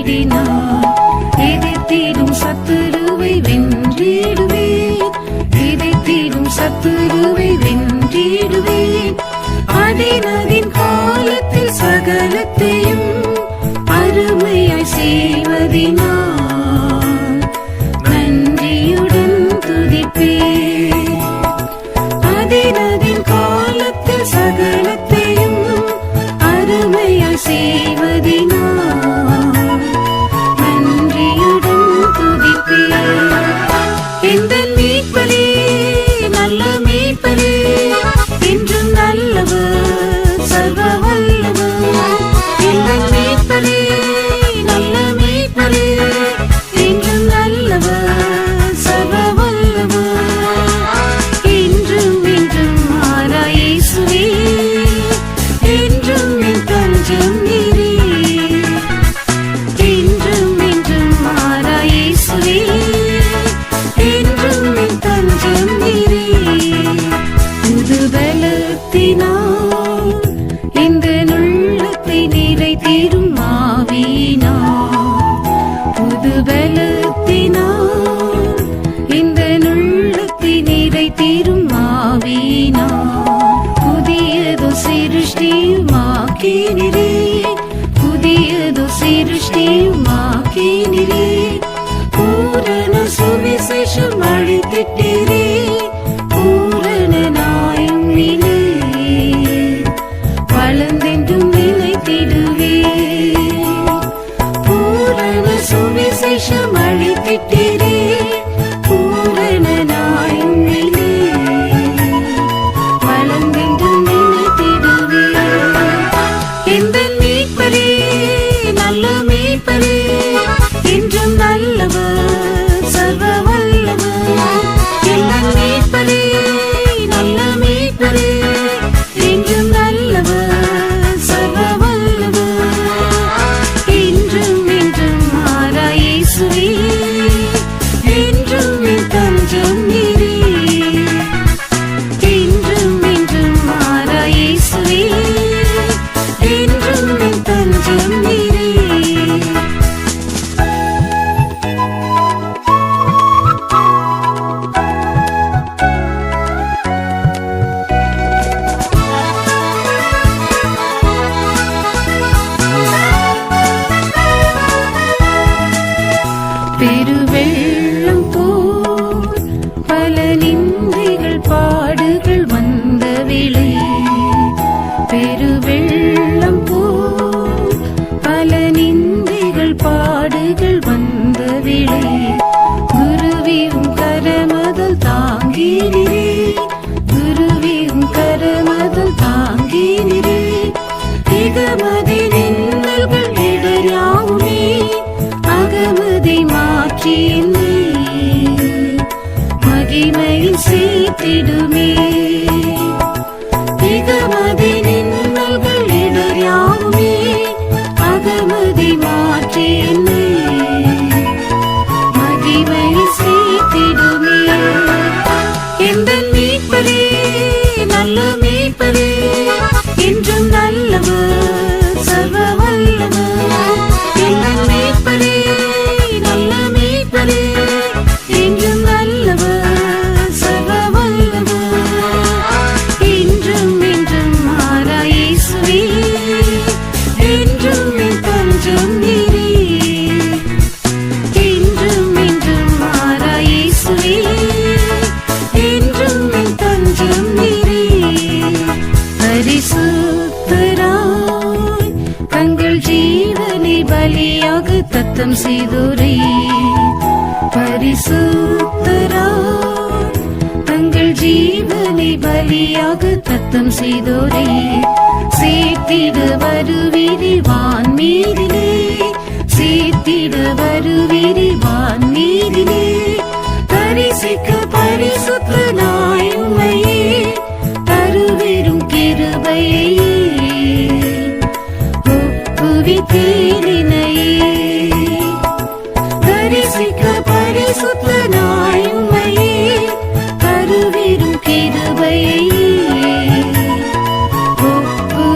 செய்வதினால் எதிர்த்திடும் சத்துருவை வென்றிடுவேன். எதிர்த்திடும் சத்துருவை வென்றிடுவேன். அதினதின் காலத்தில் சகலத்தையும் அருமையாய் செய்வதினால் நன்றியுடன் துதிப்பேன். அதினதின் காலத்தில் சகலத்தையும் அருமையாய் செய்வதினால் நன்றியுடன் துதிப்பேன். இந்த மீட்பரே நல்ல மீட்பரே என்றும் நல்லவர் சர்வ வல்லவர். இந்த மீட்பரே நல்ல மீட்பரே என்றும் நல்லவர் சர்வ வல்லவர். என்றும் என்றும் மாறா இயேசுவே என்றும் என் தஞ்சம் நீரே. என்றும் என்றும் மாறா இயேசுவே என்றும் என் தஞ்சம் நீரே. புது பலத்தினால் இந்த உள்ளத்தை நிறைத்திடும் ஆவியினால். புது பலத்தினால் இந்த உள்ளத்தை நிறைத்திடும் ஆவியினால். புதியதோ சிருஷ்டியுமாக்கினீரே. புதியதோ சிருஷ்டியுமாக்கினீரே. பூரண சுவிசேஷம் அளித்திட்டீரே. பூரண நாயமிலே வளர்ந்தென்றும் நிலைத்திடுவே. பூரண சுவிசேஷம் அளித்திட்டீரே. பூரண நாயமிலே வளர்ந்தென்றும் நிலைத்திடுவே. இந்த மீட்பரே நல்ல மீட்பரே என்றும் நல்லவர் சர்வ வல்லவர். இந்த மீட்பரே நல்ல மீட்பரே என்றும் நல்லவர் சர்வ வல்லவர். என்றும் என்றும் மாறா இயேசுவே என்றும் என் தஞ்சம் நீரே. என்றும் என்றும் மாறா இயேசுவே என்றும் என் தஞ்சம் நீரே. பெருவெள்ளம் போல் பல நிந்தைகள் பாடுகள் வந்த வேளை. பெருவெள்ளம் போல் பல நிந்தைகள் பாடுகள் வந்த வேளை. குருவியும் கரமதல் தாங்கினீரே. குருவியும் கரமதல் தாங்கினீரே. திகமதி நின்னல்கள் இடராவுமே அகமதை மாற்றி என்னை மகிமையில் சேர்த்திடுமே. திகமதி நின்னல்கள் இடராவுமே அகமதை மாற்றி என்னை மகிமையில் சேர்த்திடுமே. எந்த மீட்பரே நல்ல மீட்பரே என்றும் நல்லவர் சர்வ வல்லவர். எந்த மீட்பரே நல்ல மீட்பரே என்றும் நல்லவர் சர்வ வல்லவர். என்றும் என்றும் மாறா இயேசுவே என்றும் என் தஞ்சம் நீரே. என்றும் என்றும் மாறா இயேசுவே என்றும் என் தஞ்சம் நீரே. பரிசுத்தராய் தங்கள் ஜீவனை பலியாக தத்தம் செய்தோரே. பரிசுத்தராய் தங்கள் ஜீவனை பலியாக தத்தம் செய்தோரே. சேர்த்திட வருவீரி வான்மீதிலே. சேர்த்திட வருவீரி வான்மீதிலே. தரிசிக்க பரிசுத்த நாயுமையே தருவெறும் கிருபையே ஒப்புவித்தீரினையே. தரிசிக்க பரிசுத்த நாயுமையே தருவெறும் கிருபையே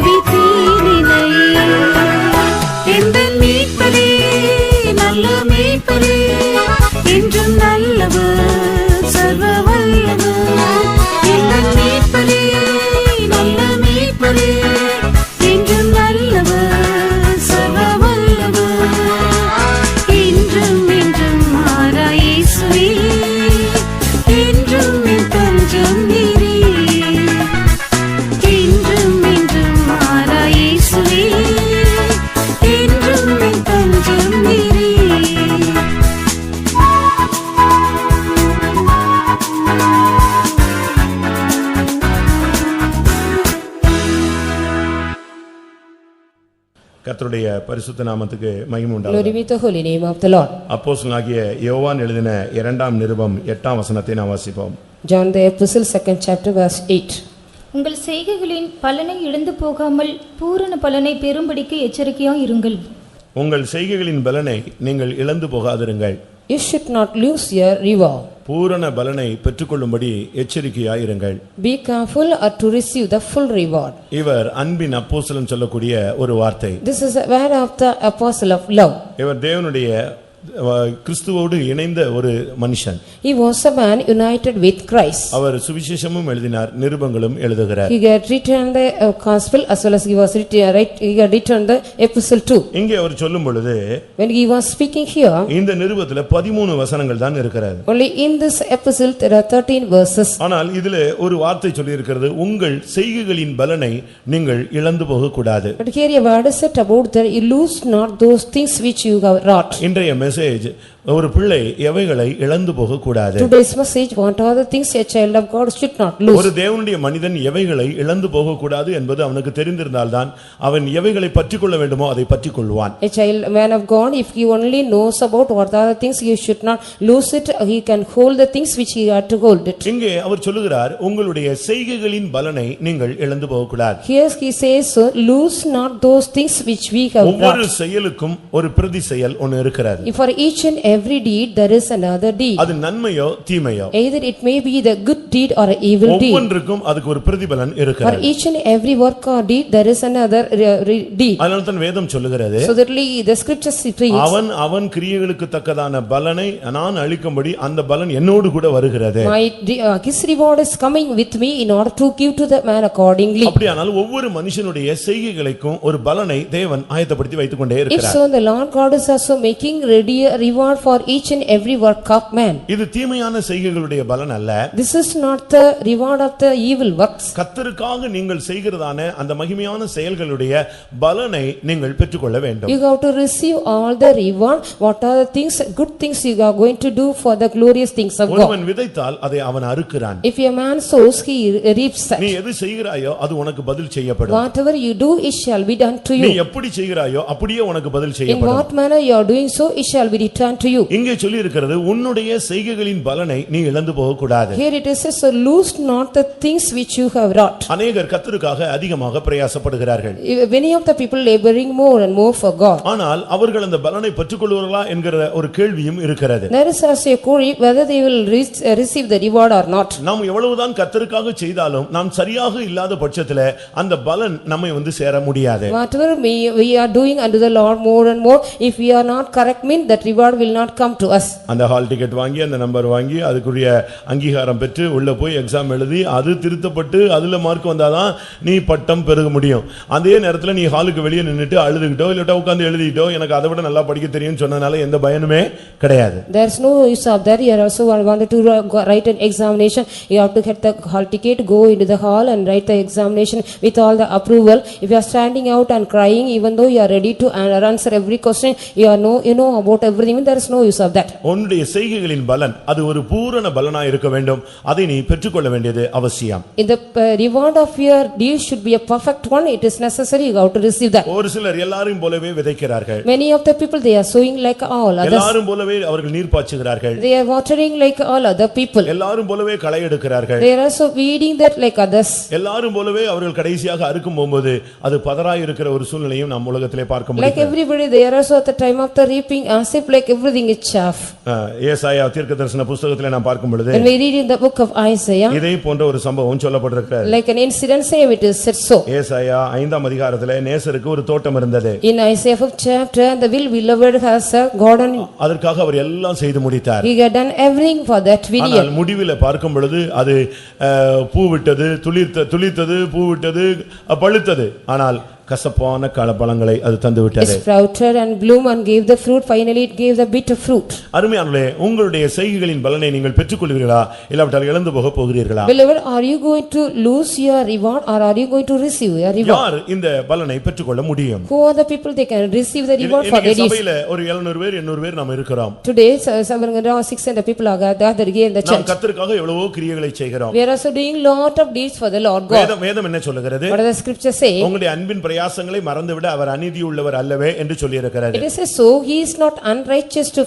ஒப்புவித்தீரினையே. எந்த மீட்பரே கர்த்தருடைய பரிசுத்த நாமத்துக்கு மகிமை Glory உண்டாவதாக. be to the holy name of the Lord. அப்போஸ்தலனாகிய யோவான் எழுதின 2ஆம் நிருபம் 8ஆம் வசனத்தை நாம் வாசிப்போம். John the Epistle, 2nd chapter, verse 8. உங்கள் செய்கைகளின் பலனை இழந்து போகாமல் பூரண பலனை பெறும்படிக்கு எச்சரிக்கையாய் இருங்கள். உங்கள் செய்கைகளின் பலனை நீங்கள் இழந்து போகாதிருங்கள். You should not lose your reward. பூரண பலனை பெற்றுக்கொள்ளும்படி எச்சரிக்கையாயிருங்கள். Be careful to receive the full reward. இவர் அன்பின் அப்போஸ்தலன் சொல்லக்கூடிய ஒரு வார்த்தை. This is a word of the apostle of love. இவர் தேவனுடைய கிறிஸ்துவோடு இணைந்த ஒரு மனுஷன். He was a man united with Christ. அவர் சுவிசேஷமும் எழுதினார், நிருபங்களும் எழுதுகிறார். He had written the gospel as well as he had written the epistle too. இங்கே அவர் சொல்லும் பொழுது When he was speaking here, இந்த நிருபத்தில் 13 வசனங்கள் தான் இருக்கிறது. only in this epistle there are 13 verses. ஆனால் இதிலே ஒரு வார்த்தை சொல்லி இருக்கிறது, உங்கள் செய்கைகளின் பலனை நீங்கள் இழந்து போக கூடாது. But here a word is said about that you lose not those things which you have wrought. இன்றைய மெசேஜ் ஒரு பிள்ளை எவைகளை இழந்து போக கூடாது. Today's message, what are the things a child of God should not lose. ஒரு தேவனுடைய மனிதன் எவைகளை இழந்து போக கூடாது என்பது அவனுக்கு தெரிந்திருந்தால்தான் அவன் எவைகளை பற்றிக்கொள்ள வேண்டுமோ அதை பற்றிக்கொள்வான். A child man of God, if he only knows about what are the things he should not lose it, he can hold the things which he had to hold it. இங்கே அவர் சொல்லுகிறார், உங்களுடைய செய்கைகளின் பலனை நீங்கள் இழந்து போக கூடாது. Here he says, lose not those things which we have ஒவ்வொரு wrought. செயலுக்கும் ஒரு பிரதி செயல் ஒன்று இருக்கிறது. For each and every deed there is another deed. அது நன்மையோ தீமையோ, Either it may be the good deed or an evil deed. ஒவ்வொன்றுக்கும் அதுக்கு ஒரு பிரதிபலன் For இருக்கிறது. each and every work or deed there is another deed. அதனால தான் வேதம் சொல்லுகிறது, So that the scriptures reads, அவன் கிரியைகளுக்கு தக்கதான பலனை நான் அளிக்கும்படி அந்த பலன் என்னோடு கூட வருகிறது. his reward is coming with me in order to give to the man accordingly. அப்படியானால் ஒவ்வொரு மனுஷனுடைய செய்கைகளுக்கும் ஒரு பலனை தேவன் ஆயத்தப்படுத்தி வைத்துக் கொண்டே If இருக்கிறார். so, the Lord God is also making ready a reward for each and every work of man. இது தீமையான செய்கைகளுடைய பலன் அல்ல. This is not the reward of the evil works. கர்த்தருக்காக நீங்கள் செய்கிறதான அந்த மகிமையான செயல்களுடைய பலனை நீங்கள் பெற்றுக்கொள்ள வேண்டும். You have to receive all the reward. What are the things, good things you are going to do for the glorious things of God. ஒருவன் விதைத்தால் அதை அவன் அறுக்கிறான். If a man sows, he reaps that. நீ எது செய்கிறாயோ அது உனக்கு பதில் செய்யப்படும். Whatever you do, it shall be done to நீ you. எப்படி செய்கிறாயோ அப்படியே உனக்கு பதில் In செய்யப்படும். what manner you are doing so, it shall be returned to you. இங்கே சொல்லி இருக்கிறது, உன்னுடைய செய்கைகளின் பலனை நீ இழந்து போக கூடாது. Here it is says, so lose not the things which you have wrought. அநேகர் கர்த்தருக்காக அதிகமாக பிரயாசப்படுகிறார்கள். Many of the people laboring more and more for God. ஆனால் அவர்கள் அந்த பலனை பெற்றுக்கொள்வார்களா என்கிற ஒரு கேள்வியும் இருக்கிறது. There is also a query whether they will receive the reward or not. நாம் எவ்வளவுதான் கர்த்தருக்காக செய்தாலும் நாம் சரியாக இல்லாத பட்சத்திலே அந்த பலன் நம்மை வந்து சேர முடியாது. Whatever we are doing unto the Lord more and more, if we are not correct, mean that reward will not come to us. அந்த ஹால் டிக்கெட் வாங்கி அந்த நம்பர் வாங்கி அதுக்குரிய அங்கீகாரம் பெற்று உள்ள போய் எக்ஸாம் எழுதி அது திருத்தப்பட்டு அதுல மார்க் வந்தாதான் நீ பட்டம் பெருக முடியும். அதே நேரத்தில் நீ ஹாலுக்கு வெளியே நின்னுட்டு அழுதுகிட்டோ இல்ல உட்கார்ந்து எழுதிட்டோ எனக்கு அதை விட நல்லா படிக்க தெரியும்னு சொன்னனால எந்த பயனுமே கிடையாது. There is no use of that. You are also wanted to write an examination. You have to get the hall ticket, go into the hall and write the examination with all the approval. If you are standing out and crying, even though you are ready to answer every question, you know about everything, there is no use of that. உன்னுடைய செய்கைகளின் பலன் அது ஒரு பூரண பலனாய் இருக்க வேண்டும். அதை நீ பெற்றுக்கொள்ள வேண்டியது அவசியம். In the reward of your deed should be a perfect one. It is necessary you have to receive that. ஒரு சிலர் எல்லாரும் போலவே விதைக்கிறார்கள். Many of the people, they are sowing like all others. எல்லாரும் போலவே அவர்கள் நீர் பாய்ச்சுகிறார்கள். They are watering like all other people. எல்லாரும் போலவே களை எடுக்கிறார்கள். They are also weeding that like others. எல்லாரும் போலவே அவர்கள் கடைசியாக அறுக்கும் போது அது பதறாய் இருக்கிற ஒரு சூழ்நிலையும் நம் உலகத்திலே பார்க்க Like முடியும். everybody, they are also at the time of the reaping as if like everything is chaff. ஏசாயா தீர்க்கதரிசன புத்தகத்திலே நாம் பார்க்கும் பொழுது When we read in the book of Isaiah, இதே போன்ற ஒரு சம்பவம் சொல்லப்பட்டிருக்கிறது. like an incident, say it is said so. ஏசாயா 5ஆம் அதிகாரத்திலே நேசருக்கு ஒரு தோட்டம் இருந்தது. In Isaiah 5th chapter, the beloved has a garden. அதற்காக அவர் எல்லாம் செய்து முடித்தார். He had done everything for that vineyard. ஆனால் முடிவிலே பார்க்கும் பொழுது அது பூ விட்டது, துளிர்த்தது, பூ விட்டது, பழுத்தது. ஆனால் கசப்பான பழங்களை அது தந்து விட்டது. It sprouted and bloomed and gave the fruit. Finally, it gave the bitter fruit. அருமையானவர்களே, உங்களுடைய செய்கைகளின் பலனை நீங்கள் பெற்றுக்கொள்வீர்களா இல்லாவிட்டால் இழந்து போக போகிறீர்களா? Beloved, are you going to lose your reward or are you going to receive your reward? யார் இந்த பலனை பெற்றுக்கொள்ள முடியும்? Who are the people they can receive the reward for their deeds? சபையில ஒரு 700 பேர் 800 பேர் நாம் இருக்கிறோம். Today, 600 people are gathered here in the நாம் church. கர்த்தருக்காக எவ்வளவோ கிரியைகளை செய்கிறோம். We are also doing lot of deeds for the Lord God. வேதம் என்ன சொல்லுகிறது? What does the scripture say? உங்களுடைய அன்பின் பிரயாசங்களை மறந்துவிட அவர் அநீதி உள்ளவர் அல்லவே என்று சொல்லியிருக்கிறார். It is so he is not unrighteous to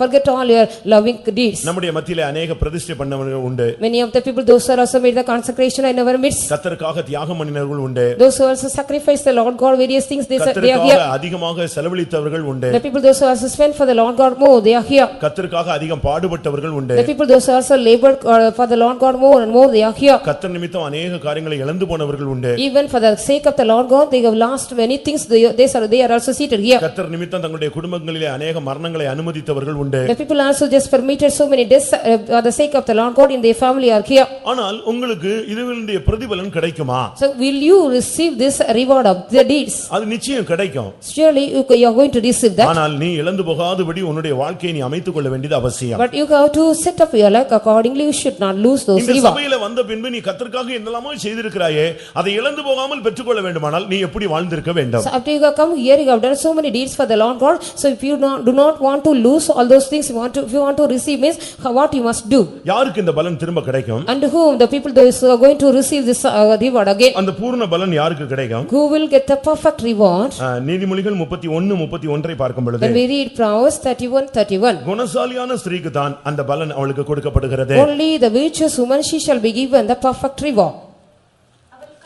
forget all your loving deeds. நம்முடைய மத்தியிலே अनेक பிரதிஷ்டை பண்ணவர்கள் உண்டு. Many of the people those who also made the consecration in our midst. கர்த்தருக்காக தியாகம் பண்ணினவர்கள் உண்டு. Those who also sacrificed the Lord God various things they are here. கர்த்தருக்காக அதிகமாக செலவழித்தவர்கள் உண்டு. The people those who also spent for the Lord God more they are here. கர்த்தருக்காக அதிகம் பாடுபட்டவர்கள் உண்டு. The people those who also labored for the Lord God more and more they are here. கர்த்தர் நிமித்தம் अनेक காரியங்களை இழந்து போனவர்கள் உண்டு. Even for the sake of the Lord God they have lost many things they are also seated here. கர்த்தர் நிமித்தம் தங்களுடைய குடும்பங்களிலே अनेक மரணங்களை அனுமதித்தவர்கள் உண்டு. The people also just permitted so many deaths for the sake of the Lord God in their family are here. ஆனால் உங்களுக்கு இதுவனுடைய பிரதிபலன் கிடைக்குமா? So will you receive this reward of the deeds? அது நிச்சயம் கிடைக்கும். Surely you are going to receive that. ஆனால் நீ இழந்து போகாதபடி உன்னுடைய வாழ்க்கையை நீ அமைத்துக் கொள்ள வேண்டியது அவசியம். But you have to set up your life accordingly. You should not lose those இந்த rewards. சபையில வந்த பின்பு நீ கர்த்தருக்காக என்னெல்லாமோ செய்திருக்கிறாயே அதை இழந்து போகாமல் பெற்றுக்கொள்ள வேண்டுமானால் நீ எப்படி வாழ்ந்திருக்க வேண்டும்? So after you have come here you have done so many deeds for the Lord God. So if you do not want to lose all those things if you want to receive means what you must do. யாருக்கு இந்த பலன் திரும்ப கிடைக்கும்? And whom the people those who are going to receive this reward again. அந்த பூர்ண பலன் யாருக்கு கிடைக்கும்? Who will get the perfect reward? நீதிமொழிகள் 31:31 பார்க்கும் பொழுது When we read Proverbs 31:31. குணசாலியான ஸ்திரீக்கு தான் அந்த பலன் அவளுக்கு கொடுக்கப்படுகிறது. Only the virtuous woman she shall be given the perfect reward.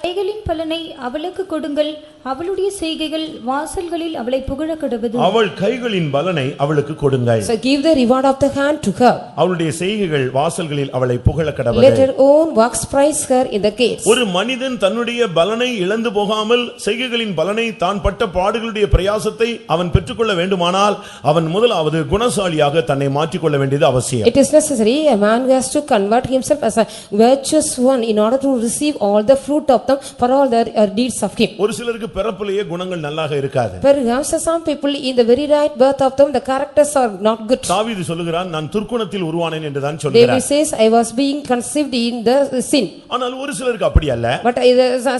கைகளின் பலனை அவளுக்கு கொடுங்கள், அவளுடைய செய்கைகள் வாசல்களில் அவளை புகழக் கடவது. அவள் கைகளின் பலனை அவளுக்கு கொடுங்கள். So give the reward of the hand to her. அவளுடைய செய்கைகள் வாசல்களில் அவளை புகழக் கடவது. Let her own works praise her in the gates. ஒரு மனிதன் தன்னுடைய பலனை இழந்து போகாமல் செய்கைகளின் பலனை தான் பட்ட பாடுகளுடைய பிரயாசத்தை அவன் பெற்றுக்கொள்ள வேண்டுமானால் அவன் முதலாவது குணசாலியாக தன்னை மாற்றிக்கொள்ள வேண்டியது அவசியம். It is necessary a man has to convert himself as a virtuous one in order to receive all the fruit of them for all their deeds of him. ஒரு சிலருக்கு பிறப்பிலேயே குணங்கள் நல்லாக இருக்காது. Perhaps some people in the very right birth of them the characters are not good. தாவீது சொல்லுகிறான் நான் துர்க்குணத்தில் உருவானேன் என்று தான் சொல்கிறார். David says I was being conceived in the sin. ஆனால் ஒரு சிலருக்கு அப்படி அல்ல. But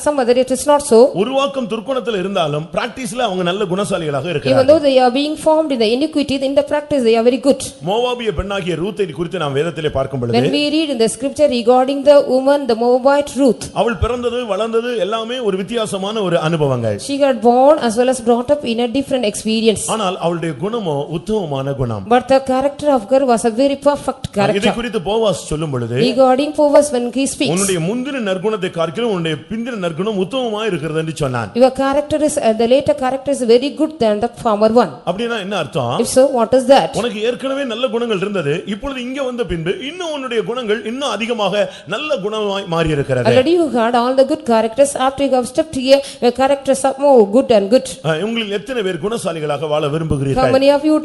some other it is not so. உருவாக்கம் துர்க்குணத்தில் இருந்தாலும் பிராக்டீஸ்ல அவங்க நல்ல குணசாலிகளாக Even இருக்கிறார்கள். though they are being formed in the iniquity in the practice they are very good. மோவாபிய பெண்ணாகிய ரூத்தை குறித்து நாம் வேதத்திலே பார்க்கும் பொழுது When we read in the scripture regarding the woman the Moabite Ruth. அவள் பிறந்தது வளர்ந்தது எல்லாமே ஒரு வித்தியாசமான ஒரு அனுபவங்கள். She got born as well as brought up in a different experience. ஆனால் அவளுடைய குணமோ உத்தமமான குணம். But the character of her was a very perfect இதை character. குறித்து போவாஸ் சொல்லும் பொழுது Regarding Boaz when he speaks. உன்னுடைய முந்தின நற்குணத்தை பார்க்கிலும் உன்னுடைய பிந்தின நற்குணம் உத்தமமாக இருக்கிறது என்று சொன்னான். Your character is the later character is very good than the former one. அப்படினா என்ன அர்த்தம்? If so what is that? உனக்கு ஏற்கனவே நல்ல குணங்கள் இருந்தது இப்பொழுது இங்க வந்த பின்பு இன்னும் உன்னுடைய குணங்கள் இன்னும் அதிகமாக நல்ல குணமாய் மாறி இருக்கிறது. Already you had all the good characters after you have stepped here your characters are more good and good. உங்களில் எத்தனை பேர் குணசாலிகளாக வாழ விரும்புகிறீர்கள்? How many of you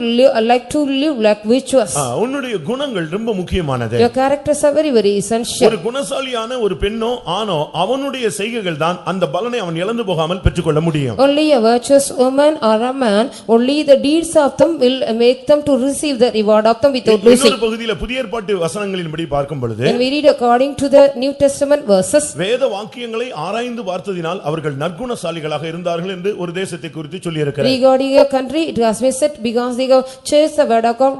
like to live like virtuous? உன்னுடைய குணங்கள் ரொம்ப முக்கியமானது. Your characters are very very essential. ஒரு குணசாலியான ஒரு பெண்ணோ ஆணோ அவனுடைய செய்கைகள் தான் அந்த பலனை அவன் இழந்து போகாமல் பெற்றுக்கொள்ள முடியும். Only a virtuous woman or a man only the deeds of them will make them to receive the reward of them without losing. இன்னொரு பகுதியில புதிய ஏற்பாட்டு வசனங்களின்படி பார்க்கும் பொழுது When we read according to the New Testament verses வேத வாக்கியங்களை ஆராய்ந்து பார்த்ததினால் அவர்கள் நற்குணசாலிகளாக இருந்தார்கள் என்று ஒரு தேசத்தை குறித்து சொல்லி இருக்கிறார். regarding a country it has been said because they have chased the word of God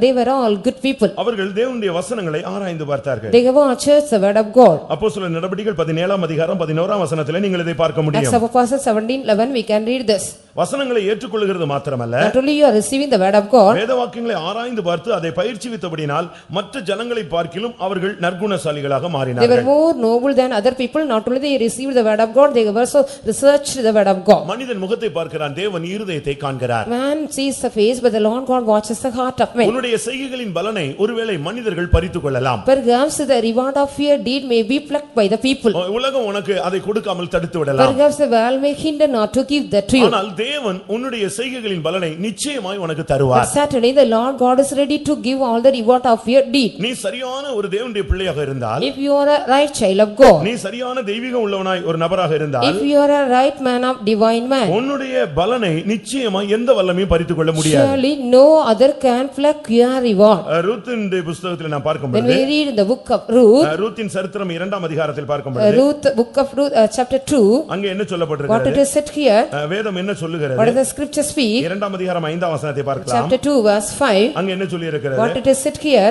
they were all good people. அவர்கள் தேவனுடைய வசனங்களை ஆராய்ந்து பார்த்தார்கள். They have chased the word of God. அப்போஸ்தலர் நடபடிகள் 17ஆம் அதிகாரம் 11ஆம் வசனத்திலே நீங்கள் இதை பார்க்க முடியும். Acts of Apostles 17:11 we can read this. வசனங்களை ஏற்றுக்கொள்கிறது மாத்திரமல்ல Not only you are receiving the word of God. வேத வாக்கியங்களை ஆராய்ந்து பார்த்து அதை பயிற்சிவித்தபடியினால் மற்ற ஜனங்களை பார்க்கிலும் அவர்கள் நற்குணசாலிகளாக They were மாறினார்கள். more noble than other people. Not only they received the word of God, they also researched the word of God. மனிதன் முகத்தை பார்க்கிறான், தேவன் இருதயத்தை காண்கிறார். Man sees the face, but the Lord God watches the heart of man. உன்னுடைய செய்கைகளின் பலனை ஒருவேளை மனிதர்கள் பறித்துக் கொள்ளலாம். Perhaps the reward of your deed may be plucked by the people. உலகம் உனக்கு அதை கொடுக்காமல் தடுத்து விடலாம். Perhaps the world may hinder not to give that to you. ஆனால் தேவன் உன்னுடைய செய்கைகளின் பலனை நிச்சயமாய் உனக்கு தருவார். But certainly the Lord God is ready to give all the reward of your deed. நீ சரியான ஒரு தேவனுடைய பிள்ளையாக இருந்தால், If you are a right child of God, நீ சரியான தெய்வீகம் உள்ளவனாய் ஒரு நபராக இருந்தால், if you are a right man of divine man, உன்னுடைய பலனை நிச்சயமாய் எந்த வல்லமையும் பறித்துக் கொள்ள முடியாது. surely no other can pluck your reward. ரூத்தின் புத்தகத்தில் நான் பார்க்கும் When பொழுது we read in the book of Ruth, ரூத்தின் சரித்திரம் 2ஆம் அதிகாரத்தில் பார்க்கும் பொழுது Ruth, book of Ruth, chapter 2, அங்கே என்ன what சொல்லப்பட்டிருக்கிறது? it is said here, வேதம் என்ன சொல்லுகிறது? what does the scripture speak? 2ஆம் அதிகாரம் 5ஆம் வசனத்தை பார்க்கலாம். Chapter 2 verse 5, அங்கே என்ன சொல்லி இருக்கிறது? what it is said here,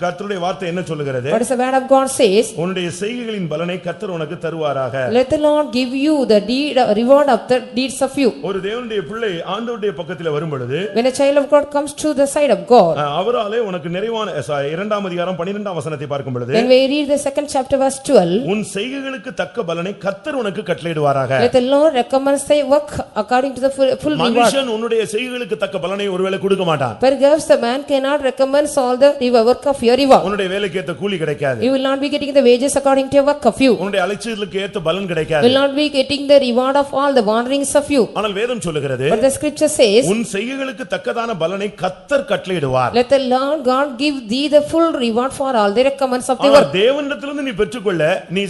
கர்த்தருடைய வார்த்தை என்ன சொல்லுகிறது? what is the word of God says, உன்னுடைய செய்கைகளின் பலனை கர்த்தர் உனக்கு தருவார் தருவாராக. Let the Lord give you the deed, reward of the deeds of you. ஒரு தேவனுடைய பிள்ளை ஆண்டவருடைய பக்கத்துல வரும் பொழுது, When a child of God comes to the side of God, அவராலே உனக்கு நிறைவான 2ஆம் அதிகாரம் 12ஆம் வசனத்தை பார்க்கும் பொழுது, when we read the 2nd chapter verse 12, உன் செய்கைகளுக்கு தக்க பலனை கர்த்தர் உனக்கு கட்டளையிடுவாராக. let the Lord recommends thy work according to the full reward. மனுஷன் உன்னுடைய செய்கைகளுக்கு தக்க பலனை ஒருவேளை கொடுக்க மாட்டான். Perhaps the man cannot recommend all the work of your reward. உன்னுடைய வேலைக்கு ஏத்த கூலி கிடைக்காது. You will not be getting the wages according to your work of you. உன்னுடைய அலைச்சலுக்கு ஏத்த பலன் கிடைக்காது. Will not be getting the reward of all the wanderings of you. ஆனால் வேதம் சொல்லுகிறது, But the scripture says, உன் செய்கைகளுக்கு தக்கதான பலனை கர்த்தர் கட்டளையிடுவார். let the Lord God give thee the full reward for all the recommends of the ஆனால் work. தேவனிடத்திலிருந்து நீ பெற்றுக்கொள்ள நீ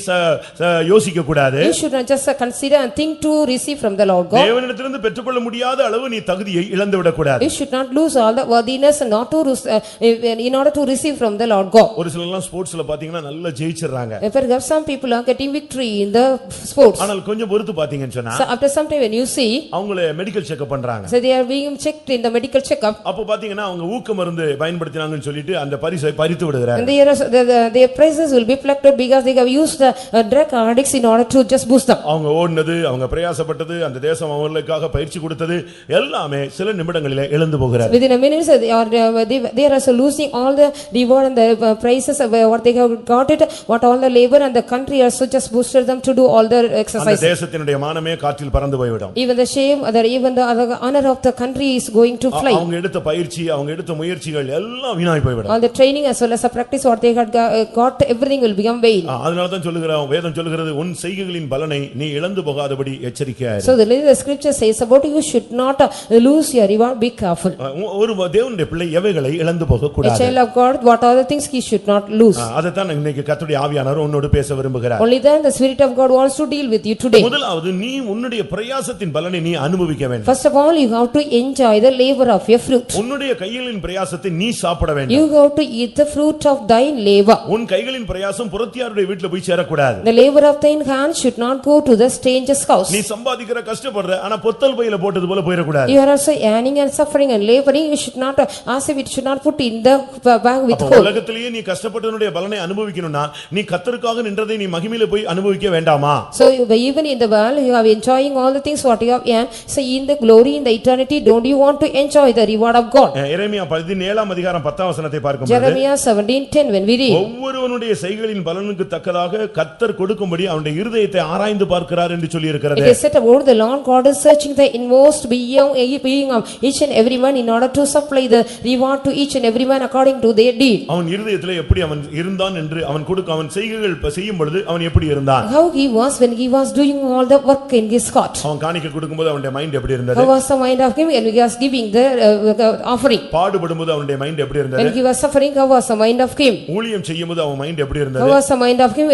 யோசிக்க கூடாது. You should not just consider and think to receive from the Lord God. தேவனிடத்திலிருந்து பெற்றுக்கொள்ள முடியாத அளவு நீ தகுதியை இழந்து விட கூடாது. You should not lose all the worthiness and not to in order to receive from the Lord God. ஒரு சிலர்லாம் ஸ்போர்ட்ஸ்ல பாத்தீங்கன்னா நல்லா ஜெயிச்சிராங்க. Perhaps some people are getting victory in the sports. ஆனால் கொஞ்சம் பொறுத்து பாத்தீங்கன்னு சொன்னா, So after some time when you see, அவங்கள மெடிக்கல் செக்அப் பண்றாங்க. so they are being checked in the medical checkup. அப்ப பாத்தீங்கன்னா அவங்க ஊக்க மருந்து பயன்படுத்தினாங்கன்னு சொல்லிட்டு அந்த பரிசை பறித்து விடுறாங்க. And their praises will be plucked because they have used drug addicts in order to just boost them. அவங்க ஓடுனது, அவங்க பிரயாசப்பட்டது, அந்த தேசம் அவங்களுக்காக பயிற்சி கொடுத்தது எல்லாமே சில நிமிடங்களிலே இழந்து போகிறார். Within a minute they are also losing all the reward and the praises of what they have got it, what all the labor and the country also just boosted them to do all the அந்த exercises. தேசத்தினுடைய மானமே காற்றில் பறந்து போய்விடும். Even the shame, even the honor of the country is going to fly. அவங்க எடுத்த பயிற்சி, அவங்க எடுத்த முயற்சிகள் எல்லாம் வீணாய் போய்விடும். All the training as well as the practice what they had got, everything will become vain. அதனால தான் சொல்லுகிறோம், வேதம் சொல்லுகிறது, உன் செய்கைகளின் பலனை நீ இழந்து போகாதபடி எச்சரிக்கையா இரு. So the scripture says about you should not lose your reward, be careful. ஒரு தேவனுடைய பிள்ளை எவைகளை இழந்து போக A கூடாது. child of God, what are the things he should not lose? அதத்தான் இன்னைக்கு கர்த்தருடைய ஆவியானவர் உன்னோடு பேச விரும்புகிறார். Only then the Spirit of God wants to deal with you today. முதலாவது, நீ உன்னுடைய பிரயாசத்தின் பலனை நீ அனுபவிக்க வேண்டும். First of all, you have to enjoy the labor of your fruit. உன்னுடைய கைகளின் பிரயாசத்தை நீ சாப்பிட வேண்டும். You have to eat the fruit of thine labor. உன் கைகளின் பிரயாசம் புறத்தியாருடைய வீட்ல போய் சேரக்கூடாது. The labor of thine hand should not go to the stranger's house. நீ சம்பாதிக்கிற கஷ்டப்படுற, ஆனா பொத்தல் பையில போட்டது போல போயிர கூடாது. You are also earning and suffering and laboring, you should not as if it should not put in the bag with அப்ப hole. உலகத்திலேயே நீ கஷ்டப்பட்டதனுடைய பலனை அனுபவிக்கணும்னா நீ கர்த்தருக்காக நின்றதை நீ மகிமையில போய் அனுபவிக்க வேண்டாமா? So even in the world you are enjoying all the things what you have earned, so in the glory in the eternity don't you want to enjoy the reward of God? எரேமியா 17ஆம் அதிகாரம் 10ஆம் வசனத்தை பார்க்கும்போது, Jeremiah 17:10 when we read, ஒவ்வொருவனுடைய செய்கைகளின் பலனுக்கு தக்கதாக கர்த்தர் கொடுக்கும்படி அவனுடைய இருதயத்தை ஆராய்ந்து பார்க்கிறார் என்று சொல்லி இருக்கிறது. it is said about the Lord God is searching the inmost being of each and every man in order to supply the reward to each and every man according to their deed. அவன் இருதயத்திலே எப்படி அவன் இருந்தான் என்று அவன் செய்கைகள் செய்யும் பொழுது அவன் எப்படி இருந்தான்? How he was when he was doing all the work in his heart. அவன் காணிக்கை கொடுக்கும்போது அவனுடைய மைண்ட் எப்படி இருந்தது? How was the mind of him when he was giving the offering? பாடுபடும்போது அவனுடைய மைண்ட் எப்படி இருந்தது? When he was suffering, how was the mind of him? ஊழியம் செய்யும்போது அவன் மைண்ட் எப்படி How இருந்தது? was the mind of him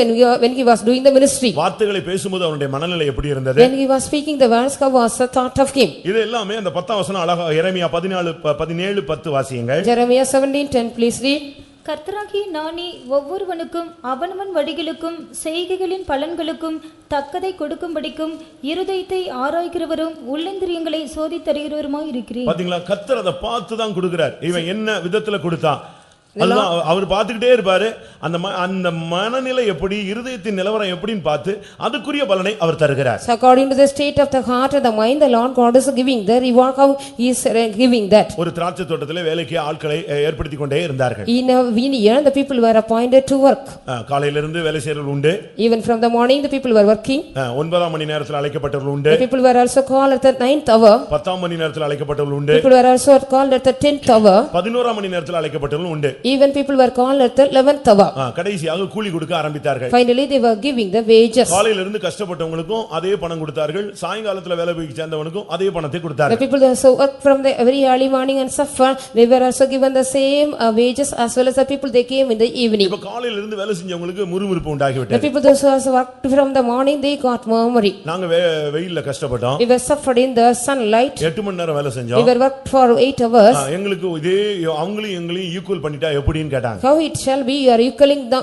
when he was doing the ministry? வார்த்தைகளை பேசும்போது அவனுடைய மனநிலை எப்படி இருந்தது? When he was speaking the words, how was the thought of him? இது எல்லாமே அந்த 10ஆம் வசனம் அழகா எரேமியா 17:10 வாசியுங்கள். Jeremiah 17:10 please read. கர்த்தராகிய நானே ஒவ்வொருவனுக்கும் அவனவன் வழிகளுக்கும் செய்கைகளின் பலன்களுக்கும் தக்கதை கொடுக்கும்படிக்கும் இருதயத்தை ஆராய்கிறவரும் உள்ளந்திரியங்களை சோதித்தறிகிறவருமாய் இருக்கிறேன். பாத்தீங்களா, கர்த்தர் அதை பார்த்து தான் கொடுக்கிறார். இவன் என்ன விதத்துல கொடுத்தான் அவர் பார்த்துக்கிட்டே இருப்பாரு. அந்த மனநிலை எப்படி, இருதயத்தின் நிலவரம் எப்படின்னு பார்த்து அதுக்குரிய பலனை அவர் தருகிறார். So according to the state of the heart and the mind, the Lord God is giving the reward. How he is giving that? ஒரு திராட்சை தோட்டத்திலே வேலைக்கு ஆட்களை ஏற்படுத்திக் கொண்டே இருந்தார்கள். In a vineyard the people were appointed to work. காலையில இருந்து வேலை செய்யறவர்கள் உண்டு. Even from the morning the people were working. 9ஆம் மணி நேரத்தில் அழைக்கப்பட்டவர்கள் உண்டு. The people were also called at the 9th hour. 10ஆம் மணி நேரத்தில் அழைக்கப்பட்டவர்கள் உண்டு. People were also called at the 10th hour. 11ஆம் மணி நேரத்தில் அழைக்கப்பட்டவர்கள் உண்டு. Even people were called at the 11th hour. கடைசியாக கூலி கொடுக்க ஆரம்பித்தார்கள். Finally they were giving the wages. காலையில இருந்து கஷ்டப்பட்டவங்களுக்கும் அதே பணம் கொடுத்தார்கள். சாயங்காலத்துல வேலை போய் சேர்ந்தவனுக்கும் அதே பணத்தை The கொடுத்தார்கள். people that also work from the very early morning and suffer, they were also given the same wages as well as the people they came in the evening. இப்ப காலையில இருந்து வேலை செஞ்சவங்களுக்கு முறுமுறுப்பு உண்டாகி The விட்டது. people that also worked from the morning, they got murmuring. நாங்க வெயில்ல கஷ்டப்பட்டோம். We were suffered in the sunlight. 8 மணி நேரம் வேலை We செஞ்சோம். were worked for 8 hours. எங்களுக்கு இதே அவங்களையும் எங்களையும் ஈக்குவல் பண்ணிட்டா கேட்டா எப்படின்னு கேட்டாங்க. How it shall be, you are equaling the,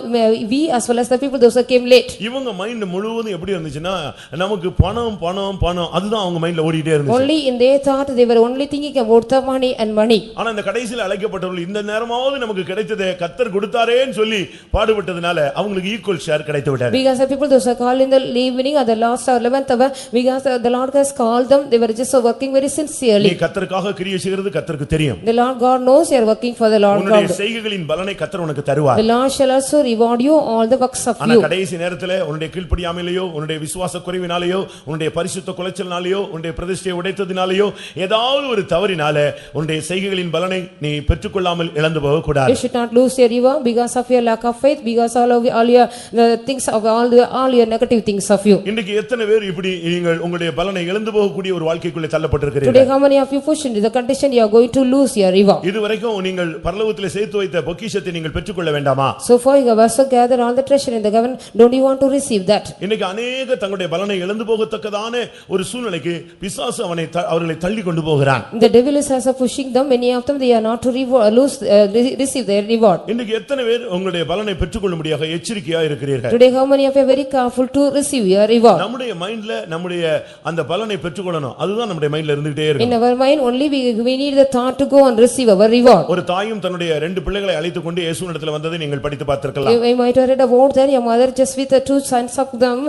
we as well as the people those who came late. இவங்க மைண்ட் முழுவதும் எப்படி இருந்துச்சுன்னா நமக்கு பணம் பணம் பணம் அதுதான் அவங்க மைண்ட்ல ஓடிட்டே இருந்துச்சு. Only in their thought they were only thinking about the money and money. ஆனா இந்த கடைசில அழைக்கப்பட்டவர்கள் இந்த நேரமாவது நமக்கு கிடைத்ததே கர்த்தர் கொடுத்தாரேன்னு சொல்லி பாடுபட்டதனால அவங்களுக்கு ஈக்குவல் ஷேர் கிடைத்து விட்டாரு. Because the people those are called in the evening or the last or 11th hour, because the Lord has called them, they were just working very sincerely. நீ கர்த்தருக்காக கிரியை செய்கிறது கர்த்தருக்கு தெரியும். The Lord God knows you are working for the Lord God. உன்னுடைய செய்கைகளின் பலனை கர்த்தர் உனக்கு தருவார். The Lord shall also reward you all the works of ஆனா you. கடைசி நேரத்திலே உன்னுடைய கீழ்ப்படியாமையிலோ உன்னுடைய விசுவாச குறைவினாலயோ உன்னுடைய பரிசுத்த குலைச்சலினாலயோ உன்னுடைய பிரதிஷ்டையை உடைத்ததினாலயோ ஏதாவது ஒரு தவறினால உன்னுடைய செய்கைகளின் பலனை நீ பெற்றுக்கொள்ளாமல் இழந்து போக கூடாது. You should not lose your reward because of your lack of faith, because all your the things of all your negative things of you. இன்னைக்கு எத்தனை பேர் இப்படி நீங்கள் உங்களுடைய பலனை இழந்து போகக்கூடிய ஒரு வாழ்க்கைக்குள்ளே தள்ளப்பட்டிருக்கிறீர்கள்? Today how many of you push into the condition you are going to lose your reward? இதுவரைக்கும் நீங்கள் பரலோகத்திலே சேர்த்து வைத்த பொக்கிஷத்தை நீங்கள் பெற்றுக்கொள்ள வேண்டாமா? So far you have also gathered all the treasure in the heaven, don't you want to receive that? இன்னைக்கு अनेक தங்களுடைய பலனை இழந்து போகத்தக்கதான ஒரு சூழ்நிலைக்கு பிசாசு அவர்களை தள்ளி கொண்டு போகிறான். The devil is also pushing them, many of them they are not to receive their reward. இன்னைக்கு எத்தனை பேர் உங்களுடைய பலனை பெற்றுக்கொள்ளும்படியாக எச்சரிக்கையா இருக்கிறீர்கள்? Today how many of you are very careful to receive your reward? நம்முடைய மைண்ட்ல நம்முடைய அந்த பலனை பெற்றுக்கொள்ளணும். அதுதான் நம்முடைய மைண்ட்ல இருந்துட்டே இருக்கு. In our mind only we need the thought to go and receive our reward. ஒரு தாயும் தன்னுடைய ரெண்டு பிள்ளைகளை அழைத்து கொண்டு இயேசுவினிடத்தில் வந்ததை நீங்கள் படித்து பார்த்திருக்கலாம். You might have read about that your mother just with the two sons of them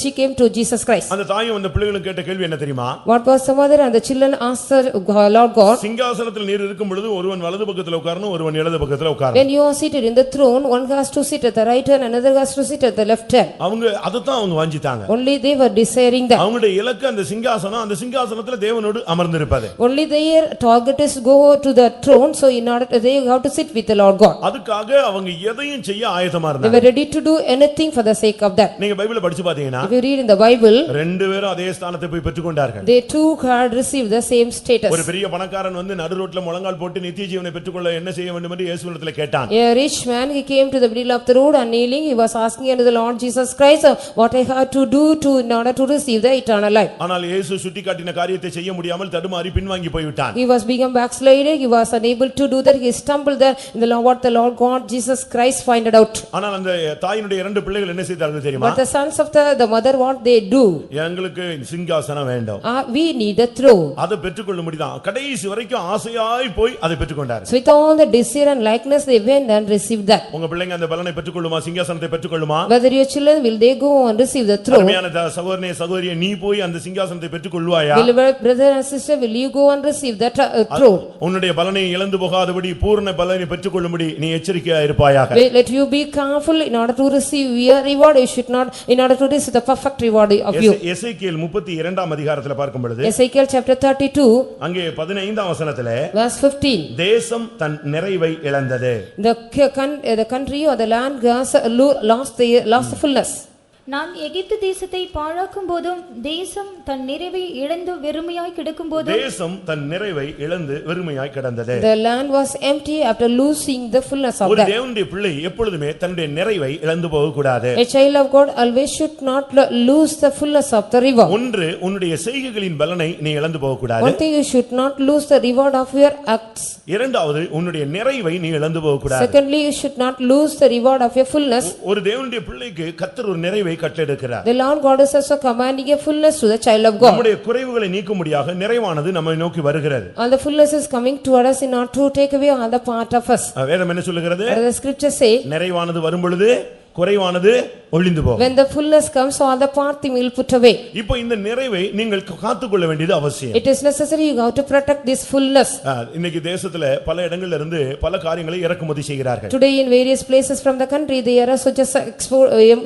she came to Jesus Christ. அந்த தாயும் அந்த பிள்ளைகளுக்கு கேட்ட கேள்வி என்ன தெரியுமா? What was the mother and the children asked the Lord God? சிங்காசனத்தில் நீர் இருக்கும் பொழுது ஒருவன் வலது பக்கத்துல உட்காரணும் ஒருவன் இடது பக்கத்துல உட்காரணும். When you are seated in the throne, one has to sit at the right hand, another has to sit at the left hand. அவங்க அதத்தான் அவங்க வாஞ்சிட்டாங்க. Only they were desiring that. அவங்களுடைய இலக்கு அந்த சிங்காசனம், அந்த சிங்காசனத்துல தேவனோடு அமர்ந்திருப்பது. Only their target is go to the throne, so in order they have to sit with the Lord God. அதுக்காக அவங்க எதையும் செய்ய ஆயத்தமா They இருந்தாங்க. were ready to do anything for the sake of that. நீங்க பைபிளை படிச்சு பாத்தீங்கன்னா If you read in the Bible, ரெண்டு பேரும் அதே ஸ்தானத்தை போய் பெற்றுக்கொண்டார்கள். they too had received the same status. ஒரு பெரிய பணக்காரன் வந்து நடு ரோட்ல முழங்கால் போட்டு நித்திய ஜீவனை பெற்றுக்கொள்ள என்ன செய்ய வேண்டும் என்று இயேசுவினிடத்தில் கேட்டான். A rich man, he came to the middle of the road and kneeling, he was asking unto the Lord Jesus Christ, what I have to do in order to receive the eternal life. ஆனால் இயேசு சுட்டிக்காட்டின காரியத்தை செய்ய முடியாமல் தடுமாறி பின்வாங்கி போய்விட்டான். He was become backsliding, he was unable to do that, he stumbled there in the Lord, what the Lord God Jesus Christ finded out. ஆனால் அந்த தாயினுடைய இரண்டு பிள்ளைகள் என்ன செய்தார்கள் தெரியுமா? But the sons of the mother, what they do? எங்களுக்கு சிங்காசனம் வேண்டும். We need a throne. அதை பெற்றுக்கொள்ள முடியும். கடைசி வரைக்கும் ஆசையாய் போய் அதை பெற்றுக்கொண்டார். So with all the desire and likeness they went and received that. உங்க பிள்ளைங்க அந்த பலனை பெற்றுக்கொள்ளுமா? சிங்காசனத்தை பெற்றுக்கொள்ளுமா? Whether your children will they go and receive the throne? அருமையான சகோதரனே சகோதரியே, நீ போய் அந்த சிங்காசனத்தை பெற்றுக்கொள்வாயா? Beloved brother and sister, will you go and receive that throne? உன்னுடைய பலனை இழந்து போகாதபடி பூரண பலனை பெற்றுக்கொள்ளும்படி நீ எச்சரிக்கையா இருப்பாயாக. Let you be careful in order to receive your reward. You should not in order to receive the perfect reward of you. எசேக்கியேல் 32ஆம் அதிகாரத்தில் பார்க்கும் பொழுது Ezekiel chapter 32 அங்கே 15ஆம் வசனத்திலே verse 15, தேசம் தன் நிறைவை இழந்தது. the country or the land has lost the fullness. நான் எகிப்து தேசத்தை பாழாக்கும் போதும் தேசம் தன் நிறைவை இழந்து வெறுமையாய் கிடக்கும் போதும் தேசம் தன் நிறைவை இழந்து வெறுமையாய் கிடந்தது. The land was empty after losing the fullness of ஒரு that. தேவனுடைய பிள்ளை எப்பொழுதுமே தன்னுடைய நிறைவை இழந்து போக கூடாது. A child of God always should not lose the fullness of the reward. ஒன்று, உன்னுடைய செய்கைகளின் பலனை நீ இழந்து போக கூடாது. One thing, you should not lose the reward of your acts. இரண்டாவது, உன்னுடைய நிறைவை நீ இழந்து போக கூடாது. Secondly, you should not lose the reward of your fullness. ஒரு தேவனுடைய பிள்ளைக்கு கர்த்தர் ஒரு நிறைவை கட்டளையிடுகிறார். The Lord God is also commanding a fullness to the child of God. நம்முடைய குறைவுகளை நீக்கும்படியாக நிறைவானது நம்மை நோக்கி வருகிறது. All the fullness is coming toward us in order to take away all the part of us. வேதம் என்ன சொல்லுகிறது? The scripture say, நிறைவானது வரும் பொழுது குறைவானது ஒளிந்து போகும். when the fullness comes, all the part thing will put away. இப்போ இந்த நிறைவை நீங்கள் காத்துக்கொள்ள வேண்டியது அவசியம். It is necessary you have to protect this fullness. இன்னைக்கு தேசத்துல பல இடங்கள்ல இருந்து பல காரியங்களை இறக்குமதி செய்கிறார்கள். Today in various places from the country they are also just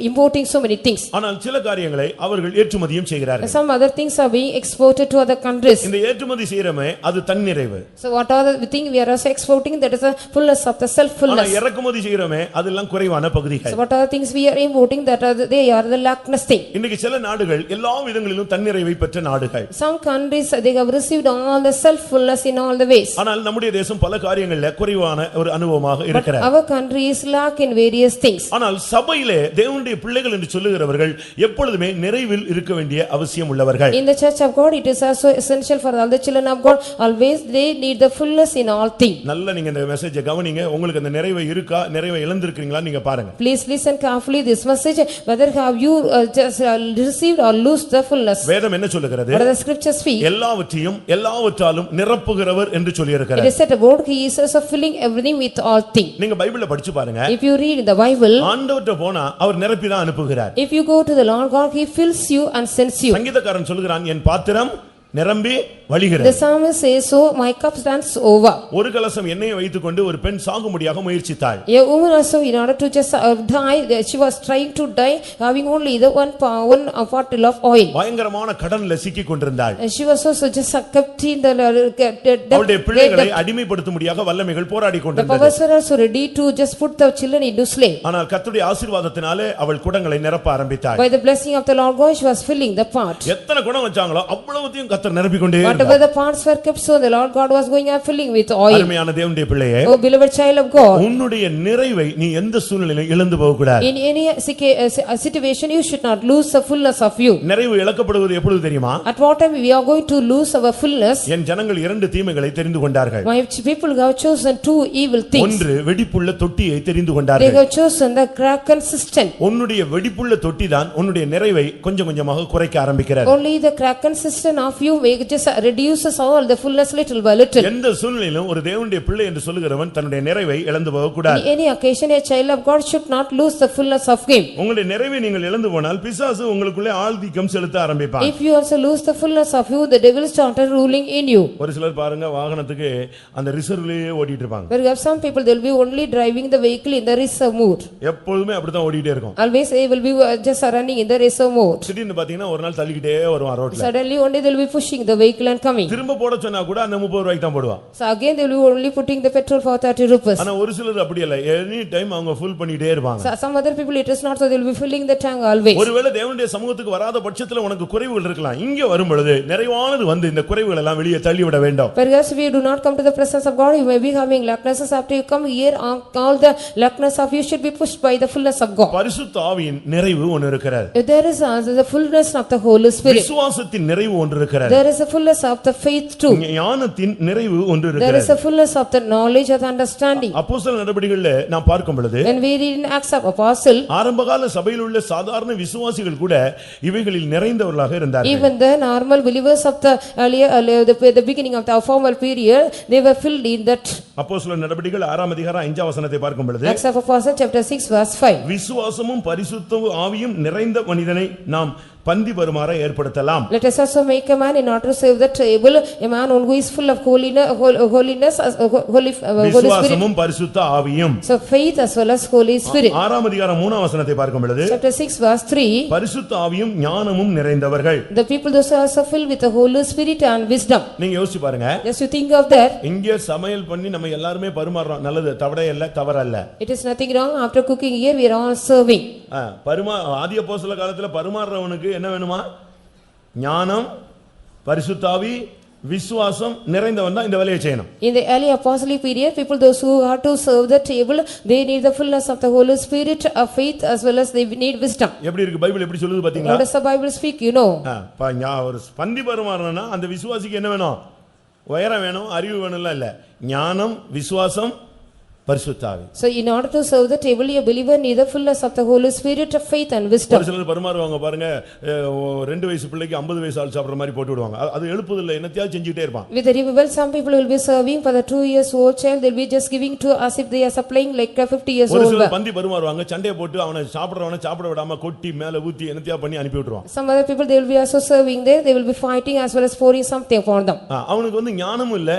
importing so many things. ஆனால் சில காரியங்களை அவர்கள் ஏற்றுமதியும் செய்கிறார்கள். Some other things are being exported to other countries. இந்த ஏற்றுமதி செய்யறமே அது தன்னிறைவு. So what are the thing we are also exporting, that is a fullness of the self ஆனா fullness. இறக்குமதி செய்யறமே அதெல்லாம் குறைவான பகுதிகள். So what other things we are importing that they are the lackness thing. இன்னைக்கு சில நாடுகள் எல்லா விதங்களிலும் தன்னிறைவை பெற்ற நாடுகள். Some countries they have received all the self-fullness in all the ways. ஆனால் நம்முடைய தேசம் பல காரியங்களில் குறைவான ஒரு அனுபவமாக இருக்கிறது. Our country is lack in various things. ஆனால் சபையிலே தேவனுடைய பிள்ளைகள் என்று சொல்லுகிறவர்கள் எப்பொழுதுமே நிறைவில் இருக்க வேண்டிய அவசியம் உள்ளவர்கள். In the church of God it is also essential for all the children of God, always they need the fullness in all things. நல்ல நீங்க இந்த மெசேஜை கவனிங்க, உங்களுக்கு அந்த நிறைவை இருக்கா நிறைவை இழந்திருக்கீங்களா நீங்க பாருங்க. Please listen carefully this message, whether have you just received or lose the fullness. வேதம் என்ன சொல்லுகிறது? What the scriptures speak? எல்லாவற்றையும் எல்லாவற்றாலும் நிரப்புகிறவர் என்று சொல்லி இருக்கிறார். It is said about he is also filling everything with all things. நீங்க பைபிளை படிச்சு பாருங்க. If you read in the Bible, ஆண்டவர்ட்ட போனா அவர் நிரப்பி தான் அனுப்புகிறார். if you go to the Lord God, he fills you and sends you. சங்கீதக்காரன் சொல்கிறான், என் பாத்திரம் நிரம்பி வழிகிறது. The psalmist says, so my cup stands over. ஒரு கலசம் எண்ணெயை வைத்துக்கொண்டு ஒரு பெண் சாகும்படியாக முயற்சித்தாள். A woman also, in order to just die, she was trying to die having only the one bottle of oil. பயங்கரமான கடன்ல சிக்கிக் கொண்டிருந்தாள். She was also just kept in the அவளுடைய பிள்ளைகளை அடிமைப்படுத்தும்படியாக வல்லமைகள் போராடி the கொண்டிருந்தது. powers were also ready to just put the children into slave. ஆனால் கர்த்தருடைய ஆசீர்வாதத்தினாலே அவள் குடங்களை நிரப்ப ஆரம்பித்தாள். By the blessing of the Lord God, she was filling the pot. எத்தனை குடம் வச்சாங்களோ அவ்வளவுத்தையும் கர்த்தர் நிரப்பிக் கொண்டே இருந்தார். Whatever the pots were kept, so the Lord God was going and filling with oil. அருமையான தேவனுடைய பிள்ளையே, Oh beloved child of God, உன்னுடைய நிறைவை நீ எந்த சூழ்நிலையிலும் இழந்து போக கூடாது. in any situation you should not lose the fullness of you. நிறைவு இழக்கப்படுவது எப்பொழுது தெரியுமா? At what time we are going to lose our fullness? என் ஜனங்கள் இரண்டு தீமைகளை தெரிந்து கொண்டார்கள். My people have chosen two evil things. ஒன்று வெடிப்புள்ள தொட்டியை தெரிந்து They கொண்டார்கள். have chosen the crackened cistern. உன்னுடைய வெடிப்புள்ள தொட்டி தான் உன்னுடைய நிறைவை கொஞ்சம் கொஞ்சமாக குறைக்க ஆரம்பிக்கிறது. Only the crackened cistern of you just reduces all the fullness little by little. எந்த சூழ்நிலையிலும் ஒரு தேவனுடைய பிள்ளை என்று சொல்லுகிறவன் தன்னுடைய நிறைவை இழந்து போக கூடாது. In any occasion a child of God should not lose the fullness of him. உங்களுடைய நிறைவை நீங்கள் இழந்து போனால் பிசாசு உங்களுக்குள்ளே ஆழ்தீக்கம் செலுத்த ஆரம்பிப்பான். If you also lose the fullness of you, the devil started ruling in you. ஒரு சிலர் பாருங்க வாகனத்துக்கு அந்த ரிசர்வ்லயே ஓடிட்டு இருப்பாங்க. There are some people they will be only driving the vehicle in the reserve mode. எப்பொழுதுமே அப்படிதான் ஓடிட்டே இருக்கும். Always they will be just running in the reserve mode. திடீர்னு பாத்தீங்கன்னா ஒரு நாள் தள்ளிக்கிட்டே வருவான் ரோட்ல. Suddenly one day they will be pushing the vehicle and coming. திரும்ப போட சொன்னா கூட அந்த 30 ரூபாய்க்கு தான் போடுவான். So again they will be only putting the petrol for 30 rupees. ஆனா ஒரு சிலர் அப்படி இல்ல, எனி டைம் அவங்க ஃபுல் பண்ணிட்டே இருப்பாங்க. So some other people it is not, so they will be filling the tank always. ஒருவேளை தேவனுடைய சமூகத்துக்கு வராத பட்சத்துல உனக்கு குறைவுகள் இருக்கலாம். இங்க வரும் பொழுது நிறைவானது வந்து இந்த குறைவுகள் எல்லாம் வெளியே தள்ளி விட வேண்டும். Perhaps if you do not come to the presence of God, you may be having lacknesses. After you come here, all the lackness of you should be pushed by the fullness of God. பரிசுத்த ஆவியின் நிறைவு ஒன்று இருக்கிறது. There is also the fullness of the Holy Spirit. விசுவாசத்தின் நிறைவு ஒன்று இருக்கிறது. There is a fullness of the faith too. ஞானத்தின் நிறைவு ஒன்று There இருக்கிறது. is a fullness of the knowledge of the understanding. அப்போஸ்தலர் நடபடிகளிலே நாம் பார்க்கும் பொழுது When we read in Acts of Apostle, ஆரம்பகால சபையில் உள்ள சாதாரண விசுவாசிகள் கூட இவைகளில் நிறைந்தவர்களாக இருந்தார்கள். even the normal believers of the earlier the beginning of the formal period, they were filled in that. அப்போஸ்தலர் நடபடிகள் 6ஆம் அதிகாரம் 5ஆம் வசனத்தை பார்க்கும் பொழுது Acts of Apostle chapter 6 verse 5. விசுவாசமும் பரிசுத்த ஆவியும் நிறைந்த மனிதனை நாம் பந்தி வருமாற ஏற்படுத்தலாம். Let us also make a man in order to serve the table, a man who is full of holiness, Holy Spirit. விசுவாசமும் பரிசுத்த ஆவியும். So faith as well as Holy Spirit. 6ஆம் அதிகாரம் 3ஆம் வசனத்தை பார்க்கும் பொழுது Chapter 6 verse 3. பரிசுத்த ஆவியும் ஞானமும் நிறைந்தவர்கள். The people those are also filled with the Holy Spirit and wisdom. நீங்க யோசிச்சு பாருங்க. Just you think of that. இங்க சமையல் பண்ணி நம்ம எல்லாரும் பரிமாறோம், நல்லது, தவறே இல்ல, தவறல்ல. It is nothing wrong. After cooking here we are all serving. ஆதி அப்போஸ்தல காலத்துல பரிமாறவனுக்கு என்ன வேணுமா? ஞானம், பரிசுத்த ஆவி, விசுவாசம் நிறைந்தவன் தான் இந்த வேலையை செய்யணும். In the early apostolic period, people those who are to serve the table, they need the fullness of the Holy Spirit, of faith, as well as they need wisdom. எப்படி இருக்கு பைபிள் எப்படி சொல்லுது பாத்தீங்களா? What does the Bible speak, you know? ஒரு பந்தி பரிமாறணும்னா அந்த விசுவாசிக்கு என்ன வேணும்? உயரம் வேணும், அறிவு வேணும்ல இல்ல. ஞானம், விசுவாசம், பரிசுத்த ஆவி. So in order to serve the table, a believer need the fullness of the Holy Spirit, of faith and wisdom. ஒரு சிலர் பரிமாறுவாங்க பாருங்க, 2 வயசு பிள்ளைக்கு 50 வயசு ஆள் சாப்பிடுற மாதிரி போட்டு விடுவாங்க. அது எழுப்புது இல்ல, என்னத்தையாவது செஞ்சுட்டே இருப்பான். With the revival, some people will be serving for the 2 years old child, they'll be just giving to as if they are supplying like a 50 years old. ஒரு சிலர் பந்தி பரிமாறுவாங்க, சண்டைய போட்டு அவனை சாப்பிட விடாம கொட்டி மேல ஊத்தி என்னத்தையா பண்ணி அனுப்பி விட்டுருவாங்க. Some other people they will be also serving there, they will be fighting as well as pouring something upon them. அவனுக்கு ஞானமும் இல்ல,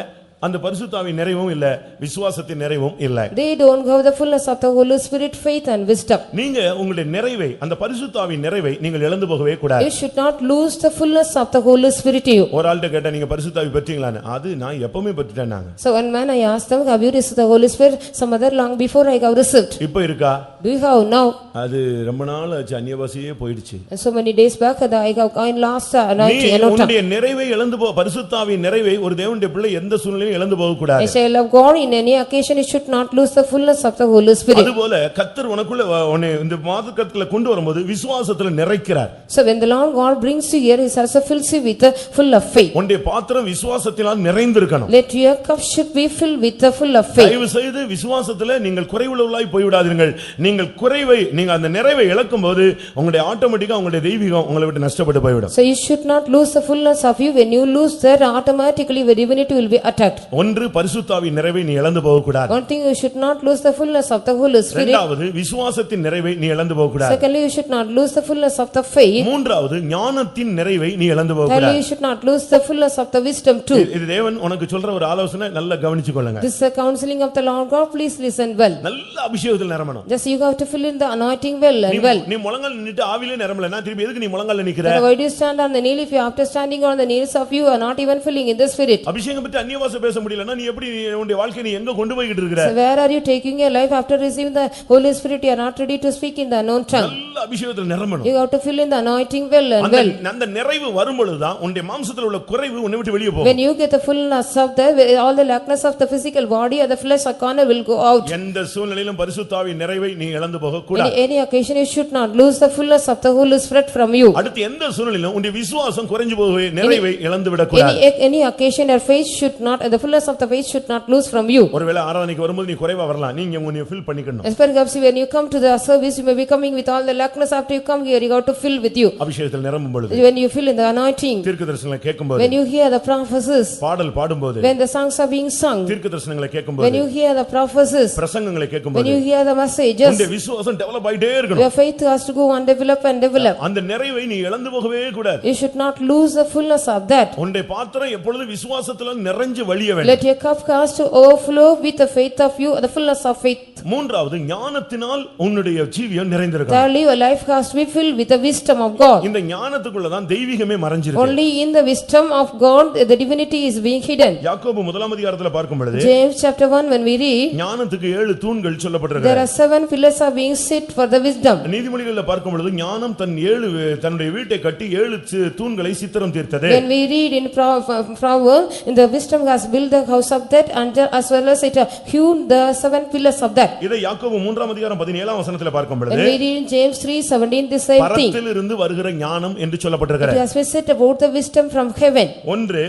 அந்த பரிசுத்தாவின் நிறைவும் இல்ல, விசுவாசத்தின் நிறைவும் இல்லை. They don't have the fullness of the Holy Spirit, faith and wisdom. நீங்க உங்களுடைய நிறைவை, அந்த பரிசுத்தாவின் நிறைவை நீங்கள் இழந்து போகவே கூடாது. You should not lose the fullness of the Holy Spirit to you. ஒரு ஆள்கிட்ட கேட்டா நீங்க பரிசுத்தாவி பெற்றீங்களான்னு, அது நான் எப்பவுமே பெற்றுட்டேன்னாங்க. So one man I asked them, have you received the Holy Spirit? Some other long before I have received. இப்போ இருக்கா? Do you have now? அது ரொம்ப நாள் ஆச்சு, அந்நியபாஷையே போயிடுச்சு. And so many days back I have lost anointing. உன்னுடைய நிறைவை இழந்து போ, பரிசுத்தாவின் நிறைவை ஒரு தேவனுடைய பிள்ளை எந்த சூழ்நிலையிலும் இழந்து போக கூடாது. A child of God in any occasion you should not lose the fullness of the Holy Spirit. அதுபோல கர்த்தர் உனக்குள்ள உன்னை இந்த மார்க்கத்துல கொண்டு வரும்போது விசுவாசத்துல நிறைக்கிறார். So when the Lord God brings you here, he also fills you with the full of faith. உன்னுடைய பாத்திரம் விசுவாசத்தினால் நிறைந்திருக்கணும். Let your cup should be filled with the full of faith. தயவு செய்து விசுவாசத்துல நீங்கள் குறைவுள்ளவர்களாய் போய் விடாதீர்கள். நீங்கள் குறைவை, நீங்க அந்த நிறைவை இழக்கும்போது உங்களுடைய ஆட்டோமேட்டிக்கா உங்களுடைய தெய்வீகம் உங்களை விட்டு நஷ்டப்பட்டு போய்விடும். So you should not lose the fullness of you. When you lose that, automatically your divinity will be attacked. ஒன்று பரிசுத்தாவின் நிறைவை நீ இழந்து போக கூடாது. One thing, you should not lose the fullness of the Holy Spirit. இரண்டாவது விசுவாசத்தின் நிறைவை நீ இழந்து போக கூடாது. Secondly, you should not lose the fullness of the faith. மூன்றாவது ஞானத்தின் நிறைவை நீ இழந்து போக Thirdly, கூடாது. you should not lose the fullness of the wisdom too. இது தேவன் உனக்கு சொல்ற ஒரு ஆலோசனை, நல்லா கவனிச்சுக்கொள்ளுங்க. This is the counseling of the Lord God. Please listen well. நல்ல அபிஷேகத்தில் நிரம்பணும். Just you have to fill in the anointing well and well. நீ முழங்கால் நின்னுட்டு ஆவியிலே நிரம்பலனா திருப்பி எதுக்கு நீ முழங்கால்ல நிக்கிற? So why do you stand on the kneel if you after standing on the knees of you are not even filling in the spirit? அபிஷேகம் பெற்று அந்நிய பாஷை பேச முடியலனா நீ எப்படி உன்னுடைய வாழ்க்கையை நீ எங்க கொண்டு போயிட்டு இருக்கற? So where are you taking your life after receiving the Holy Spirit? You are not ready to speak in the unknown tongue. நல்ல அபிஷேகத்தில் நிரம்பணும். You have to fill in the anointing well and well. அந்த நிறைவு வரும் பொழுது தான் உன்னுடைய மாம்சத்தில் உள்ள குறைவு உன்னை விட்டு வெளியே போகும். When you get the fullness of the all the lackness of the physical body or the flesh or corner will go out. எந்த சூழ்நிலையிலும் பரிசுத்தாவின் நிறைவை நீ இழந்து போக கூடாது. In any occasion you should not lose the fullness of the Holy Spirit from you. அடுத்து எந்த சூழ்நிலையிலும் உன்னுடைய விசுவாசம் குறைஞ்சு போகவே, நிறைவை இழந்து விட கூடாது. Any occasion your faith should not, the fullness of the faith should not lose from you. ஒருவேளை ஆராதனைக்கு வரும்போது நீ குறைவா வரலாம், நீங்க உன்னை ஃபில் பண்ணிக்கணும். As perhaps when you come to the service you may be coming with all the lackness. After you come here you got to fill with you. அபிஷேகத்தில் நிரம்பும் பொழுது, When you fill in the anointing, தீர்க்கதரிசனங்களை கேட்கும்போது, when you hear the prophecies, பாடல் பாடும்போது, when the songs are being sung, தீர்க்கதரிசனங்களை when கேட்கும்போது, you hear the prophecies, பிரசங்கங்களை when கேட்கும்போது, you hear the messages, உன்னுடைய விசுவாசம் டெவலப் ஆயிட்டே இருக்கணும். your faith has to go and develop and develop. அந்த நிறைவை நீ இழந்து போகவே கூடாது. You should not lose the fullness of that. உன்னுடைய பாத்திரம் எப்பொழுது விசுவாசத்தில நிறைஞ்சு வழிய வேண்டும். Let your cup cast to overflow with the faith of you, the fullness of faith. மூன்றாவது ஞானத்தினால் உன்னுடைய ஜீவியம் நிறைந்திருக்கும். Thirdly, your life has to be filled with the wisdom of God. இந்த ஞானத்துக்குள்ள தான் தெய்வீகமே மறைஞ்சிருக்கு. Only in the wisdom of God the divinity is being hidden. யாக்கோபு முதலாம் அதிகாரத்துல பார்க்கும் பொழுது, James chapter 1 when we read, ஞானத்துக்கு 7 தூண்கள் there சொல்லப்பட்டிருக்கு. are 7 pillars are being set for the wisdom. நீதிமொழிகள்ல பார்க்கும் பொழுது ஞானம் தன்னுடைய வீட்டை கட்டி 7 தூண்களை சித்திரம் தீர்த்தது. When we read in Proverbs, in the wisdom has built the house of that and as well as it hewn the 7 pillars of that. இதை யாக்கோபு 3ஆம் அதிகாரம் 17ஆம் வசனத்துல பார்க்கும் பொழுது, When we read in James 3:17 the same thing. பரத்திலிருந்து வருகிற ஞானம் என்று சொல்லப்பட்டிருக்கிறது. It has been said about the wisdom from heaven. ஒன்று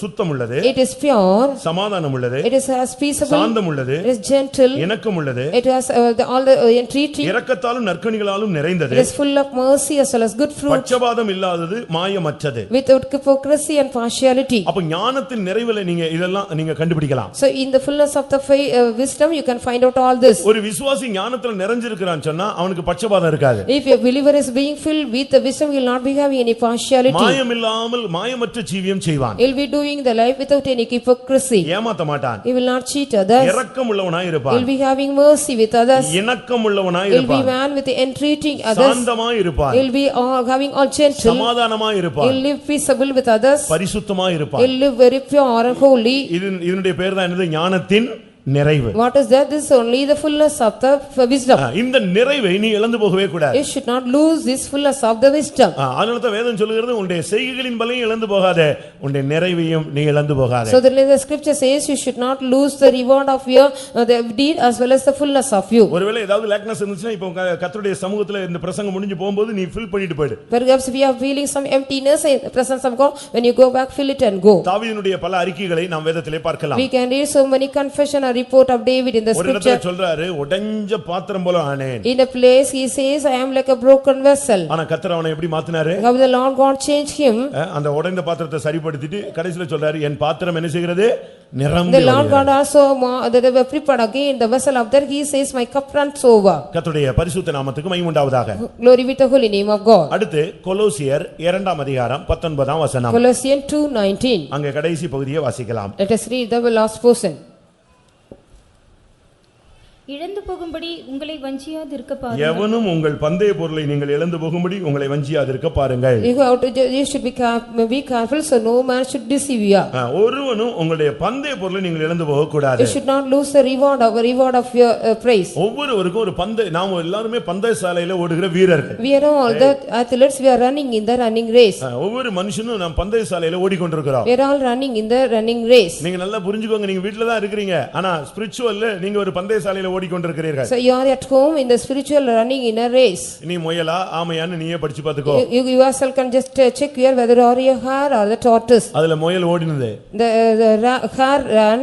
சுத்தம் உள்ளது, It is pure, சமாதானம் உள்ளது, it is peaceable, சாந்தம் உள்ளது, it is gentle, இரக்கம் உள்ளது, it has all the entreaty, இரக்கத்தாலும் நற்கனிகளாலும் நிறைந்தது, it is full of mercy as well as good fruit, பட்சபாதம் இல்லாதது, மாயமற்றது. without hypocrisy and partiality. அப்ப ஞானத்தின் நிறைவுல இதெல்லாம் நீங்க கண்டுபிடிக்கலாம். So in the fullness of the wisdom you can find out all this. ஒரு விசுவாசி ஞானத்துல நிறைஞ்சிருக்கிறான்னு சொன்னா அவனுக்கு பட்சபாதம் இருக்காது. If a believer is being filled with the wisdom, he will not be having any partiality. மாயமில்லாமல் மாயமற்ற ஜீவியம் செய்வான். He will be doing the life without any hypocrisy. ஏமாத்த மாட்டான். He will not cheat others. இரக்கம் உள்ளவனாய் He இருப்பான். will be having mercy with others. இணக்கம் உள்ளவனாய் He will be இருப்பான். man with entreating others. சாந்தமாய் இருப்பான். He will be having all gentle. சமாதானமாய் He இருப்பான். will live peaceable with others. பரிசுத்தமாய் He இருப்பான். will live very pure and holy. இதனுடைய பேர் தான் என்னது? ஞானத்தின் நிறைவு. What is that? This is only the fullness of the wisdom. இந்த நிறைவை நீ இழந்து போகவே கூடாது. You should not lose this fullness of the wisdom. அதனால தான் வேதம் சொல்லுகிறது, உன்னுடைய செய்கைகளின் பலனை இழந்து போகாதே, உன்னுடைய நிறைவையும் நீ இழந்து போகாதே. So the scripture says you should not lose the reward of your the deed as well as the fullness of you. ஒருவேளை ஏதாவது லேக்னஸ் இருந்துச்சுன்னா இப்போ கர்த்தருடைய சமூகத்துல இந்த பிரசங்கம் முடிஞ்சு போகும்போது நீ ஃபில் பண்ணிட்டு போய்டு. Perhaps we are feeling some emptiness in the presence of God, when you go back fill it and go. தாவீதினுடைய பல அறிக்கைகளை நாம் வேதத்திலே பார்க்கலாம். We can read so many confession or report of David in the ஒரு இடத்துல scripture. சொல்றாரு உடைஞ்ச பாத்திரம் போல ஆனேன். In a place he says, I am like a broken vessel. ஆனா கர்த்தர் அவனை எப்படி மாத்தினாரு? How the Lord God changed him. அந்த உடைந்த பாத்திரத்தை சரிப்படுத்திட்டு கடைசில சொல்றாரு என் பாத்திரம் என்ன செய்கிறது? நிரம்பி The Lord God also they were prepared again the vessel of that he says my cup runs over. கர்த்தருடைய பரிசுத்த நாமத்துக்கு மகிமை உண்டாவதாக. Glory be to the holy name of God. அடுத்து கொலோசியர் 2ஆம் அதிகாரம் 19ஆம் வசனம். Colossians 2:19. அங்க கடைசி பகுதியை வாசிக்கலாம். Let us read the last portion. இழந்து போகும்படி உங்களை வஞ்சியாதிருக்க பாருங்கள். எவனும் உங்கள் பந்தய பொருளை நீங்கள் இழந்து போகும்படி உங்களை வஞ்சியாதிருக்க பாருங்கள். You should be careful so no man should deceive you. ஒருவனும் உங்களுடைய பந்தய பொருளை நீங்கள் இழந்து போக கூடாது. You should not lose the reward of your praise. ஒவ்வொருவருக்கும் ஒரு பந்தய நாம எல்லாரும் பந்தய சாலையில ஓடுகிற வீரர்கள். We are all the athletes we are running in the running race. ஒவ்வொரு மனுஷனும் நாம் பந்தய சாலையில ஓடிக்கொண்டிருக்கிறோம். We are all running in the running race. நீங்க நல்லா புரிஞ்சுக்கோங்க நீங்க வீட்ல தான் இருக்கீங்க ஆனா ஸ்பிரிச்சுவல்ல நீங்க ஒரு பந்தய சாலையில ஓடிக்கொண்டிருக்கிறீர்கள். So you are at home in the spiritual running in a race. நீ முயலா ஆமையான்னு நீயே படிச்சு பாத்துக்கோ. You yourself can just check here whether are you a hare or the tortoise. அதுல முயல் ஓடினது. The hare ran.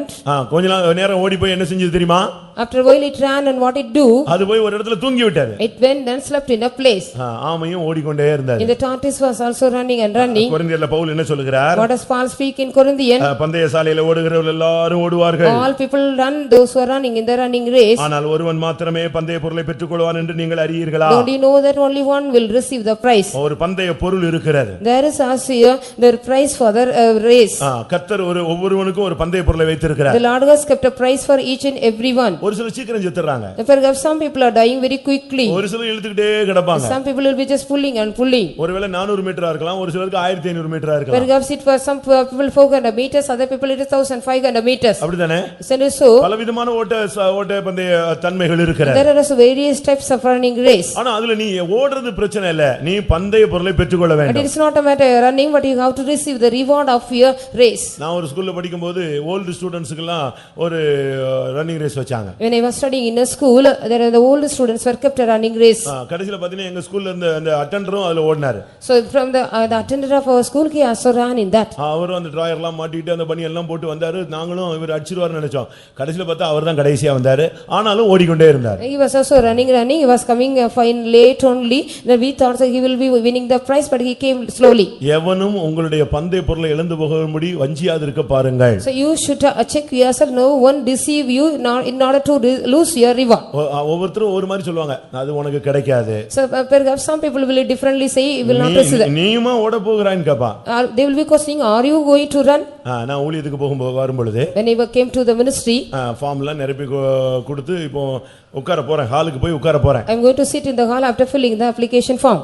கொஞ்ச நேரம் ஓடி போய் என்ன செஞ்சது தெரியுமா? After a while it ran and what it do? அது போய் ஒரு இடத்துல தூங்கி விட்டது. It went and slept in a place. ஆமையும் ஓடிக்கொண்டே இருந்தது. And the tortoise was also running and running. கொரிந்தியர்ல Pavul என்ன சொல்லுகிறார்? What does Paul speak in Corinthians? பந்தய சாலையில ஓடுகிறவர்கள் எல்லாரும் ஓடுவார்கள். All people run those who are running in the running race. ஆனால் ஒருவன் மாத்திரமே பந்தய பொருளை பெற்றுக்கொள்வான் என்று நீங்கள் அறியீர்களா? Don't you know that only one will receive the prize? ஒரு பந்தய பொருள் இருக்கிறது. There is also the prize for the race. கர்த்தர் ஒவ்வொருவனுக்கும் ஒரு பந்தய பொருளை வைத்திருக்கிறார். The Lord has kept a prize for each and every one. ஒரு சில சீக்கிரம் செத்துறாங்க. Perhaps some people are dying very quickly. ஒரு சிலர் இழுத்துக்கிட்டே கிடப்பாங்க. Some people will be just pulling and pulling. ஒருவேளை 400 மீட்டரா இருக்கலாம் ஒரு சிலருக்கு 1500 மீட்டரா இருக்கலாம். Perhaps it was some people 400 meters other people it is 1500 meters. அப்படிதானே? So பலவிதமான ஓட்ட பந்தய தன்மைகள் இருக்கிறது. there are also various types of running race. ஆனா அதுல நீ ஓடுறது பிரச்சனை இல்ல. நீ பந்தய பொருளை பெற்றுக்கொள்ள But வேண்டும். it is not a matter of running but you have to receive the reward of your race. நான் ஒரு ஸ்கூல்ல படிக்கும்போது ஓல்ட் ஸ்டூடண்ட்ஸ்க்குலாம் ஒரு ரன்னிங் ரேஸ் வச்சாங்க. When I was studying in a school there are the old students were kept a running race. கடைசில பாத்தீங்கன்னா எங்க ஸ்கூல்ல இருந்த அந்த அட்டெண்டரும் அதுல ஓடினாரு. So from the attendant of our school he also ran in that. அவரும் அந்த டிராயர்லாம் மாட்டிட்டு அந்த பனி எல்லாம் போட்டு வந்தாரு. நாங்களும் இவர் அடிச்சிருவார்னு நினைச்சோம். கடைசில பார்த்தா அவர்தான் கடைசியா வந்தாரு. ஆனாலும் ஓடிக்கொண்டே இருந்தார். He was also running he was coming fine late only then we thought that he will be winning the prize but he came slowly. எவனும் உங்களுடைய பந்தய பொருளை இழந்து போகும்படி வஞ்சியாதிருக்க பாருங்கள். So you should check yourself no one deceive you in order to lose your reward. ஒவ்வொருத்தரும் ஒரு மாதிரி சொல்லுவாங்க அது உனக்கு கிடைக்காது. So perhaps some people will differently say you will not receive that. நீயுமா ஓட போகிறான்னு கேப்பா. They will be questioning are you going to run? நான் ஊழியத்துக்கு வரும்பொழுது when I came to the ministry ஃபார்ம்லாம் நிரப்பி கொடுத்து இப்போ உட்கார போறேன் ஹாலுக்கு போய் உட்கார போறேன். I am going to sit in the hall after filling the application form.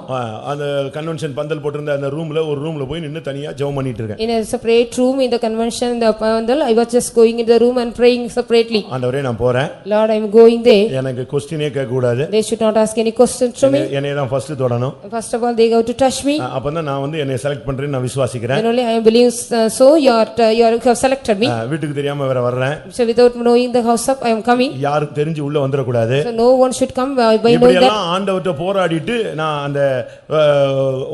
அந்த கன்வென்ஷன் பந்தல் போட்டிருந்த அந்த ஒரு ரூம்ல போய் நின்னு தனியா ஜெபம் பண்ணிட்டு இருக்கேன். In a separate room in the convention the pandal I was just going into the room and praying separately. ஆண்டவரே நான் போறேன். Lord I am going there. எனக்கு क्वेश्चनே கேட்க கூடாது. They should not ask any questions to me. என்னைய தான் first தொடணும். First of all they go to touch me. அப்பதான் நான் வந்து என்னைய செலக்ட் பண்றேன்னு நான் விசுவாசிக்கிறேன். And only I believe so you have selected me. வீட்டுக்கு தெரியாம வேற வர்றேன். So without knowing the house up I am coming. யாருக்கு தெரிஞ்சு உள்ள வந்தற கூடாது. So no one should come by knowing that. இப்படியெல்லாம் ஆண்டவர்ட்ட போராடிட்டு நான் அந்த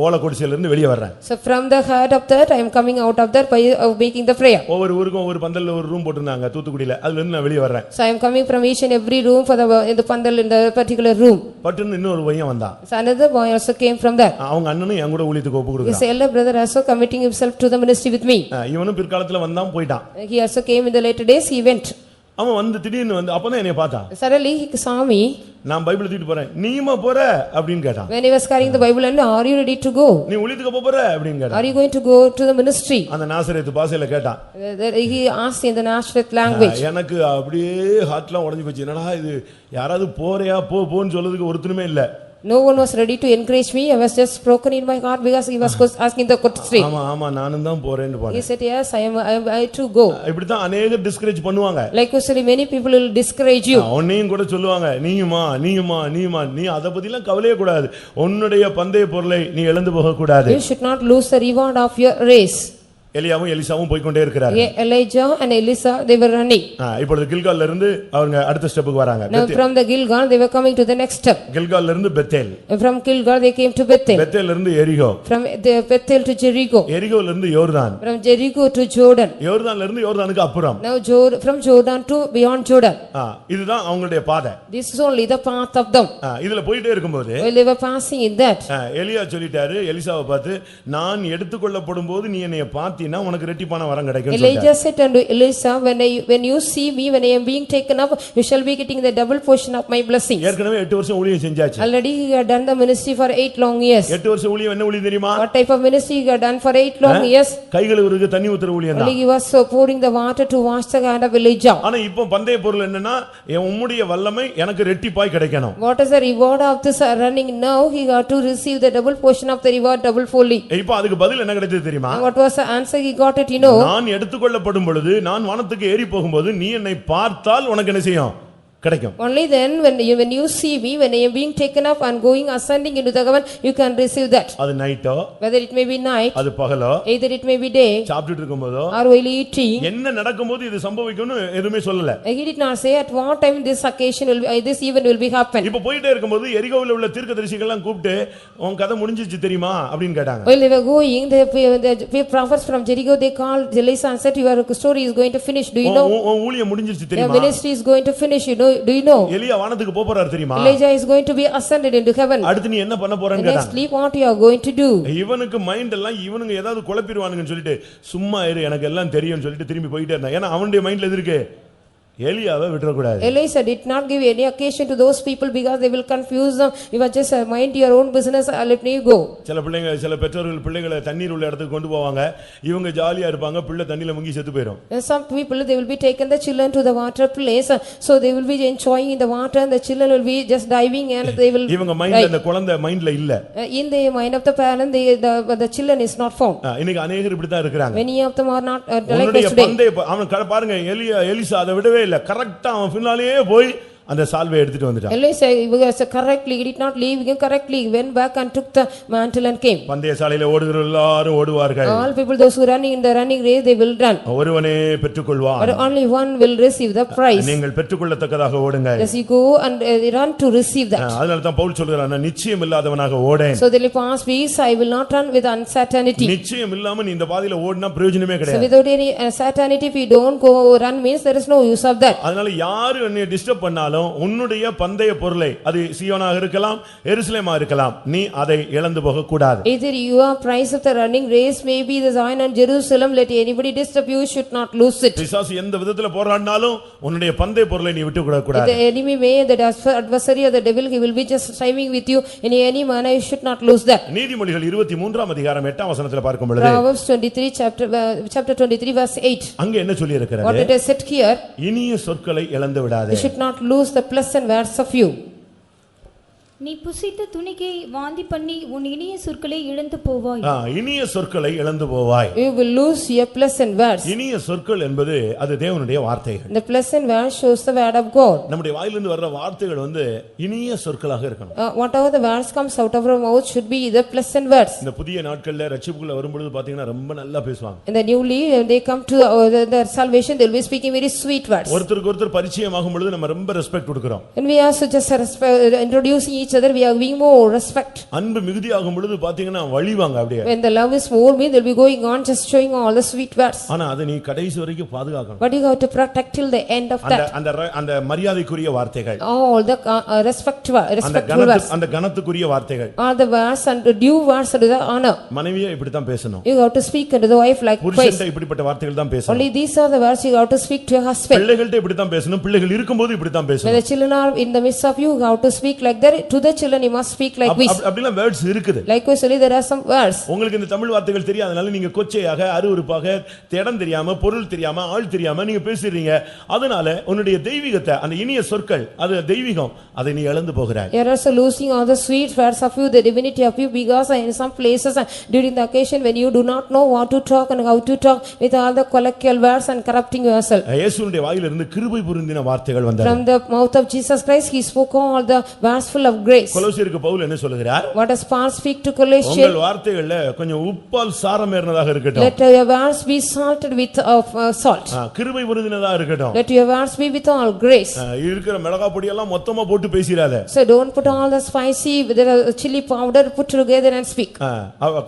ஓலக்குடிசையில இருந்து வெளிய வர்றேன். So from the heart of that I am coming out of that by making the prayer. ஒவ்வொரு ஊருக்கும் ஒவ்வொரு பந்தல்ல ஒரு ரூம் போட்டுருந்தாங்க தூத்துக்குடியில. அதுல இருந்து நான் வெளிய வர்றேன். So I am coming from each and every room for the pandal in the particular room. பட்டுன்னு இன்னொரு பையன் வந்தான். So another boy also came from that. அவங்க அண்ணனும் என் கூட ஊழியத்துக்கு ஒப்பு கொடுக்கிறான். His elder brother also committing himself to the ministry with me. இவனும் பிற்காலத்துல வந்தான் போய்ட்டான். He also came in the later days he went. அவன் வந்து திடீர்னு வந்து அப்பதான் என்னைய பார்த்தான். Suddenly he saw me. நான் பைபிள் தூக்கிட்டு போறேன். நீயுமா போற அப்படினு கேட்டான். When he was carrying the Bible and are you ready to go? நீ ஊழியத்துக்கு போற அப்படினு கேட்டான். Are you going to go to the ministry? அந்த நாசரேத்து பாஷையில கேட்டான். He asked in the Nazareth language. எனக்கு அப்படியே ஹார்ட்லாம் உடைஞ்சு போச்சு. என்னடா இது யாராவது போறியா போன்னு சொல்றதுக்கு ஒருத்தனுமே இல்ல. No one was ready to encourage me. I was just broken in my heart because he was asking the question. ஆமா நானும் தான் போறேன்னு போறேன். He said yes I too go. இப்படி தான் अनेக டிஸ்கரேஜ் பண்ணுவாங்க. Like usually many people will discourage you. உன்னையும் கூட சொல்லுவாங்க நீயுமா நீ அத பத்திலாம் கவலையே கூடாது. உன்னுடைய பந்தய பொருளை நீ இழந்து போக கூடாது. You should not lose the reward of your race. எலியாவும் எலிசாவும் போய் கொண்டே இருக்கிறார்கள். Elijah and Elisha, they were running. இப்பொழுது கில்கால்ல இருந்து அவங்க அடுத்த ஸ்டெப்புக்கு வராங்க. Now from the Gilgal they were coming to the next step. கில்கால்ல இருந்து Bethel. From Gilgal they came to Bethel. பெத்தேல்ல இருந்து எரிகோ. From Bethel to Jericho. எரிகோல இருந்து யோர்தான். From Jericho to Jordan. யோர்தான்ல இருந்து யோர்தானுக்கு அப்புறம். Now from Jordan to beyond Jordan. இதுதான் அவங்களுடைய பாதை. This is only the path of them. இதுல போயிட்டே இருக்கும்போது while they were passing in that, எலியா சொல்லிட்டாரு எலிசாவை பார்த்து, நான் எடுத்துக்கொள்ளப்படும்போது நீ என்னைய பார்த்தீனா உனக்கு ரெட்டிப்பான வரம் கிடைக்கும் சொல்லிட்டாரு. Elijah said unto Elisha, when you see me, when I am being taken up, you shall be getting the double portion of my blessings. ஏற்கனவே 8 வருஷம் ஊழியம் செஞ்சாச்சு. Already he had done the ministry for 8 long years. 8 வருஷம் ஊழியம் என்ன ஊழியம் தெரியுமா? What type of ministry he had done for 8 long years? கை கழுவுறதுக்கு தண்ணி ஊத்துற ஊழியம் தான். Only he was so pouring the water to wash the hand of Elijah. ஆனா இப்போ பந்தய பொருள் என்னன்னா, உம்முடைய வல்லமை எனக்கு ரெட்டிப்பாய் கிடைக்கணும். What is the reward of this running now? He got to receive the double portion of the reward double fully. இப்போ அதுக்கு பதில் என்ன கிடைச்சது தெரியுமா? What was the answer he got it, you know? நான் எடுத்துக்கொள்ளப்படும் பொழுது, நான் வானத்துக்கு ஏறி போகும்போது நீ என்னை பார்த்தால் உனக்கு என்ன செய்யும்? கிடைக்கும். Only then when you see me, when I am being taken up and going ascending into the heaven, you can receive that. அது நைட்டோ, whether it may be night, அது பகலோ, either it may be day, சாப்பிட்டுட்டு இருக்கும்போதோ, or while eating, என்ன நடக்கும்போது இது சம்பவிக்கும்னு எதுமே சொல்லல. he did not say at what time this occasion will be, this event will be happen. இப்போ போயிட்டே இருக்கும்போது எரிகோவில் உள்ள தீர்க்கதரிசிகள் எல்லாம் கூப்பிட்டு உன் கதை முடிஞ்சிச்சு தெரியுமா அப்படினு கேட்டாங்க. While they were going, the prophets from Jericho, they called Elisha and said, your story is going to finish, do you know? உன் ஊழியம் முடிஞ்சிச்சு தெரியுமா? Your ministry is going to finish, do you know? எலியா வானத்துக்கு போறார் தெரியுமா? Elijah is going to be ascended into heaven. அடுத்து நீ என்ன பண்ண போறன்னு கேட்டாங்க. Nextly what you are going to do? இவனுக்கு மைண்ட் எல்லாம் இவனுங்க ஏதாவது குழப்பிடுவானுங்கன்னு சொல்லிட்டு சும்மா இரு எனக்கு எல்லாம் தெரியும்னு சொல்லிட்டு திரும்பி போயிட்டே இருந்தான். ஏன்னா அவனுடைய மைண்ட்ல எது இருக்கு? எலியாவை விட்டுற கூடாது. Elisha did not give any occasion to those people because they will confuse them. You are just mind your own business, let me go. சில பெற்றோர்கள் பிள்ளைகளை தண்ணீர் உள்ள இடத்துக்கு கொண்டு போவாங்க. இவங்க ஜாலியா இருப்பாங்க. பிள்ளை தண்ணில முங்கி செத்து போயிடும். Some people they will be taken the children to the water place, so they will be enjoying in the water and the children will be just diving and they will இவங்க மைண்ட்ல அந்த குழந்தை மைண்ட்ல இல்ல. In the mind of the parent the children is not found. இன்னைக்கு अनेகர் இப்படி தான் இருக்காங்க. Many of them are not like this today. அவன் பாருங்க எலிசா அதை விடவே இல்ல. கரெக்ட்டா அவன் பின்னாலேயே போய் அந்த சால்வை எடுத்துட்டு வந்துட்டான். Elisha correctly, he did not leave, he correctly went back and took the mantle and came. பந்தயசாலையில ஓடுகிற எல்லாரும் ஓடுவார்கள். All people those who running in the running race they will run. ஒருவனே பெற்றுக்கொள்வான். But only one will receive the prize. நீங்கள் பெற்றுக்கொள்ளத்தக்கதாக ஓடுங்க. As you go and run to receive that. அதனால தான் பவுல் சொல்றான், நான் நிச்சயம் இல்லாதவனாக Odean. So the past weeks I will not run with uncertainty. நிச்சயம் இல்லாம நீ இந்த பாதையில ஓடினா பிரயோஜனமே கிடையாது. So without any certainty if you don't go run means there is no use of that. அதனால யாரு என்னை டிஸ்டர்ப் பண்ணாலும் உன்னுடைய பந்தய பொருளை, அது சீயோனாக இருக்கலாம், எருசலேமா இருக்கலாம், நீ அதை இழந்து போக கூடாது. Either you are prize of the running race, maybe the Zion and Jerusalem, let anybody disturb you, should not lose it. பிசாசு எந்த விதத்துல போராடினாலும் உன்னுடைய பந்தய பொருளை நீ விட்டு விட கூடாது. The enemy may, the adversary or the devil, he will be just striving with you in any manner, you should not lose that. நீதிமொழிகள் 23ஆம் அதிகாரம் 8ஆம் வசனத்துல பார்க்கும் பொழுது Proverbs 23 chapter 23 verse 8. அங்க என்ன சொல்லி இருக்கிறது? What it is said here, இனிய சொற்களை இழந்து விடாதே. you should not lose the pleasant words of you. நீ புசித்த துணிக்கை வாந்தி பண்ணி உன் இனிய சொற்களை இழந்து போவாய். இனிய சொற்களை இழந்து போவாய். You will lose your pleasant words. இனிய சொற்கள் என்பது அது தேவனுடைய வார்த்தைகள். The pleasant words shows the word of God. நம்முடைய வாயிலிருந்து வர்ற வார்த்தைகள் இனிய சொற்களாக இருக்கணும். Whatever the words comes out of our mouth should be the pleasant words. இந்த புதிய நாட்கள்ல ரட்சிப்புக்குள்ள வரும்போது பாத்தீங்கன்னா ரொம்ப நல்லா பேசுவாங்க. In the newly when they come to the salvation they will be speaking very sweet words. ஒருத்தருக்கு ஒருத்தர் பரிச்சயமாகும் பொழுது நம்ம ரொம்ப ரெஸ்பெக்ட் கொடுக்கிறோம். And we also just introducing each other, we are giving more respect. அன்பு மிகுதியாகும் பொழுது பாத்தீங்கன்னா வழிவாங்க அப்படியே. When the love is more mean they'll be going on just showing all the sweet words. ஆனா அது நீ கடைசி வரைக்கும் பாதுகாக்கணும். But you have to protect till the end of that. அந்த மரியாதைக்குரிய வார்த்தைகள், all the respectful words, அந்த கனத்துக்குரிய வார்த்தைகள், all the words and the due words to the honor. மனைவியே இப்படி தான் பேசணும். You have to speak unto the wife like புருஷன்ட்ட இப்படிப்பட்ட வார்த்தைகள் தான் பேசணும். only these are the words you have to speak to your husband. பிள்ளைகள்ட்ட இப்படி தான் பேசணும். பிள்ளைகள் இருக்கும்போது இப்படி தான் பேசணும். When the children are in the midst of you, you have to speak like that. To the children you must speak like this. அப்படிலாம் words இருக்குது. Likewise only there are some words. உங்களுக்கு இந்த தமிழ் வார்த்தைகள் தெரியாதனால நீங்க கொச்சையாக, அருவருப்பாக, இடம் தெரியாம, பொருள் தெரியாம, ஆள் தெரியாம நீங்க பேசுறீங்க. அதனால உன்னுடைய தெய்வீகத்தை, அந்த இனிய சொற்கள், அது தெய்வீகம், அதை நீ இழந்து போகிறாய். You are also losing all the sweet words of you, the divinity of you, because in some places during the occasion when you do not know what to talk and how to talk with all the colloquial words and corrupting yourself. இயேசுவினுடைய வாயிலிருந்து கிருபை பொருந்தின வார்த்தைகள் வந்தன. From the mouth of Jesus Christ he spoke all the words full of grace. கொலோசியருக்கு Pavul என்ன சொல்லுகிறார்? What does Paul speak to Colossians? உங்கள் வார்த்தைகள்ல கொஞ்சம் உப்பால் சாரமேறினதாக இருக்கட்டும். Let your words be salted with salt. கிருபை உறுதினதா இருக்கட்டும். Let your words be with all grace. இருக்கிற மிளகாய் பொடி எல்லாம் மொத்தமா போட்டு பேசிராத. So don't put all the spicy with the chili powder put together and speak.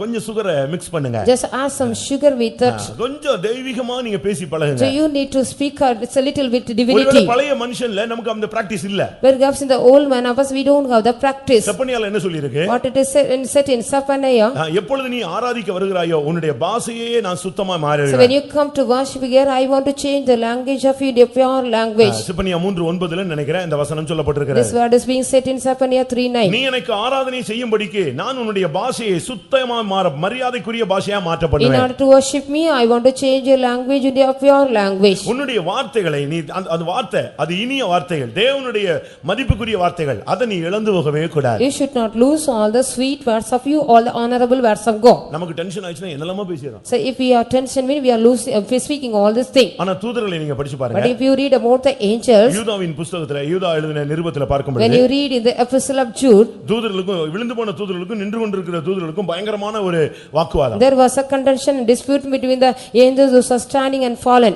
கொஞ்சம் சுகரை மிக்ஸ் பண்ணுங்க. Just add some sugar with it. கொஞ்சம் தெய்வீகமா நீங்க பேசி பழகுங்க. So you need to speak a little bit divinity. பழைய மனுஷன்ல நமக்கு அந்த பிராக்டீஸ் இல்ல. Perhaps in the old man of us we don't have the practice. செப்பனியால என்ன சொல்லி இருக்கு? What it is said in Zephaniah. எப்பொழுது நீ ஆராதிக்க வருகிறாயோ உன்னுடைய பாஷையே நான் சுத்தமா மாறுகிறேன். So when you come to worship here, I want to change the language of you, the pure language. Zephaniah 3:9ல நினைக்கிறேன் இந்த வசனம் சொல்லப்பட்டிருக்கிறது. This word is being said in Zephaniah 3:9. நீ எனக்கு ஆராதனை செய்யும்படிக்கு நான் உன்னுடைய பாஷையை சுத்தமா மரியாதைக்குரிய பாஷையா மாற்ற In பண்ணுவேன். order to worship me, I want to change your language into a pure language. உன்னுடைய வார்த்தைகளை நீ அந்த வார்த்தை அது இனிய வார்த்தைகள் தேவனுடைய மதிப்புக்குரிய வார்த்தைகள் அதை நீ இழந்து போகவே கூடாது. You should not lose all the sweet words of you, all the honorable words of God. நமக்கு டென்ஷன் ஆயிடுச்சுனா என்னெல்லாம் பேசிறோம். So if we are tension, we are losing, speaking all this thing. ஆனா தூதர்களை நீங்க படிச்சு பாருங்க. But if you read about the angels, யூதாவின் புத்தகத்துல யூதா எழுதின நிருபத்துல பார்க்கும்போது when you read in the epistle of Jude, தூதர்களுக்கும் விழுந்து போன தூதர்களுக்கும் நின்று கொண்டிருக்கிற தூதர்களுக்கும் பயங்கரமான ஒரு வாக்குவாதம். there was a contention and dispute between the angels who were standing and fallen.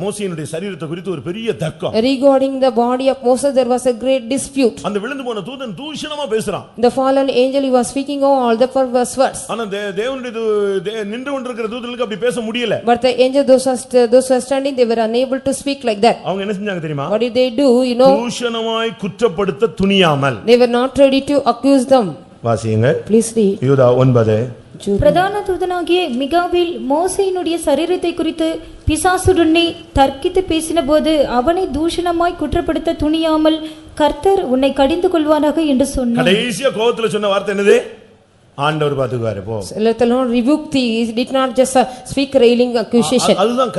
மோசேயினுடைய சரீரத்தை குறித்து ஒரு பெரிய தர்க்கம். Regarding the body of Moses, there was a great dispute. அந்த விழுந்து போன தூதன் தூஷணமா பேசுறான். The fallen angel, he was speaking all the perverse words. ஆனா தேவனுடைய நின்று கொண்டிருக்கிற தூதர்களுக்கு அப்படி பேச முடியல. But the angel, those who are standing, they were unable to speak like that. அவங்க என்ன செஞ்சாங்க தெரியுமா? What did they do? You know, தூஷணமாய் குற்றப்படுத்த துணியாமல். they were not ready to accuse them. வாசியுங்க. Please read. யூதா 9. பிரதான தூதனாகிய மிகாவேல் மோசேயினுடைய சரீரத்தை குறித்து பிசாசுடனே தர்க்கித்து பேசினபோது அவனை தூஷணமாய் குற்றப்படுத்த துணியாமல் கர்த்தர் உன்னை கடிந்து கொள்வானாக என்று சொன்னார். கடைசியா கோபத்துல சொன்ன வார்த்தை என்னது? ஆண்டவர் பாத்துக்குவாரு போ. Let the Lord rebuke thee. He did not just speak railing accusation. அதுதான்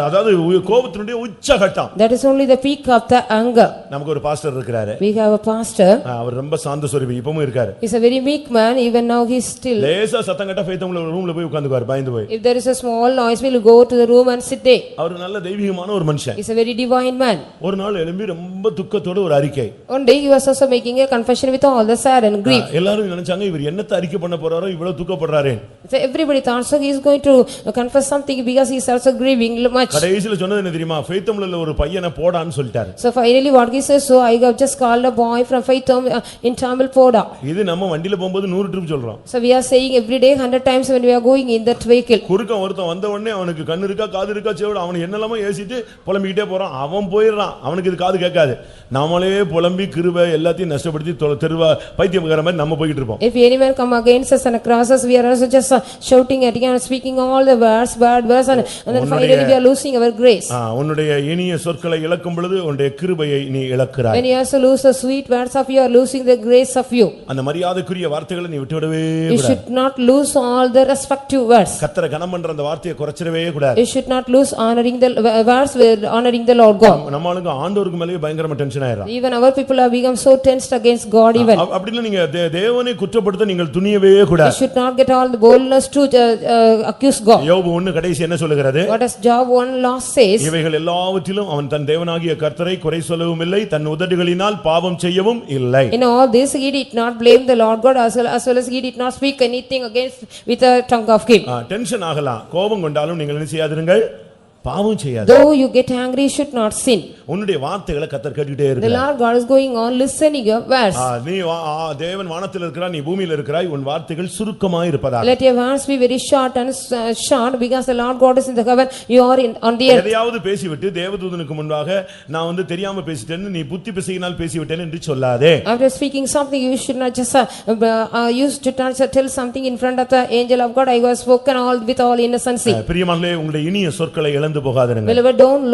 அதாவது கோபத்தினுடைய உச்சகட்டம். That is only the peak of the anger. நமக்கு ஒரு பாஸ்டர் இருக்காரு. We have a pastor. அவர் ரொம்ப சாந்த சொரூபி இப்பவும் இருக்காரு. He is a very meek man. Even now he is still. லேசா சத்தம் கேட்டா ஃபேத்தம்ல ரூம்ல போய் உட்கார்ந்துக்குவார் பயந்து போய். If there is a small noise, he will go to the room and sit there. அவர் நல்ல தெய்வீகமான ஒரு மனுஷன். He is a very divine man. ஒரு நாள் எழும்பி ரொம்ப துக்கத்தோட ஒரு அறிக்கை. One day he was also making a confession with all the sad and grief. எல்லாரும் நினைச்சாங்க இவர் என்னத்தை அறிக்கை பண்ண போறாரோ இவ்வளவு துக்கப்படுறாரே. So everybody thought so he is going to confess something because he is also grieving much. கடைசில சொன்னது என்ன தெரியுமா? ஃபேத்தம்ல ஒரு பையனை போடான்னு சொல்லிட்டாரு. So finally what he says, so I have just called a boy from Faithom in Tamil Poda. இது நம்ம வண்டில போயும்போது 100 ட்ரிப் சொல்றோம். So we are saying every day 100 times when we are going in that vehicle. குறுக்க ஒருத்தன் வந்த உடனே அவனுக்கு கண்ணு இருக்கா காது இருக்கா செவிடு அவன் என்னெல்லாமோ ஏசிட்டு புலம்பிக்கிட்டே போறான். அவன் போயிடுறான். அவனுக்கு இது காது கேட்காது. நாமளே புலம்பி கிருபை எல்லாத்தையும் நஷ்டப்படுத்தி தெருவா பைத்தியக்கார மாதிரி நம்ம போயிட்டு இருப்போம். If anyone come against us and across us, we are also just shouting at him and speaking all the words, bad words, and then finally we are losing our grace. உன்னுடைய இனிய சொற்களை இழக்கும் பொழுது உன்னுடைய கிருபையை நீ இழக்கிறாய். When you also lose the sweet words of you, you are losing the grace of you. அந்த மரியாதைக்குரிய வார்த்தைகளை நீ விட்டுவிடவே கூடாது. You should not lose all the respective words. கர்த்தரை கனம் பண்ற அந்த வார்த்தையை குறைச்சிடவே கூடாது. You should not lose honoring the words with honoring the Lord God. நம்மளுக்கு ஆண்டவருக்கு மேலயே பயங்கரமா டென்ஷன் ஆயிடும். Even our people have become so tensed against God even. அப்படினா நீங்க தேவனை குற்றப்படுத்த நீங்கள் துணியவே கூடாது. You should not get all the boldness to accuse God. யோபு 1 கடைசி என்ன சொல்லுகிறது? What does Job 1 last says? இவைகள் எல்லாவற்றிலும் அவன் தன் தேவனாகிய கர்த்தரை குறை சொல்லவும் இல்லை தன் உதடுகளினால் பாவம் செய்யவும் இல்லை. In all this he did not blame the Lord God as well as he did not speak anything against with the tongue of him. Tension ஆகலாம் கோபம் கொண்டாலும் நீங்கள் என்ன செய்யாதிருங்கள் பாவம் செய்யாதே. Though you get angry, you should not sin. உன்னுடைய வார்த்தைகளை கர்த்தர் கேட்டுட்டே The இருக்கார். Lord God is going on listening your words. நீ தேவன் வானத்தில் இருக்கிறாய் நீ பூமியில இருக்கிறாய் உன் வார்த்தைகள் சுருக்கமாய் இருப்பதாக. Let your words be very short and short because the Lord God is in the heaven, you are on the earth. எதையாவது பேசிவிட்டு தேவதூதனுக்கு முன்பாக நான் வந்து தெரியாம பேசிட்டேன்னு நீ புத்தி பிசையினால் பேசிவிட்டேன் என்று சொல்லாதே. After speaking something you should not just tell something in front of the angel of God. I was spoken all with all innocency. பிரியமானவர்களே உங்களுடைய இனிய சொற்களை இழந்து போகாதீர்கள். Beloved, don't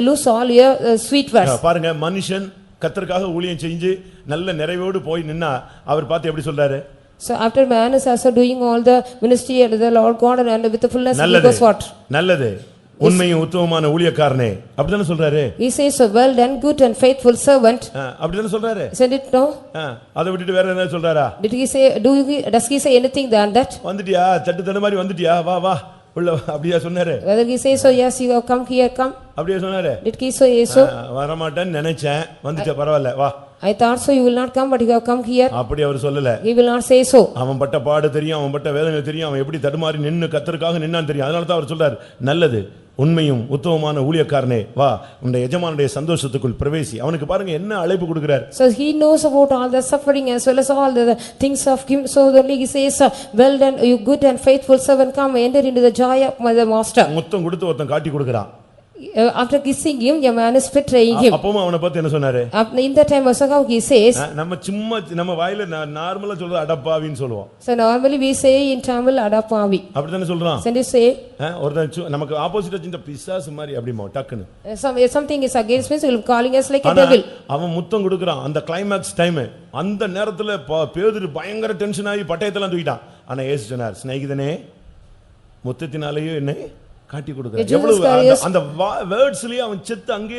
lose all your sweet words. பாருங்க மனுஷன் கர்த்தருக்காக ஊழியம் செஞ்சு நல்ல நிறைவோடு போய் நின்னா அவர் பார்த்து எப்படி சொல்றாரு? So after man is also doing all the ministry and the Lord God and with the fullness he goes what? நல்லது உண்மையும் உத்தமமான ஊழியக்காரனே அப்படிதானே சொல்றாரு. He says so well done good and faithful servant. அப்படிதானே சொல்றாரு. Said it no? அதை விட்டுட்டு வேற என்ன சொல்றாரா? Did he say does he say anything than that? வந்துட்டியா தட்டு மாதிரி வந்துட்டியா வா வா உள்ள அப்படியே சொன்னாரு. Whether he says so yes you have come here come. அப்படியே சொன்னாரு. Did he say so? வர மாட்டேன்னு நினைச்சேன் வந்துட்ட பரவாயில்லை வா. I thought so you will not come, but you have come here. அப்படி அவர் சொல்லல. He will not say so. அவன் பட்ட பாடு தெரியும், அவன் பட்ட வேதனை தெரியும், அவன் எப்படி தடுமாறி நின்னு கர்த்தருக்காக நின்னான்னு தெரியும். அதனால தான் அவர் சொல்றார், நல்லது உண்மையும் உத்தமமான ஊழியக்காரனே வா உன்னுடைய எஜமானுடைய சந்தோஷத்துக்குள் பிரவேசி. அவனுக்கு பாருங்க என்ன அழைப்பு கொடுக்கிறார். So he knows about all the suffering as well as all the things of him. So only he says, well done you good and faithful servant, come enter into the joy of the master. முத்தம் கொடுத்து ஒருத்தன் காட்டி கொடுக்கறான். After kissing him, a man is betraying him. அப்பவும் அவனை பத்தி என்ன சொன்னாரு? In that time also how he says, நம்ம சும்மா நம்ம வாயில நார்மலா சொல்றது அடப்பாவின்னு சொல்லுவோம். So normally we say in Tamil அடப்பாவி. அப்படி தானே சொல்றான். So you say ஒருத்தன் நமக்கு ஆப்போசிட்டா இந்த பிசாசு மாதிரி அப்படிமா டக்குன்னு. Something is against me, so he will calling us like a devil. அவன் முத்தம் கொடுக்கறான் அந்த கிளைமாக்ஸ் டைம். அந்த நேரத்துல பேதுரு பயங்கர டென்ஷன் ஆகி பட்டயத்தெல்லாம் தூக்கிட்டான். ஆனா இயேசு சொன்னார், சிநேகிதனே முத்தத்தினாலேயே என்னை காட்டி கொடுக்கிறார். எவ்வளவு அந்த வேர்ட்ஸ்லயே அவன் செத்து அங்கே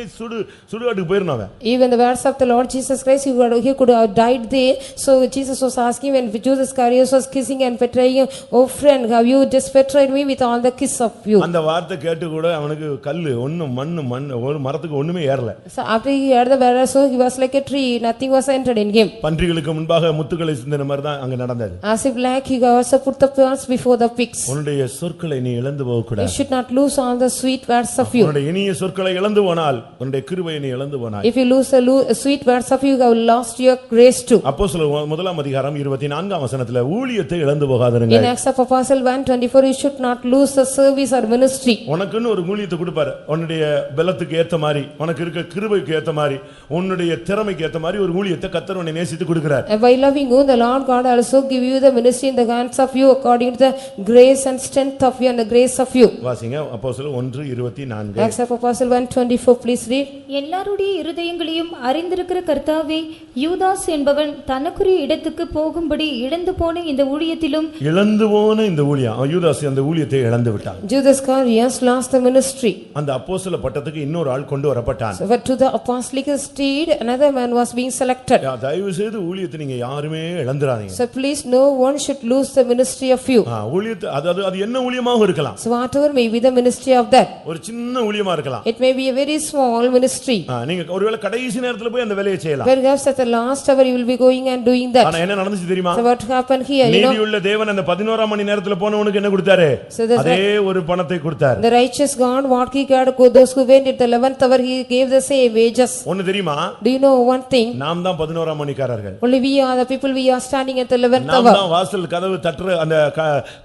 சுடுகாட்டுக்கு போயிருந்தான். Even the words of the Lord Jesus Christ, he could have died there. So Jesus was asking when Judas Iscariot was kissing and betraying him, oh friend, have you just betrayed me with all the kiss of you? அந்த வார்த்தை கேட்டு கூட அவனுக்கு கல்லு ஒண்ணு மண் ஒரு மரத்துக்கு ஒண்ணுமே ஏறல. So after he heard the word, so he was like a tree, nothing was entered in him. பன்றிகளுக்கு முன்பாக முத்துக்களை சிந்தின மாதிரி தான் அங்க நடந்தது. As if like he also put the pearls before the pigs. உன்னுடைய சொற்களை நீ இழந்து போக கூடாது. You should not lose all the sweet words of you. உன்னுடைய இனிய சொற்களை இழந்து போனால் உன்னுடைய கிருபையை நீ இழந்து போனாய். If you lose the sweet words of you, you have lost your grace too. அப்போஸ்தலர் முதலாம் அதிகாரம் 24ஆம் வசனத்துல ஊழியத்தை இழந்து போகாதீர்கள். In Acts of Apostle 1:24, you should not lose the service or ministry. உனக்குன்னு ஒரு ஊழியத்தை கொடுப்பாரு. உன்னுடைய பலத்துக்கு ஏத்த மாதிரி, உனக்கு இருக்க கிருபைக்கு ஏத்த மாதிரி, உன்னுடைய திறமைக்கு ஏத்த மாதிரி ஒரு ஊழியத்தை கர்த்தர் உன்னை நேசித்து கொடுக்கிறார். And by loving you, the Lord God also give you the ministry in the hands of you according to the grace and strength of you and the grace of you. வாசிங்க அப்போஸ்தலர் 1:24. Acts of Apostle 1:24, please read. எல்லாருடைய இருதயங்களையும் அறிந்திருக்கிற கர்த்தாவே, யூதாஸ் என்பவன் தனக்குரிய இடத்துக்கு போகும்படி இழந்து போன இந்த ஊழியத்திலும் யூதாஸ் அந்த ஊழியத்தை இழந்து விட்டான். Judas Iscariot lost the ministry. அந்த அப்போஸ்தல பட்டத்துக்கு இன்னொரு ஆள் கொண்டு வரப்பட்டான். So to the apostolic state another man was being selected. தயவு செய்து ஊழியத்தை நீங்க யாருமே இழந்துறாதீங்க. So please no one should lose the ministry of you. ஊழியத்தை அது என்ன ஊழியமாக இருக்கலாம். So whatever may be the ministry of that. ஒரு சின்ன ஊழியமா இருக்கலாம். It may be a very small ministry. நீங்க ஒருவேளை கடைசி நேரத்துல போய் அந்த வேலையை செய்யலாம். Perhaps at the last hour you will be going and doing that. ஆனா என்ன நடந்துச்சு தெரியுமா? So what happened here? நீதியுள்ள தேவன் அந்த 11ஆம் மணி நேரத்துல போனவனுக்கு என்ன கொடுத்தாரு? அதே ஒரு பணத்தை கொடுத்தார். The righteous God, what he got, those who went at the 11th hour, he gave the same wages. ஒன்னு தெரியுமா? Do you know one thing? நாம் தான் 11ஆம் மணிக்காரர்கள். Only we are the people, we are standing at the 11th hour. நாம் தான் வாசல் கதவு தட்டுற அந்த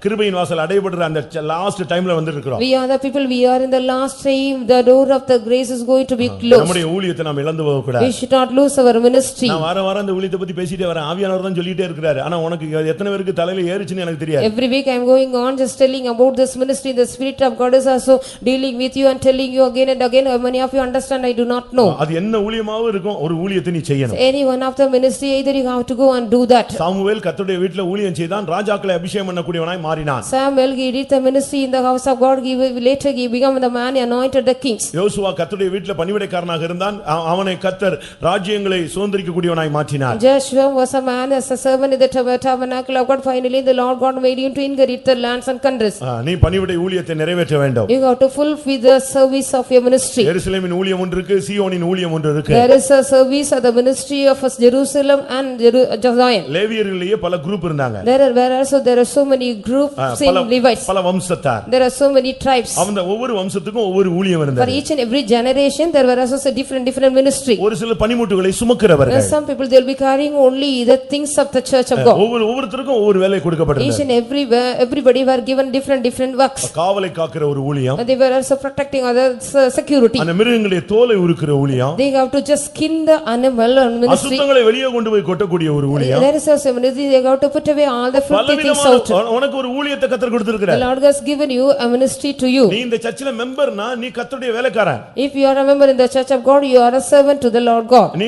கிருபையின் வாசல் அடைபடுற அந்த லாஸ்ட் டைம்ல வந்திருக்கிறோம். We are the people, we are in the last time, the door of the grace is going to be closed. நம்முடைய ஊழியத்தை நாம் இழந்து போக கூடாது. We should not lose our ministry. நான் வார அந்த ஊழியத்தை பத்தி பேசிட்டே வரேன். ஆவியானவர் தான் சொல்லிட்டே இருக்காரு. ஆனா உனக்கு எத்தனை பேருக்கு தலையில ஏறிச்சுன்னு எனக்கு தெரியாது. Every week I am going on just telling about this ministry. The spirit of God is also dealing with you and telling you again and again. How many of you understand? I do not know. அது என்ன ஊழியமாவும் இருக்கும். ஒரு ஊழியத்தை நீ செய்யணும். Any one of the ministry, either you have to go and do that. Samuel கர்த்தருடைய வீட்டில் ஊழியம் செய்தான். ராஜாக்களை அபிஷேகம் பண்ணக்கூடியவனாய் மாறினான். Samuel he did the ministry in the house of God. Later he became the man anointed the kings. யோசுவா கர்த்தருடைய வீட்டில் பணிவிடைக்காரனாக இருந்தான். அவனை கர்த்தர் ராஜ்யங்களை சுதந்தரிக்கக்கூடியவனாய் மாற்றினார். Joshua was a man as a servant in the tabernacle of God. Finally the Lord God made him to inherit the lands and countries. நீ பணிவிடை ஊழியத்தை நிறைவேற்ற வேண்டும். You have to fulfill the service of your ministry. எருசலேமின் ஊழியம் ஒன்று இருக்கு, சீயோனின் ஊழியம் ஒன்று இருக்கு. There is a service of the ministry of Jerusalem and Zion. லேவியர்களிலே பல குரூப் இருந்தாங்க. There are so many groups in Levites. பல வம்சத்தார். There are so many tribes. அந்த ஒவ்வொரு வம்சத்துக்கும் ஒவ்வொரு ஊழியம் இருந்தது. For each and every generation there were also different ministry. ஒரு சில பணிமுட்டுகளை சுமக்கிறவர்கள். Some people they will be carrying only the things of the church of God. ஒவ்வொருத்தருக்கும் ஒவ்வொரு வேலை கொடுக்கப்பட்டது. Each and everybody were given different works. காவலை காக்கிற ஒரு ஊழியம். They were also protecting other security. அந்த மிருகங்களுடைய தோலை உரிக்கிற ஊழியம். They have to just skin the animal and ministry. அசுத்தங்களை வெளியே கொண்டு போய் கொட்டக்கூடிய ஒரு ஊழியம். There is also ministry, they have to put away all the filthy things out. உனக்கு ஒரு ஊழியத்தை கர்த்தர் கொடுத்திருக்கிறார். The Lord has given you a ministry to you. நீ இந்த சர்ச்சில மெம்பர்னா நீ கர்த்தருடைய வேலைக்காரன். If you are a member in the church of God, you are a servant to the Lord God. நீ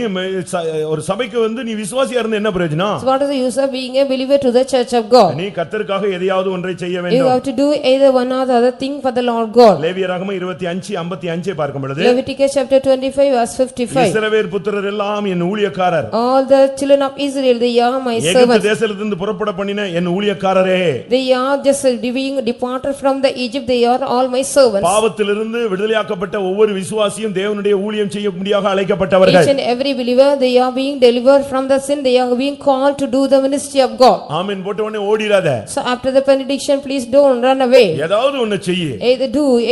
ஒரு சபைக்கு வந்து நீ விசுவாசியா இருந்து என்ன பிரயோஜனம்? So what is the use of being a believer to the church of God? நீ கர்த்தருக்காக எதையாவது ஒன்றை செய்ய வேண்டும். You have to do either one or the other thing for the Lord God. லேவியராகமம் 25:55 பார்க்கும் பொழுது Leviticus chapter 25 verse 55. இஸ்ரவேல் புத்திரர் எல்லாம் என் ஊழியக்காரர். All the children of Israel, they are my servants. எகிப்து தேசத்திலிருந்து புறப்பட பண்ணின என் ஊழியக்காரரே. They are just being departed from the Egypt, they they are all my servants. பாவத்திலிருந்து விடுதலையாக்கப்பட்ட ஒவ்வொரு விசுவாசியும் தேவனுடைய ஊழியம் செய்யும்படியாக அழைக்கப்பட்டவர்கள். Each and every believer, they are being delivered from the sin, they are being called to do the ministry of God. ஆமென் போட்ட உடனே ஓடிராத. So after the benediction, please don't run away. ஏதாவது ஒன்னு செய்யி.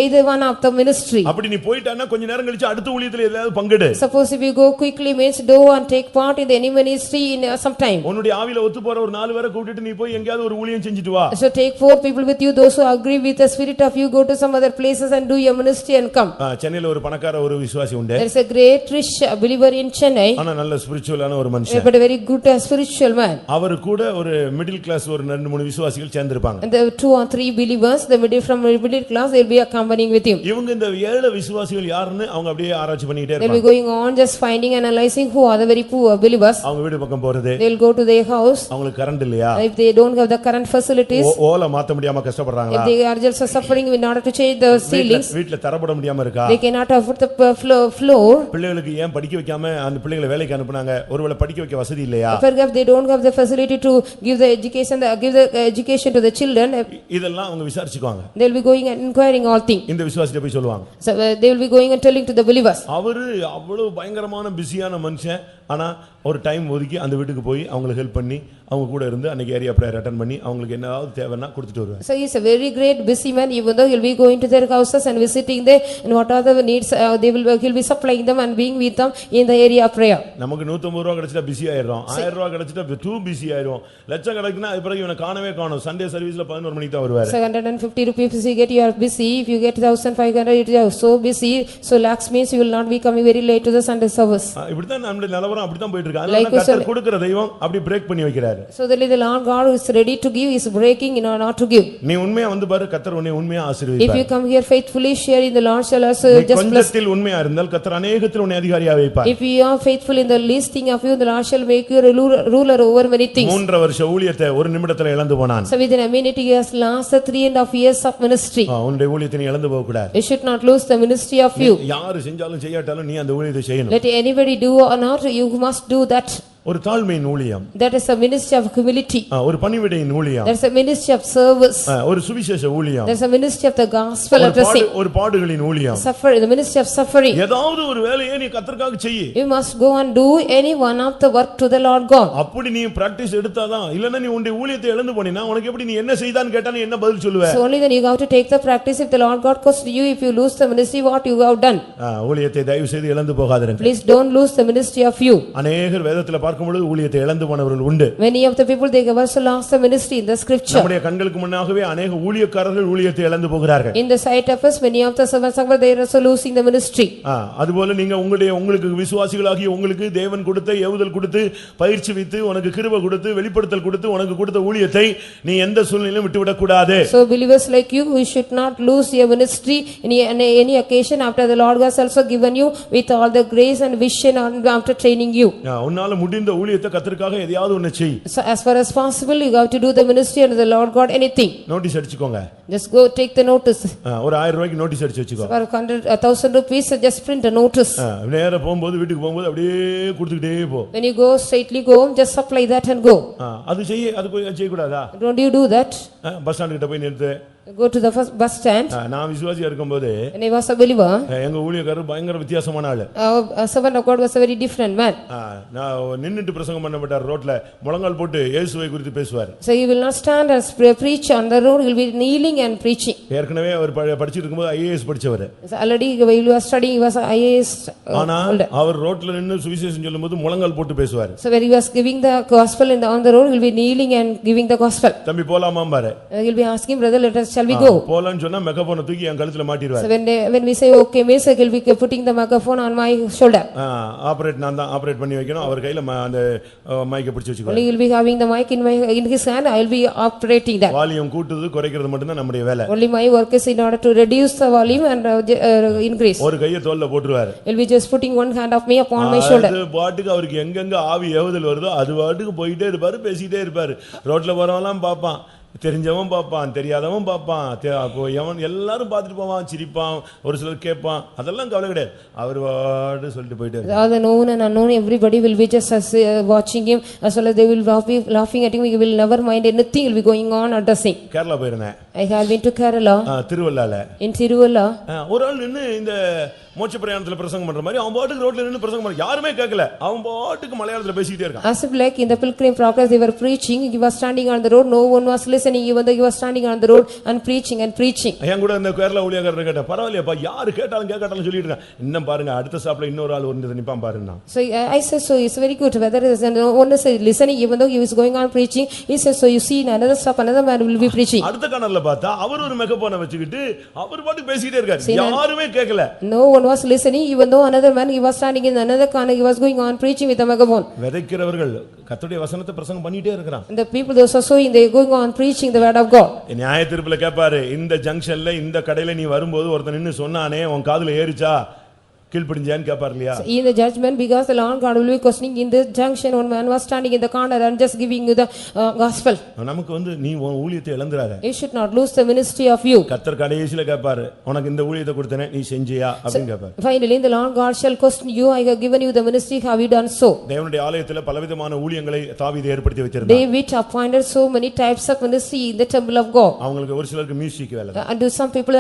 Either one of the ministry. அப்படி நீ போய்ட்டானா கொஞ்ச நேரம் கழிச்சு அடுத்த ஊழியத்துல ஏதாவது பங்கெடு. Suppose if you go quickly means go and take part in any ministry in some time. உன்னுடைய ஆவியில ஒத்து போற ஒரு 4 பேரை கூட்டிட்டு நீ போய் எங்கயாவது ஒரு ஊழியம் செஞ்சிட்டு வா. So take 4 people with you, those who agree with the spirit of you, go to some other places and do your ministry and come. சென்னையில ஒரு பணக்கார ஒரு விசுவாசி உண்டு. There is a great rich believer in Chennai. ஆனா நல்ல ஸ்பிரிச்சுவலான ஒரு மனுஷன். But a very good spiritual man. அவர் கூட ஒரு மிடில் கிளாஸ் ஒரு 2-3 விசுவாசிகள் சேர்ந்திருப்பாங்க. And the 2 or 3 believers, the middle class, they will be accompanying with him. இவங்க இந்த 7 விசுவாசிகள் யாருன்னு அவங்க அப்படியே ஆராய்ச்சி பண்ணிட்டே They will இருப்பாங்க. be going on just finding and analyzing who are the very poor believers. அவங்க வீடு பக்கம் போறது. They will go to their house. அவங்களுக்கு கரண்ட் இல்லையா? If they don't have the current facilities, ஓலை மாத்த முடியாம கஷ்டப்படுறாங்களா? if they are just suffering in order to change the ceilings, வீட்ல தரப்பட முடியாம இருக்கா? they cannot afford the floor. பிள்ளைகளுக்கு ஏன் படிக்க வைக்காம அந்த பிள்ளைகளை வேலைக்கு அனுப்புனாங்க? ஒருவேளை படிக்க வைக்க வசதி இல்லையா? Perhaps they don't have the facility to give the education to the children. இதெல்லாம் அவங்க விசாரிச்சுக்குவாங்க. They will be going and inquiring all things. இந்த விசுவாசிட்ட போய் சொல்லுவாங்க. So they will be going and telling to the believers. அவரு அவ்வளவு பயங்கரமான பிஸியான மனுஷன். ஆனா ஒரு டைம் ஒதுக்கி அந்த வீட்டுக்கு போய் அவங்களுக்கு ஹெல்ப் பண்ணி அவங்க கூட இருந்து அன்னைக்கு ஏரியா பிரேயர் அட்டெண்ட் பண்ணி அவங்களுக்கு என்னதாவது தேவைன்னா கொடுத்துட்டு வருவார். So he is a very great busy man, even though he will be going to their houses and visiting there, and what are the needs he will be supplying them and being with them in the area of prayer. நமக்கு 150 ரூபாய் கிடைச்சிட்டா busy ஆயிரோம். 1000 ரூபாய் கிடைச்சிட்டா two busy ஆயிரோம். லட்சம் கிடைக்குனா அது பிறகு இவனை காணவே காணோம். சண்டே சர்வீஸ்ல 11 மணிக்கு தான் வருவார். 750 rupees you get, you are busy. If you get 1500, you are so busy. So lakhs means you will not be coming very late to the Sunday service. இப்படி தான் நம்மளுடைய நிலவரம் அப்படி தான் போயிட்டு இருக்கு. அதனால கர்த்தர் கொடுக்கிற தெய்வம் அப்படி பிரேக் பண்ணி வைக்கிறார். So the Lord God who is ready to give is breaking in order not to give. நீ உண்மையா வந்து பாரு, கர்த்தர் உன்னை உண்மையா ஆசீர்வதிப்பார். If you come here faithfully sharing, the Lord shall also just bless. கொஞ்சத்தில் உண்மையா இருந்தால் கர்த்தர் அநேகத்தில் உன்னை அதிகாரியா வைப்பார். If you are faithful in the least thing of you, the Lord shall make you a ruler over many things. 3 வருஷ ஊழியத்தை ஒரு நிமிடத்துல இழந்து போனான். So within a minute he has lost the 3.5 years of ministry. உன்னுடைய ஊழியத்தை நீ இழந்து போக கூடாது. You should not lose the ministry of you. யாரு செஞ்சாலும் செய்யாட்டாலும் நீ அந்த ஊழியத்தை செய்யணும். Let anybody do or not, you must do that. ஒரு தாழ்மையின் ஊழியம். That is a ministry of humility. ஒரு பணிவிடையின் ஊழியம். There is a ministry of service. ஒரு சுவிசேஷ ஊழியம். There is a ministry of the gospel addressing. ஒரு பாடுகளின் ஊழியம். The ministry of suffering. ஏதாவது ஒரு வேலையை நீ கர்த்தருக்காக செய். You must go and do any one of the work to the Lord God. அப்படி நீ பிராக்டீஸ் எடுத்தாதான். இல்லனா நீ உன்னுடைய ஊழியத்தை இழந்து போனினா உனக்கு எப்படி நீ என்ன செய்தான்னு கேட்டா நீ என்ன பதில் சொல்லுவே? So only then you have to take the practice. If the Lord God calls you, if you lose the ministry, what you have done? ஊழியத்தை தயவு செய்து இழந்து போகாதீர்கள். Please don't lose the ministry of you. அநேகர் வேதத்துல பார்க்கும்போது ஊழியத்தை இழந்து போனவர்கள் உண்டு. Many of the people they also lost the ministry in the scripture. நம்முடைய கண்களுக்கு முன்னாகவே அநேக ஊழியக்காரர்கள் ஊழியத்தை இழந்து போகிறார்கள். In the sight of us, many of the servants of God they are also losing the ministry. அதுபோல நீங்க உங்களுக்கு விசுவாசிகளாகிய உங்களுக்கு தேவன் கொடுத்த ஏவுதல் கொடுத்து பயிற்சி வைத்து உனக்கு கிருபை கொடுத்து வெளிப்படுத்தல் கொடுத்து உனக்கு கொடுத்த ஊழியத்தை நீ எந்த சூழ்நிலையிலும் விட்டுவிட கூடாது. So believers like you, we should not lose your ministry in any occasion after the Lord has also given you with all the grace and vision after training you. உன்னால முடிந்த ஊழியத்தை கர்த்தருக்காக எதையாவது ஒன்னு செய். So as far as possible you have to do the ministry and the Lord God anything. Notice அடிச்சுக்கோங்க. Just go take the notice. ஒரு 1000 ரூபாய்க்கு நோட்டீஸ் அடிச்சு வெச்சுக்கோ. For 1,000 rupees just print a notice. நேரா போகும்போது வீட்டுக்கு போகும்போது அப்படியே கொடுத்துக்கிட்டே போ. When you go straightly go just supply that and go. அது செய்ய கூடாதா? Don't you do that? Bus stand கிட்ட போய் நிறுத்து. Go to the first bus stand. நான் விசுவாசியா இருக்கும்போது when I was a believer, எங்க ஊழியக்காரர் பயங்கர வித்தியாசமான ஆளு. A servant of God was a very different man. நான் நின்னுட்டு பிரசங்கம் பண்ணப்பட்டார் ரோட்ல முழங்கால் போட்டு இயேசுவை குறித்து பேசுவார். So he will not stand and preach on the road, he will be kneeling and preaching. ஏற்கனவே அவர் படிச்சிட்டு இருக்கும்போது ஐஏஎஸ் படிச்சவர். Already while he was studying he was a IAS. ஆனா அவர் ரோட்ல நின்னு சுவிசேஷம் சொல்லும்போது முழங்கால் போட்டு பேசுவார். So when he was giving the gospel on the road, he will be kneeling and giving the gospel. தம்பி போலாமா பாரு. He will be asking, brother, let us shall we go? போலான்னு சொன்னா மெகாபோனை தூக்கி என் கழுத்துல மாட்டிடுவார். So when we say okay means he will be putting the microphone on my shoulder. நான் தான் operate பண்ணி வைக்கணும். அவர் கையில அந்த மைக்கை பிடிச்சு வச்சுக்கோ. Only he will be having the mic in his hand, I will be operating that. Volume கூட்டுறது குறைக்கிறது மட்டும் தான் நம்முடைய வேலை. Only my work is in order to reduce the volume and increase. ஒரு கையை தோள்ல போட்டுருவார். He will be just putting one hand of me upon my shoulder. அது பாட்டுக்கு அவருக்கு எங்கெங்க ஆவி ஏவுதல் வருதோ அது பாட்டுக்கு போயிட்டே இருப்பாரு, பேசிட்டே இருப்பாரு. ரோட்ல போறவன்லாம் பாப்பான், தெரிஞ்சவன் பார்ப்பான், தெரியாதவன் பார்ப்பான், அப்போ எவன் எல்லாரும் பார்த்துட்டு போவான், சிரிப்பான், ஒரு சிலர் கேட்பான், அதெல்லாம் கவலை கிடையாது. அவர் வாடு சொல்லிட்டு போயிட்டு இருக்காரு. All the known and unknown, everybody will be just watching him, as well as they will be laughing at him. He will never mind anything will be going on addressing. Kerala போயிருந்தேன். I have been to Kerala. திருவள்ளால. In Tiruvalla. ஒரு ஆள் நின்னு இந்த மோட்ச பிரயாணத்துல பிரசங்கம் பண்ற மாதிரி அவன் பாட்டுக்கு ரோட்ல நின்னு பிரசங்கம் பண்ற, யாருமே கேட்கல, அவன் பாட்டுக்கு மலையாளத்துல பேசிட்டே இருக்கான். As if like in the pilgrim progress they were preaching, he was standing on the road, no one was listening, even though he was standing on the road and preaching. என் கூட இந்த கேரளா ஊழியக்காரர் கேட்ட, பரவாயில்லையாப்பா, யாரு கேட்டாலும் கேட்காட்டாலும் சொல்லிட்டு இருக்கான், இன்னும் பாருங்க அடுத்த ஸ்டாப்ல இன்னொரு ஆள் வந்து நிப்பான் பாருங்க. So I said, so it's very good whether is no one is listening, even though he was going on preaching. He says, so you see in another stop another man will be preaching. அடுத்த கார்னர்ல பார்த்தா அவர் ஒரு மெகாபோனை வச்சுக்கிட்டு அவர் பாட்டுக்கு பேசிட்டே இருக்காரு, யாருமே கேட்கல. No one was listening, even though another man, he was standing in another corner, he was going on preaching with a megaphone. விதைக்கிறவர்கள் கர்த்தருடைய வசனத்தை பிரசங்கம் பண்ணிட்டே இருக்கான். And the people those are sowing, they going on preaching the word of God. நியாய தீர்ப்புல கேட்பாரு, இந்த ஜங்ஷன்ல இந்த கடையில நீ வரும்போது ஒருத்தன் நின்னு சொன்னானே உன் காதுல ஏறிச்சா, கீழ்ப்படிஞ்சான்னு கேட்பார் இல்லையா? In the judgment, because the Lord God will be questioning in this junction, one man was standing in the corner and just giving you the gospel. நமக்கு நீ உன் ஊழியத்தை இழந்துறாத. You should not lose the ministry of you. கர்த்தர் கடைசில கேட்பாரு, உனக்கு இந்த ஊழியத்தை கொடுத்தனே நீ செஞ்சியா அப்படி கேட்பார். Finally the Lord God shall question you, I have given you the ministry, have you done so? தேவனுடைய ஆலயத்துல பலவிதமான ஊழியங்களை தாவீது ஏற்படுத்தி வச்சிருந்தார். David appointed so many types of ministry in the temple of God. அவங்களுக்கு ஒரு சிலருக்கு மியூசிக் வேலை. And to some people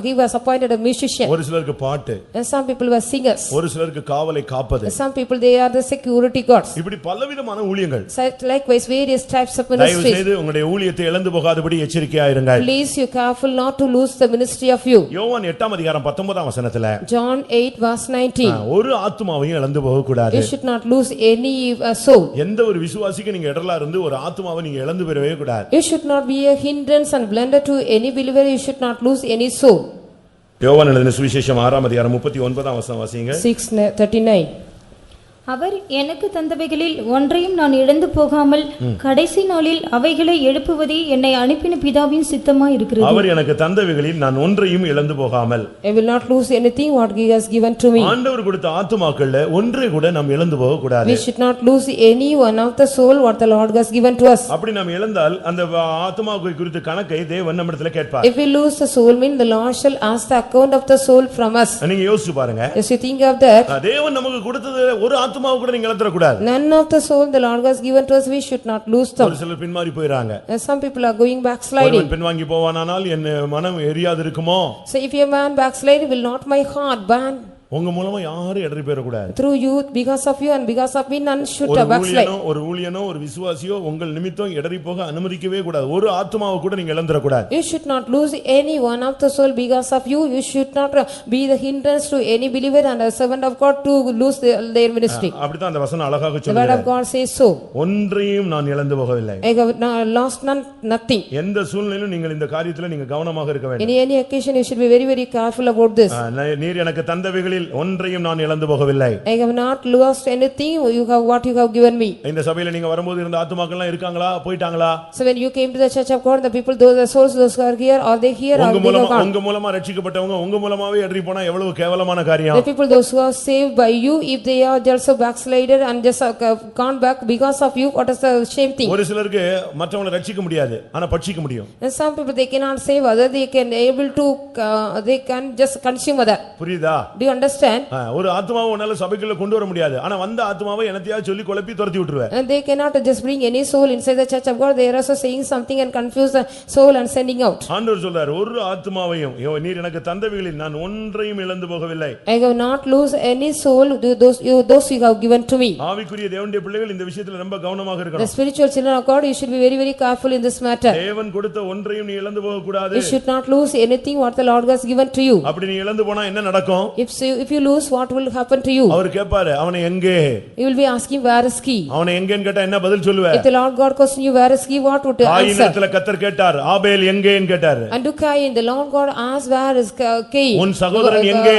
he was appointed a musician. ஒரு சிலருக்கு பாட்டு. And some people were singers. ஒரு சிலருக்கு காவலை காப்பது. Some people they are the security guards. இப்படி பலவிதமான ஊழியங்கள். Likewise various types of ministries. தயவு செய்து உங்களுடைய ஊழியத்தை இழந்து போகாதபடி எச்சரிக்கையா இருங்கள். Please you careful not to lose the ministry of you. யோவான் 8 அதிகாரம் 19 வசனத்துல John 8 verse 19. ஒரு ஆத்துமாவையும் இழந்து போக கூடாது. You should not lose any soul. எந்த ஒரு விசுவாசிக்கு நீங்க இடரலா இருந்து ஒரு ஆத்துமாவை நீங்க இழந்து போறவே கூடாது. You should not be a hindrance and blunder to any believer. You should not lose any soul. யோவான் எழுதின சுவிசேஷம் 6 அதிகாரம் 39 வசனம் வாசிங்க. 6:39. அவர் எனக்கு தந்தவைகளில் ஒன்றையும் நான் இழந்து போகாமல் கடைசி நாளில் அவைகளை எழுப்புவதே என்னை அனுப்பின பிதாவின் சித்தமாய் இருக்கிறது. அவர் எனக்கு தந்தவைகளில் நான் ஒன்றையும் இழந்து போகாமல். I will not lose anything what he has given to me. ஆண்டவர் கொடுத்த ஆத்துமாக்கள்ல ஒன்றை கூட நாம் இழந்து போக கூடாது. We should not lose any one of the soul what the Lord has given to us. அப்படி நாம் இழந்தால் அந்த ஆத்துமாவை குறித்த கணக்கை தேவன் நம்மிடத்தில் கேட்பார். If we lose the soul, mean the Lord shall ask the account of the soul from us. நீங்க யோசிச்சு பாருங்க. Yes, you think of that. தேவன் நமக்கு கொடுத்தது ஒரு ஆத்துமாவை கூட நீங்க இழந்துற கூடாது. None of the soul the Lord has given to us, we should not lose them. ஒரு சிலர் பின்மாறி போயிராங்க. Some people are going backsliding. ஒருவன் பின்வாங்கி போவானானால் என் மனம் எரியாது இருக்குமோ? So if a man backslide, will not my heart burn? உங்க மூலமா யாரும் இடறி போயிர கூடாது. Through you, because of you and because of me, none should backslide. ஒரு ஊழியனோ ஒரு விசுவாசியோ உங்கள் நிமித்தம் இடறி போக அனுமதிக்கவே கூடாது. ஒரு ஆத்துமாவை கூட நீங்க இழந்துற கூடாது. You should not lose any one of the soul because of you. You should not be the hindrance to any believer and a servant of God to lose their ministry. அப்படிதான் அந்த வசனம் அழகாக சொல்லுது. The word of God says so. ஒன்றையும் நான் இழந்து போகவில்லை. I have lost nothing. எந்த சூழ்நிலையிலும் நீங்கள் இந்த காரியத்துல நீங்க கவனமாக இருக்க வேண்டும். In any occasion you should be very very careful about this. நீர் எனக்கு தந்தவைகளில் ஒன்றையும் நான் இழந்து போகவில்லை. I have not lost anything. You have what you have given me. இந்த சபையில நீங்க வரும்போது இருந்த ஆத்துமாக்கள் எல்லாம் இருக்காங்களா போய்ட்டாங்களா? So when you came to the church of God, the people those the souls those who are here, are they here or they are gone? உங்க மூலமா ரட்சிக்கப்பட்டவங்க உங்க மூலமாவே இடறி போனா எவ்வளவு கேவலமான காரியம். The people those who are saved by you, if they are also backslided and just gone back because of you, what is the shame thing? ஒரு சிலருக்கு மற்றவங்களை ரட்சிக்க முடியாது ஆனா பட்சிக்க முடியும். And some people they cannot save other, they can able to they can just consume other. புரியுதா? Do you understand? ஒரு ஆத்துமாவை உன்னால சபைக்குள்ள கொண்டு வர முடியாது ஆனா வந்த ஆத்துமாவை என்னத்தையாவது சொல்லி குழப்பி துரத்தி விட்டுருவே. And they cannot just bring any soul inside the church of God. They are also saying something and confuse the soul and sending out. ஆண்டவர் சொல்றார், ஒரு ஆத்துமாவையும் நீர் எனக்கு தந்தவைகளில் நான் ஒன்றையும் இழந்து போகவில்லை. I have not lose any soul those you have given to me. ஆவிக்குரிய தேவனுடைய பிள்ளைகள் இந்த விஷயத்துல ரொம்ப கவனமாக The இருக்கணும். spiritual children of God, you should be very very careful in this matter. தேவன் கொடுத்த ஒன்றையும் நீ இழந்து போக கூடாது. You should not lose anything what the Lord has given to you. அப்படி நீ இழந்து போனா என்ன நடக்கும்? If you lose, what will happen to you? அவர் கேட்பாரு, அவனை எங்கே? You will be asking where is he? அவனை எங்கேன்னு கேட்டா என்ன பதில் சொல்லுவே? If the Lord God question you where is he, what would you answer? ஆயினத்துல கர்த்தர் கேட்டார், ஆபேல் எங்கேன்னு கேட்டார். And to Cain, the Lord God asked where is Cain? உன் சகோதரன் எங்கே?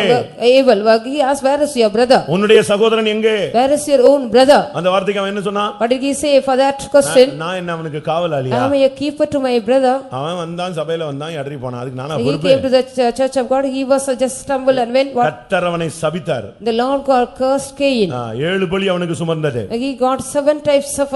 Abel, he asked where is your brother? உன்னுடைய சகோதரன் எங்கே? Where is your own brother? அந்த வார்த்தைக்கு அவன் என்ன சொன்னான்? What did he say for that question? நான் என்ன அவனுக்கு காவலாளியா? I am a keeper to my brother. அவன் வந்தான் சபையில வந்தான் இடறி போனான், அதுக்கு நானா He பொறுப்பு? came to the church of God, he was just stumble and went what? கர்த்தர் கர்த்தர் அவனை சபித்தார். The Lord God cursed Cain. 7 பலி அவனுக்கு சுமர்ந்தது. He got 7 types of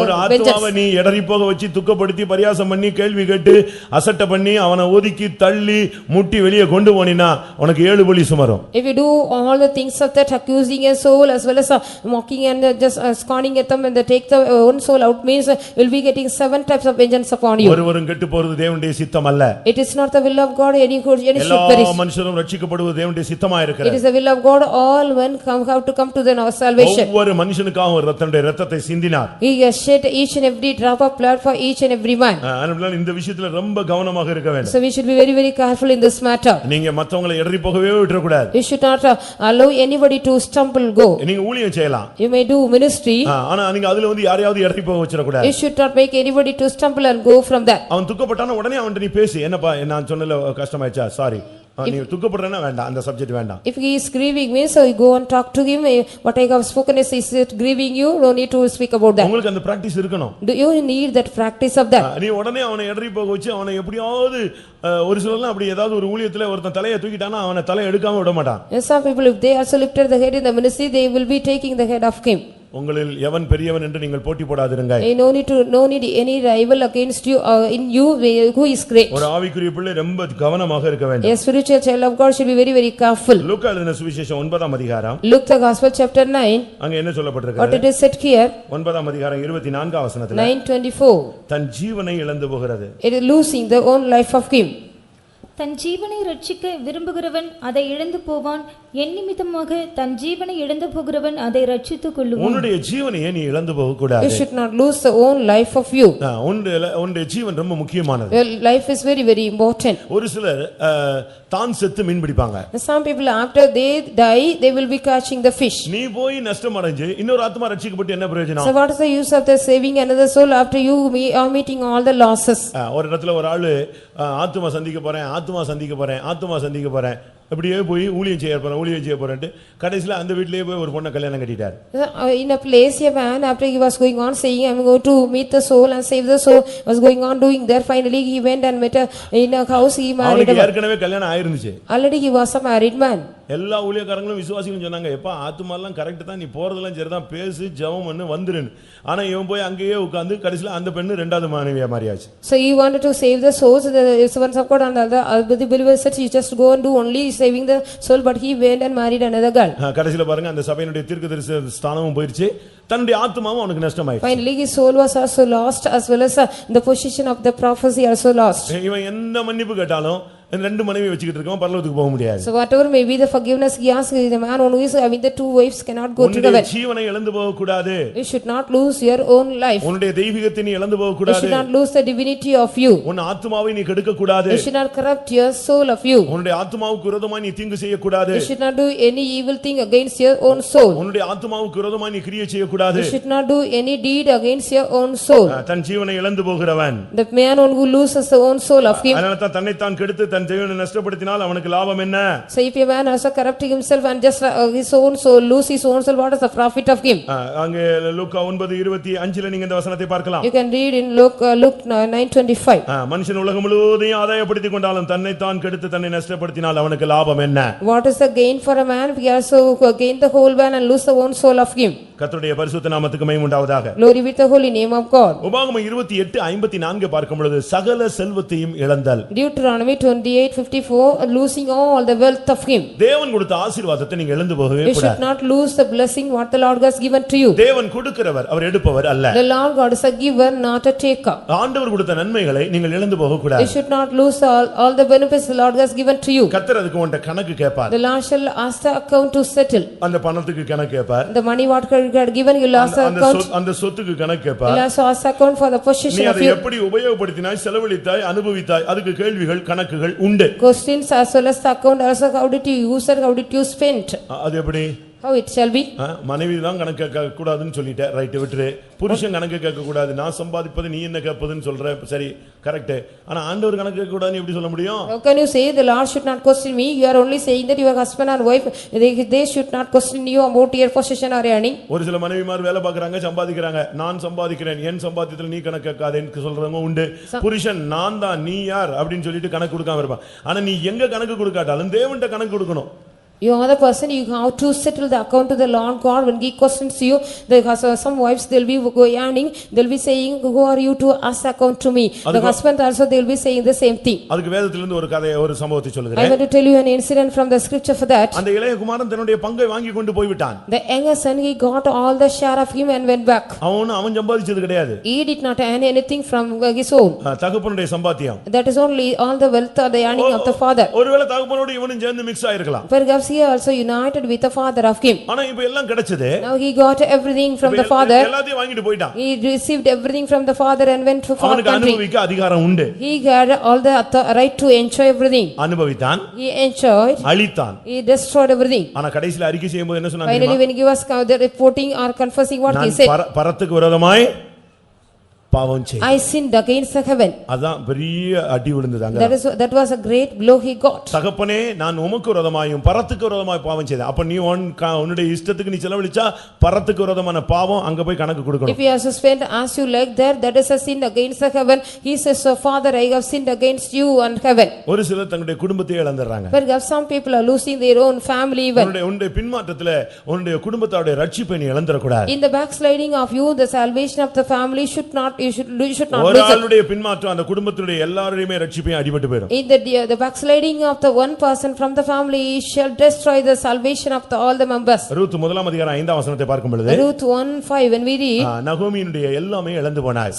ஒரு ஆத்துமாவை நீ எடறி போக வச்சு துக்கப்படுத்தி பரியாசம் பண்ணி கேள்வி கேட்டு அசட்டை பண்ணி அவனை ஒதுக்கி தள்ளி முட்டி வெளியே கொண்டு போனினா உனக்கு 7 பலி சுமரும். If you do all the things of that, accusing a soul as well as mocking and just scorning at them, and they take the own soul out, means will be getting 7 types of vengeance upon you. ஒருவரும் கெட்டு போறது தேவனுடைய சித்தம் அல்ல. It is not the will of God any should perish. எல்லா மனுஷரும் ரட்சிக்கப்படுவது தேவனுடைய சித்தமா இருக்கிறது. It is the will of God all men have to come to the salvation. ஒவ்வொரு மனுஷனுக்காக ஒரு தன்னுடைய இரத்தத்தை சிந்தினார். He has shed each and every drop of blood for each and every man. அதனால இந்த விஷயத்துல ரொம்ப கவனமாக இருக்க வேண்டும். So we should be very very careful in this matter. நீங்க மத்தவங்களை எடறி போகவே விட்டுற கூடாது. You should not allow anybody to stumble go. நீங்க ஊழியம் செய்யலாம். You may do ministry. ஆனா நீங்க அதுல யாரையாவது எடறி போக வச்சிர கூடாது. You should not make anybody to stumble and go from that. அவன் துக்கப்பட்டான உடனே அவன்ட்ட நீ பேசி, என்னப்பா நான் சொன்னல கஷ்டமாயிச்சா, சாரி, நீ துக்கப்படுறேன்னா வேண்டாம், அந்த சப்ஜெக்ட் வேண்டாம். If he is grieving me, so you go and talk to him. What I have spoken is it grieving you? No need to speak about that. உங்களுக்கு அந்த பிராக்டீஸ் இருக்கணும். Do you need that practice of that? நீ உடனே அவனை எடறி போக வச்சு அவனை எப்படியாவது ஒரு சிலர்லாம் அப்படி ஏதாவது ஒரு ஊழியத்துல ஒருத்தன் தலையை தூக்கிட்டானா அவனை தலை எடுக்காம விட மாட்டான். Some people, if they also lifted the head in the ministry, they will be taking the head of him. உங்களில் எவன் பெரியவன் என்று நீங்கள் போட்டி போடாதிருங்க. No need any rival against you in you who is great. ஒரு ஆவிக்குரிய பிள்ளை ரொம்ப கவனமாக இருக்க வேண்டும். A spiritual child of God should be very very careful. லூக்கா எழுதின சுவிசேஷம் 9ஆம் அதிகாரம். Luke the gospel chapter 9. அங்க என்ன சொல்லப்பட்டிருக்கிறது? What it is said here? 9ஆம் அதிகாரம் 24ஆம் வசனத்துல 9:24. தன் ஜீவனை இழந்து போகிறது. It is losing the own life of him. தன் ஜீவனை ரட்சிக்க விரும்புகிறவன் அதை இழந்து போவான், என் நிமித்தமாக தன் ஜீவனை இழந்து போகிறவன் அதை ரட்சித்துக் கொள்ளுவான். உன்னுடைய ஜீவனையை நீ இழந்து போக கூடாது. You should not lose the own life of you. உன்னுடைய ஜீவன் ரொம்ப முக்கியமானது. Your life is very very important. ஒரு சிலர் தான் செத்து மீன் பிடிப்பாங்க. Some people after they die they will be catching the fish. நீ போய் நஷ்டம் அடைஞ்சு இன்னொரு ஆத்மா ரட்சிக்கப்பட்டு என்ன பிரயோஜனம்? So what is the use of the saving another soul after you are meeting all the losses? ஒரு இடத்துல ஒரு ஆளு ஆத்மா சந்திக்க போறேன் அப்படியே போய் ஊழியம் செய்ய போறேன்ட்டு கடைசில அந்த வீட்லயே போய் ஒரு பொண்ணை கல்யாணம் கட்டிட்டார். In a place a man after he was going on saying I am going to meet the soul and save the soul was going on doing there, finally he went and met in a house, he married. அவனுக்கு ஏற்கனவே கல்யாணம் ஆயிருந்துச்சு. Already he was a married man. எல்லா ஊழியக்காரங்களும் விசுவாசிகளும் சொன்னாங்க, எப்பா ஆத்துமாலாம் correct தான், நீ போறதெல்லாம் சரிதான், பேசு ஜெபம் பண்ணு வந்துருன்னு. ஆனா இவன் போய் அங்கேயே உட்கார்ந்து கடைசில அந்த பெண்ணு இரண்டாவது மனைவியா மாறியாச்சு. So he wanted to save the souls, the servants of God, and the believers said he just go and do only saving the soul, but he went and married another girl. கடைசில பாருங்க அந்த சபையினுடைய தீர்க்கதரிசி ஸ்தானமும் போயிடுச்சு, தன்னுடைய ஆத்துமாவும் அவனுக்கு நஷ்டமாயிடுச்சு. Finally his soul was also lost as well as the position of the prophecy also lost. இவன் என்ன மன்னிப்பு கேட்டாலும் ரெண்டு மனைவி வச்சிட்டு இருக்கான், பரலோகத்துக்கு போக முடியாது. So whatever may be the forgiveness he asks, the man who is having the two wives cannot go to heaven. ஜீவனை இழந்து போக கூடாது. You should not lose your own life. உன்னுடைய தெய்வீகத்தை நீ இழந்து போக You கூடாது. should not lose the divinity of you. உன் ஆத்துமாவை நீ கெடுக்க கூடாது. You should not corrupt your soul of you. உன்னுடைய ஆத்துமாவுக்கு விரோதமாய் நீ தீங்கு செய்ய கூடாது. You should not do any evil thing against your own soul. உன்னுடைய ஆத்துமாவுக்கு விரோதமாய் நீ கிரியை செய்ய கூடாது. You should not do any deed against your own soul. தன் ஜீவனை இழந்து போகிறவன், The man who loses the own soul of him. அதனால தான் தன்னை தான் கெடுத்து தன் ஜீவனை நஷ்டப்படுத்தினால் அவனுக்கு லாபம் என்ன? So if a man also corrupting himself and just his own soul, lose his own soul, what is the profit of him? அங்கே லூக்கா 9:25 நீங்க இந்த வசனத்தை பார்க்கலாம். You can read in Luke 9:25. மனுஷன் உலகம் முழுவதையும் ஆதாயப்படுத்திக் கொண்டாலும் தன்னை தான் கெடுத்து தன்னை நஷ்டப்படுத்தினால் அவனுக்கு லாபம் என்ன? What is the gain for a man if he also gain the whole man and lose the own soul of him? கர்த்தருடைய பரிசுத்த நாமத்துக்கு மகிமை உண்டாவதாக. Glory be to the holy name of God. உபாகமம் 28:54 பார்க்கும் பொழுது சகல செல்வத்தையும் இழந்தால். Deuteronomy 28:54, losing all the wealth of him. தேவன் கொடுத்த ஆசீர்வாதத்தை நீங்க இழந்து போகவே கூடாது. You should not lose the blessing what the Lord has given to you. தேவன் கொடுக்கிறவர், அவர் எடுப்பவர் அல்ல. The Lord God is a giver, not a taker. ஆண்டவர் கொடுத்த நன்மைகளை நீங்கள் இழந்து போக கூடாது. You should not lose all the benefits the Lord has given to you. கர்த்தர் அதுக்கு உன்ட கணக்கு கேட்பார். The Lord shall ask the account to settle. அந்த பணத்துக்கு கணக்கு கேட்பார். The money what God had given you last account. அந்த சொத்துக்கு கணக்கு கேட்பார். You also ask account for the possession நீ of அதை you. எப்படி உபயோகப்படுத்தினாய், செலவழித்தாய், அனுபவித்தாய், அதுக்கு கேள்விகள் கணக்குகள் உண்டு. Questions as well as the account also, how did you use it, how did you spend? அது எப்படி? How it shall be? மனைவி தான் கணக்கு கேட்க கூடாதுன்னு சொல்லிட்டேன், ரைட் விட்டுரு. புருஷன் கணக்கு கேட்க கூடாது, நான் சம்பாதிப்பது நீ என்ன கேட்பதுன்னு சொல்ற, சரி கரெக்ட். ஆனா ஆண்டவர் கணக்கு கேட்க கூடாதுன்னு எப்படி சொல்ல முடியும்? How can you say the Lord should not question me? You are only saying that your husband and wife they should not question you about your possession or earning. ஒரு சில மனைவிமார் வேலை பார்க்கறாங்க, சம்பாதிக்கிறாங்க, நான் சம்பாதிக்கிறேன், என் சம்பாத்தியத்துல நீ கணக்கு கேட்காதேன்னு சொல்றவங்க உண்டு. புருஷன் நான் தான், நீ யார் அப்படின்னு சொல்லிட்டு கணக்கு கொடுக்காம இருப்பான். ஆனா நீ எங்க கணக்கு கொடுக்காட்டாலும் தேவன்கிட்ட கணக்கு கொடுக்கணும். You are the person, you have to settle the account to the Lord God. When he questions you, some wives they'll be yearning, they'll be saying, who are you to ask account to me? The husband also they'll be saying the same thing. அதுக்கு வேதத்திலிருந்து ஒரு கதை ஒரு சம்பவத்தை I சொல்கிறேன். want to tell you an incident from the scripture for that. அந்த இளைய குமாரன் தன்னுடைய பங்கை வாங்கி கொண்டு போய் விட்டான். The younger son, he got all the share of him and went back. அவன் சம்பாதிச்சது கிடையாது. He did not earn anything from his own. தகப்பனுடைய சம்பாத்தியம். That is only all the wealth or the earning of the father. ஒருவேளை தகப்பனோடு இவனும் சேர்ந்து mix ஆயிருக்கலாம். Perhaps he also united with the father of him. ஆனா இப்ப எல்லாம் கிடைச்சது. Now he got everything from the father. எல்லாத்தையும் வாங்கிட்டு போய்ட்டான். He received everything from the father and went to far அவனுக்கு country. அனுபவிக்க அதிகாரம் உண்டு. He had all the right to enjoy everything. அனுபவித்தான். He enjoyed. அழித்தான். He destroyed everything. ஆனா கடைசில அறிக்கை செய்யும்போது என்ன சொன்னாங்க? Finally when he was reporting or confessing what he said. பரத்துக்கு விரோதமாய் பாவம் செய்தேன். I sinned against the heaven. அதான் பெரிய அடி விழுந்ததாங்க. That was a great blow he got. தகப்பனே நான் உமக்கு விரோதமாயும் பரத்துக்கு விரோதமாய் பாவம் செய்தேன். அப்ப நீ உன்னுடைய இஷ்டத்துக்கு நீ செலவழிச்சா பரத்துக்கு விரோதமான பாவம் அங்க போய் கணக்கு கொடுக்கணும். If you have to spend as you like there, that is a sin against the heaven. He says, so Father, I have sinned against you and heaven. ஒரு சிலர் தங்களுடைய குடும்பத்தை இழந்துறாங்க. Perhaps some people are losing their own family even. உன்னுடைய பின்மாற்றத்துல உன்னுடைய குடும்பத்தோட ரட்சிப்பை நீ இழந்துற கூடாது. In the backsliding of you, the salvation of the family should not you should not lose it. ஒருவருடைய பின்மாற்றம் அந்த குடும்பத்துடைய எல்லாரையுமே ரட்சிப்பை அடிபட்டு போயிடும். In the backsliding of the one person from the family shall destroy the salvation of all the members. Ruth முதலாம் அதிகாரம் 5ஆம் வசனத்தை பார்க்கும் பொழுது Ruth 1:5 when we read நகோமியினுடைய எல்லாமே இழந்து போனாள்.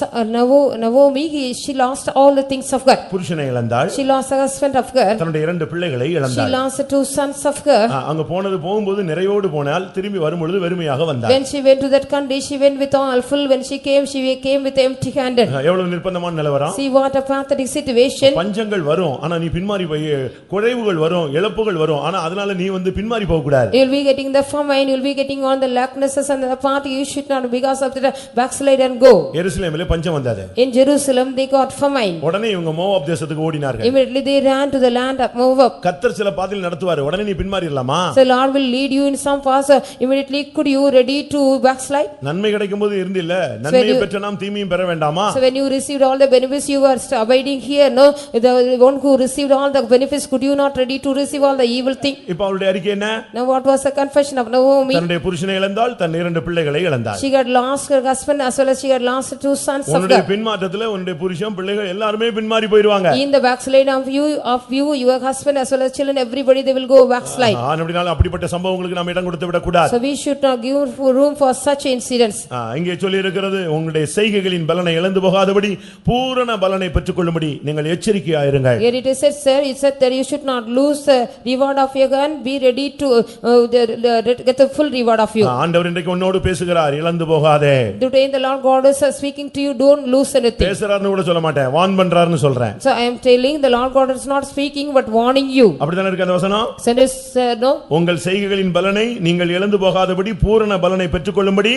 Naomi she lost all the things of God. புருஷனை இழந்தாள். She lost the husband of God. தன்னுடைய இரண்டு பிள்ளைகளை இழந்தாள். She lost the two sons of her. அங்க போகும்போது நிறைவோடு போனாள். திரும்பி வரும்பொழுது வெறுமையாக வந்தாள். When she went to that country she went with all full. When she came with empty handed. எவ்வளவு நிர்பந்தமான நிலவரம். See what a pathetic situation. பஞ்சங்கள் வரும் ஆனா நீ பின்மாறி போய் குறைவுகள் வரும் இழப்புகள் வரும் ஆனா அதனால நீ பின்மாறி போக கூடாது. You will be getting the famine, you will be getting all the lacknesses and the part you should not because of the backslide and go. எருசலேமிலே பஞ்சம் வந்தது. In Jerusalem they got famine. உடனே இவங்க மோவாப் தேசத்துக்கு ஓடினார்கள். Immediately they ran to the land of Moab. கர்த்தர் சில பாதையில் நடத்துவார். உடனே நீ பின்மாறிடலாமா? So Lord will lead you in some path. Immediately could you ready to backslide? நன்மை கிடைக்கும்போது இருந்தில்ல நன்மையை பெற்ற நாம் தீமையும் பெற வேண்டாமா? So when you received all the benefits you were abiding here, no, the one who received all the benefits, could you not ready to receive all the evil thing? இப்போ அவளுடைய அறிக்கை என்ன? Now what was the confession of Naomi? தன்னுடைய புருஷனை இழந்தாள், தன் இரண்டு பிள்ளைகளை இழந்தாள். She had lost her husband as well as she had lost her two sons of உன்னுடைய God. பின்மாற்றத்துல உன்னுடைய புருஷன் பிள்ளைகள் எல்லாரும் பின்மாறி போயிடுவாங்க. In the backslide of you your husband as well as children, everybody they will go backslide. அப்படினால அப்படிப்பட்ட சம்பவங்களுக்கு நாம் இடம் கொடுத்து விட கூடாது. So we should not give room for such incidents. இங்கே சொல்லி இருக்கிறது உங்களுடைய செய்கைகளின் பலனை இழந்து போகாதபடி பூரண பலனை பெற்றுக்கொள்ளும்படி நீங்கள் எச்சரிக்கையாயிருங்கள். Here it is said, sir, it said that you should not lose the reward of your hand, be ready to get the full reward of you. ஆண்டவர் இன்றைக்கு உன்னோடு பேசுகிறார், இழந்து போகாதே. Today the Lord God is speaking to you, don't lose anything. பேசுறாருன்னு கூட சொல்ல மாட்டேன், warn பண்றாருன்னு சொல்றேன். So I am telling the Lord God is not speaking but warning you. அப்படிதானே இருக்கு அந்த வசனம்? No. உங்கள் செய்கைகளின் பலனை நீங்கள் இழந்து போகாதபடி பூரண பலனை பெற்றுக்கொள்ளும்படி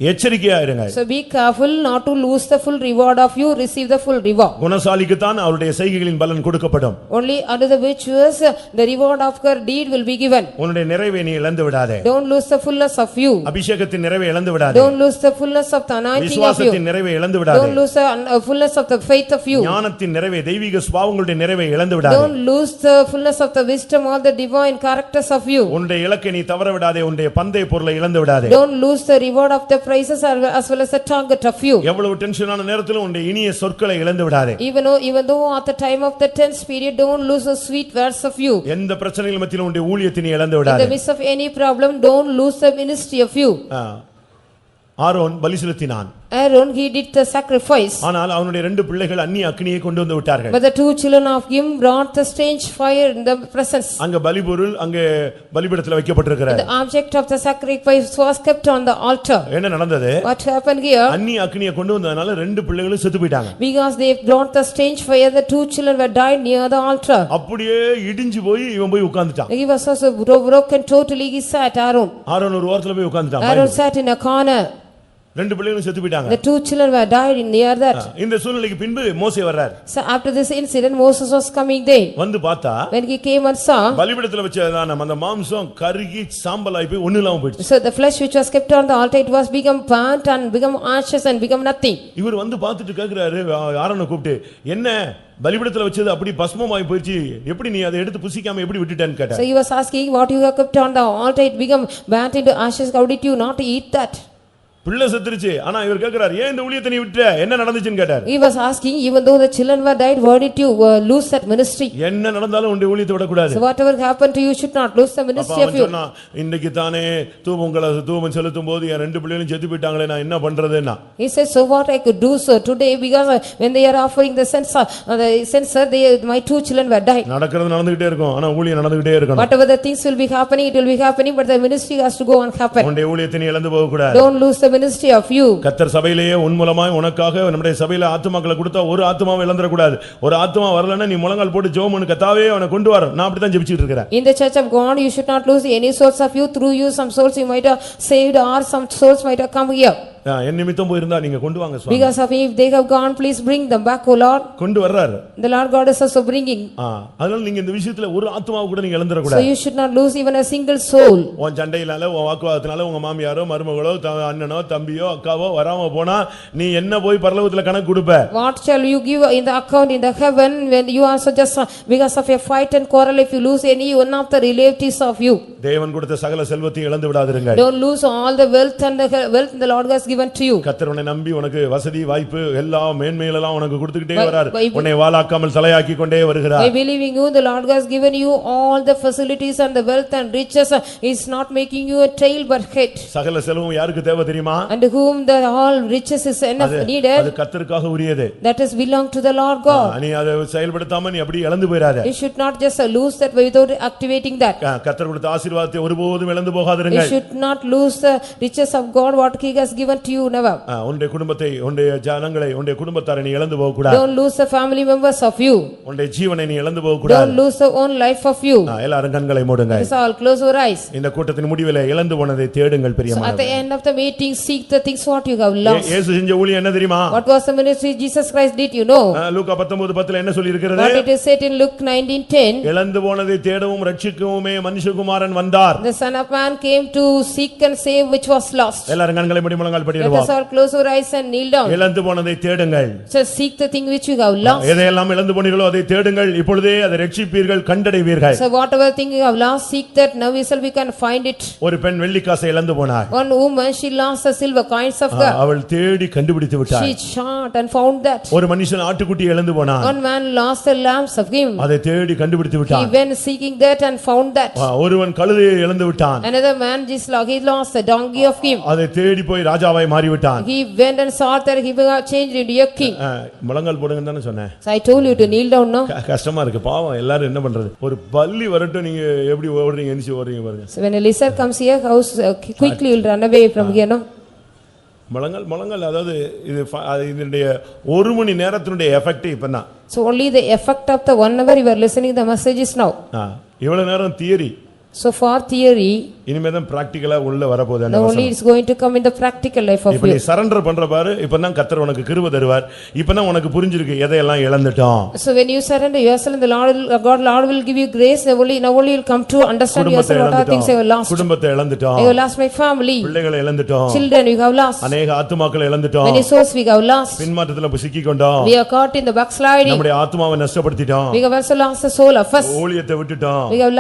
எச்சரிக்கையா இருங்க. So be careful not to lose the full reward of you, receive the full reward. குணசாலிக்கு தான் அவருடைய செய்கைகளின் பலன் கொடுக்கப்படும். Only under the virtuous the reward of her deed will be given. உன்னுடைய நிறைவை நீ இழந்து விடாதே. Don't lose the fullness of you. அபிஷேகத்தின் நிறைவை இழந்து விடாதே. Don't lose the fullness of the anointing of you. விசுவாசத்தின் நிறைவை இழந்து விடாதே. Don't lose the fullness of the faith of you. ஞானத்தின் நிறைவை தெய்வீக சுபாவங்களுடைய நிறைவை இழந்து விடாதே. Don't lose the fullness of the wisdom or the divine characters of you. உன்னுடைய இலக்கை நீ தவற விடாதே, உன்னுடைய பந்தய பொருளை இழந்து விடாதே. Don't lose the reward of the prizes as well as the target of you. எவ்வளவு டென்ஷனான நேரத்திலும் உன்னுடைய இனிய சொற்களை இழந்து விடாதே. Even though at the time of the tense period, don't lose the sweet words of you. எந்த பிரச்சனைகள் மத்தியிலும் உன்னுடைய ஊழியத்தை நீ இழந்து விடாதே. In the midst of any problem, don't lose the ministry of you. Aaron பலி செலுத்தினான். Aaron, he did the sacrifice. ஆனால் அவனுடைய இரண்டு பிள்ளைகள் அந்நிய அக்கினியை கொண்டு வந்து விட்டார்கள். But the two children of him brought the strange fire in the presence. அங்க பலிபொருள் அங்கே பலிபீடத்தில் வைக்கப்பட்டிருக்கிறது. The object of the sacrifice was kept on the altar. என்ன நடந்தது? What happened here? அந்நிய அக்கினியை கொண்டு வந்ததனால ரெண்டு பிள்ளைகளும் செத்து போயிட்டாங்க. Because they brought the strange fire, the two children were died near the altar. அப்படியே இடிஞ்சு போய் இவன் போய் உட்கார்ந்துட்டான். He was also broken totally. He sat, Aaron. Aaron ஒரு ஓரத்துல போய் உட்கார்ந்துட்டான். Aaron sat in a corner. ரெண்டு பிள்ளைகளும் செத்து போயிட்டாங்க. The 2 children were died in near that. இந்த சூழ்நிலைக்கு பின்பு மோசே வர்றார். So after this incident Moses was coming there. வந்து பார்த்தா When he came and saw, பலிபீடத்துல வச்சதான அந்த மாம்சம் கருகி சாம்பலாய் போய் ஒண்ணும் இல்லாம போயிடுச்சு. so the flesh which was kept on the altar, it was become burnt and become ashes and become nothing. இவர் வந்து பார்த்துட்டு கேக்குறாரு ஆரோனை கூப்பிட்டு, என்ன பலிபீடத்துல வச்சது அப்படி பஸ்மமாய் போயிடுச்சு, எப்படி நீ அதை எடுத்து புசிக்காம எப்படி விட்டுட்டேன்னு கேட்டார். So he was asking, what you have kept on the altar, it become burnt into ashes, how did you not eat that? பிள்ளை செத்துருச்சு, ஆனா இவர் கேக்குறாரு, ஏன் இந்த ஊழியத்தை நீ விட்ட, என்ன நடந்துச்சுன்னு கேட்டார். He was asking, even though the children were died, why did you lose that ministry? என்ன நடந்தாலும் உன்னுடைய ஊழியத்தை விட கூடாது. So whatever happened to you should not lose the ministry of you. இன்னைக்கு தானே தூபம் செலுத்தும் போது என் ரெண்டு பிள்ளைகளும் செத்து போயிட்டாங்களே, நான் என்ன பண்றதுன்னா. He said, so what I could do so today, because when they are offering the censer, my 2 children were died. நடக்கிறது நடந்துகிட்டே இருக்கும், ஆனா ஊழியம் நடந்துகிட்டே இருக்கணும். Whatever the things will be happening, it will be happening, but the ministry has to go on happen. உன்னுடைய ஊழியத்தை நீ இழந்து போக கூடாது. Don't lose the ministry of you. கர்த்தர் சபையிலேயே உன் மூலமாய் உனக்காக நம்முடைய சபையில ஆத்துமாக்களை கொடுத்தா ஒரு ஆத்துமாவை இழந்துற கூடாது. ஒரு ஆத்துமா வரலன்னா நீ முழங்கால் போட்டு ஜெபம் பண்ணு, கர்த்தாவே அவனை கொண்டு வர. நான் அப்படி தான் ஜெபிச்சிட்டு இருக்கேன். In the church of God you should not lose any souls of you. Through you some souls you might have saved, or some souls might have come here. என் நிமித்தம் போயிருந்தா நீங்க கொண்டு வாங்க சுவாமி. Because of if they have gone, please bring them back, O Lord. கொண்டு வர்றாரு. The Lord God is also bringing. அதனால நீங்க இந்த விஷயத்துல ஒரு ஆத்துமாவை கூட நீங்க இழந்துற கூடாது. So you should not lose even a single soul. உன் சண்டையினால உன் வாக்குவாதத்தினால உங்க மாமியாரோ மருமகளோ அண்ணனோ தம்பியோ அக்காவோ வராம போனா நீ என்ன போய் பரலோகத்துல கணக்கு கொடுப்ப? What shall you give in the account in the heaven when you also just because of a fight and quarrel, if you lose any one of the relatives of you? தேவன் கொடுத்த சகல செல்வத்தையும் இழந்து விடாதீங்க. Don't lose all the wealth and the wealth the Lord has given to you. கர்த்தர் உன்னை நம்பி உனக்கு வசதி வாய்ப்பு எல்லாம் மேன்மையெல்லாம் உனக்கு கொடுத்துக்கிட்டே வரார். உன்னை வாளாக்காமல் தலையாக்கி கொண்டே வருகிறார். By believing you, the Lord has given you all the facilities and the wealth and riches. He is not making you a tail but head. சகல செல்வம் யாருக்கு தேவை தெரியுமா? And whom the all riches is enough needed. அது கர்த்தருக்காக உரியது. That is belong to the Lord God. நீ அதை செயல்படுத்தாம நீ அப்படி இழந்து போயிராத. You should not just lose that without activating that. கர்த்தர் கொடுத்த ஆசீர்வாதத்தை ஒருபோதும் இழந்து போகாதீர்கள். You should not lose the riches of God what he has given to you, never. உன்னுடைய குடும்பத்தை உன்னுடைய ஜனங்களை உன்னுடைய குடும்பத்தாரை நீ இழந்து போக கூடாது. Don't lose the family members of you. உன்னுடைய ஜீவனை நீ இழந்து போக கூடாது. Don't lose the own life of you. எல்லாரும் கண்களை மூடுங்க. Let us all close our eyes. இந்த கூட்டத்தின் முடிவிலே இழந்து போனதை தேடுங்கள் So பிரியமானவர்களே. at the end of the meeting, seek the things what you have lost. இயேசு செஞ்ச ஊழியம் என்ன தெரியுமா? What was the ministry Jesus Christ did, you know? லூக்கா 19:10 என்ன சொல்லி இருக்கிறது? What it is said in Luke 19:10. இழந்து போனதை தேடவும் ரட்சிக்கவுமே மனுஷகுமாரன் வந்தார். The Son of Man came to seek and save which was lost. எல்லாரும் கண்களை மூடி முழங்கால் படிடுவோம். Let us all close our eyes and kneel down. இழந்து போனதை தேடுங்கள். So seek the thing which you have lost. எதையெல்லாம் இழந்து போனீர்களோ அதை தேடுங்கள், இப்பொழுதே அதை ரட்சிப்பீர்கள், கண்டடைவீர்கள். So whatever thing you have lost, seek that, now yourself we can find it. ஒரு பெண் வெள்ளிக்காசை இழந்து போனாள். One woman, she lost the silver coins of God. அவள் தேடி கண்டுபிடித்து விட்டாள். She sought and found that. ஒரு மனுஷன் ஆட்டுக்குட்டி இழந்து போனான். One man lost the lambs of him. அதை தேடி கண்டுபிடித்து He விட்டான். went seeking that and found that. ஒருவன் கழுதையை இழந்து விட்டான். Another man just he lost the donkey of him. அதை தேடி போய் ராஜாவாய் மாறி விட்டான். He went and saw that he got changed into a king. முழங்கால் போடுங்கன்னு தானே சொன்னேன். So I told you to kneel down now. கஷ்டமா இருக்கு பாவம், எல்லாரும் என்ன பண்றது? ஒரு பல்லி வரட்டும், நீங்க எப்படி ஓடுறீங்க, எந்திச்சு ஓடுறீங்க பாருங்க. So when a lizard comes here, how quickly you'll run away from here, no? முழங்கால் அதாவது இது இதனுடைய ஒரு மணி நேரத்தினுடைய எஃபெக்ட் இப்பதான். So only the effect of the 1 hour you are listening the messages now. இவ்வளவு நேரம் தியரி. So for theory, இனிமேதான் பிராக்டிகலா உள்ள வரப்போகுது. now only it's going to come in the practical life of இப்ப you. நீ சரண்டர் பண்ற பாரு, இப்பதான் கர்த்தர் உனக்கு கிருபை தருவார். இப்பதான் உனக்கு புரிஞ்சிருக்கு எதையெல்லாம் இழந்துட்டோம். So when you surrender yourself, the Lord will give you grace. Now only you'll come to understand yourself what are things you have lost. குடும்பத்தை இழந்துட்டோம். I have lost my family. பிள்ளைகளை இழந்துட்டோம். Children you have lost. அநேக ஆத்துமாக்களை இழந்துட்டோம். Many souls we have lost. பின்மாற்றத்துல சிக்கிக்கொண்டோம். We are caught in the backsliding. நம்முடைய ஆத்துமாவை நஷ்டப்படுத்திட்டோம். We have also lost the soul of us. ஊழியத்தை விட்டுட்டோம். We have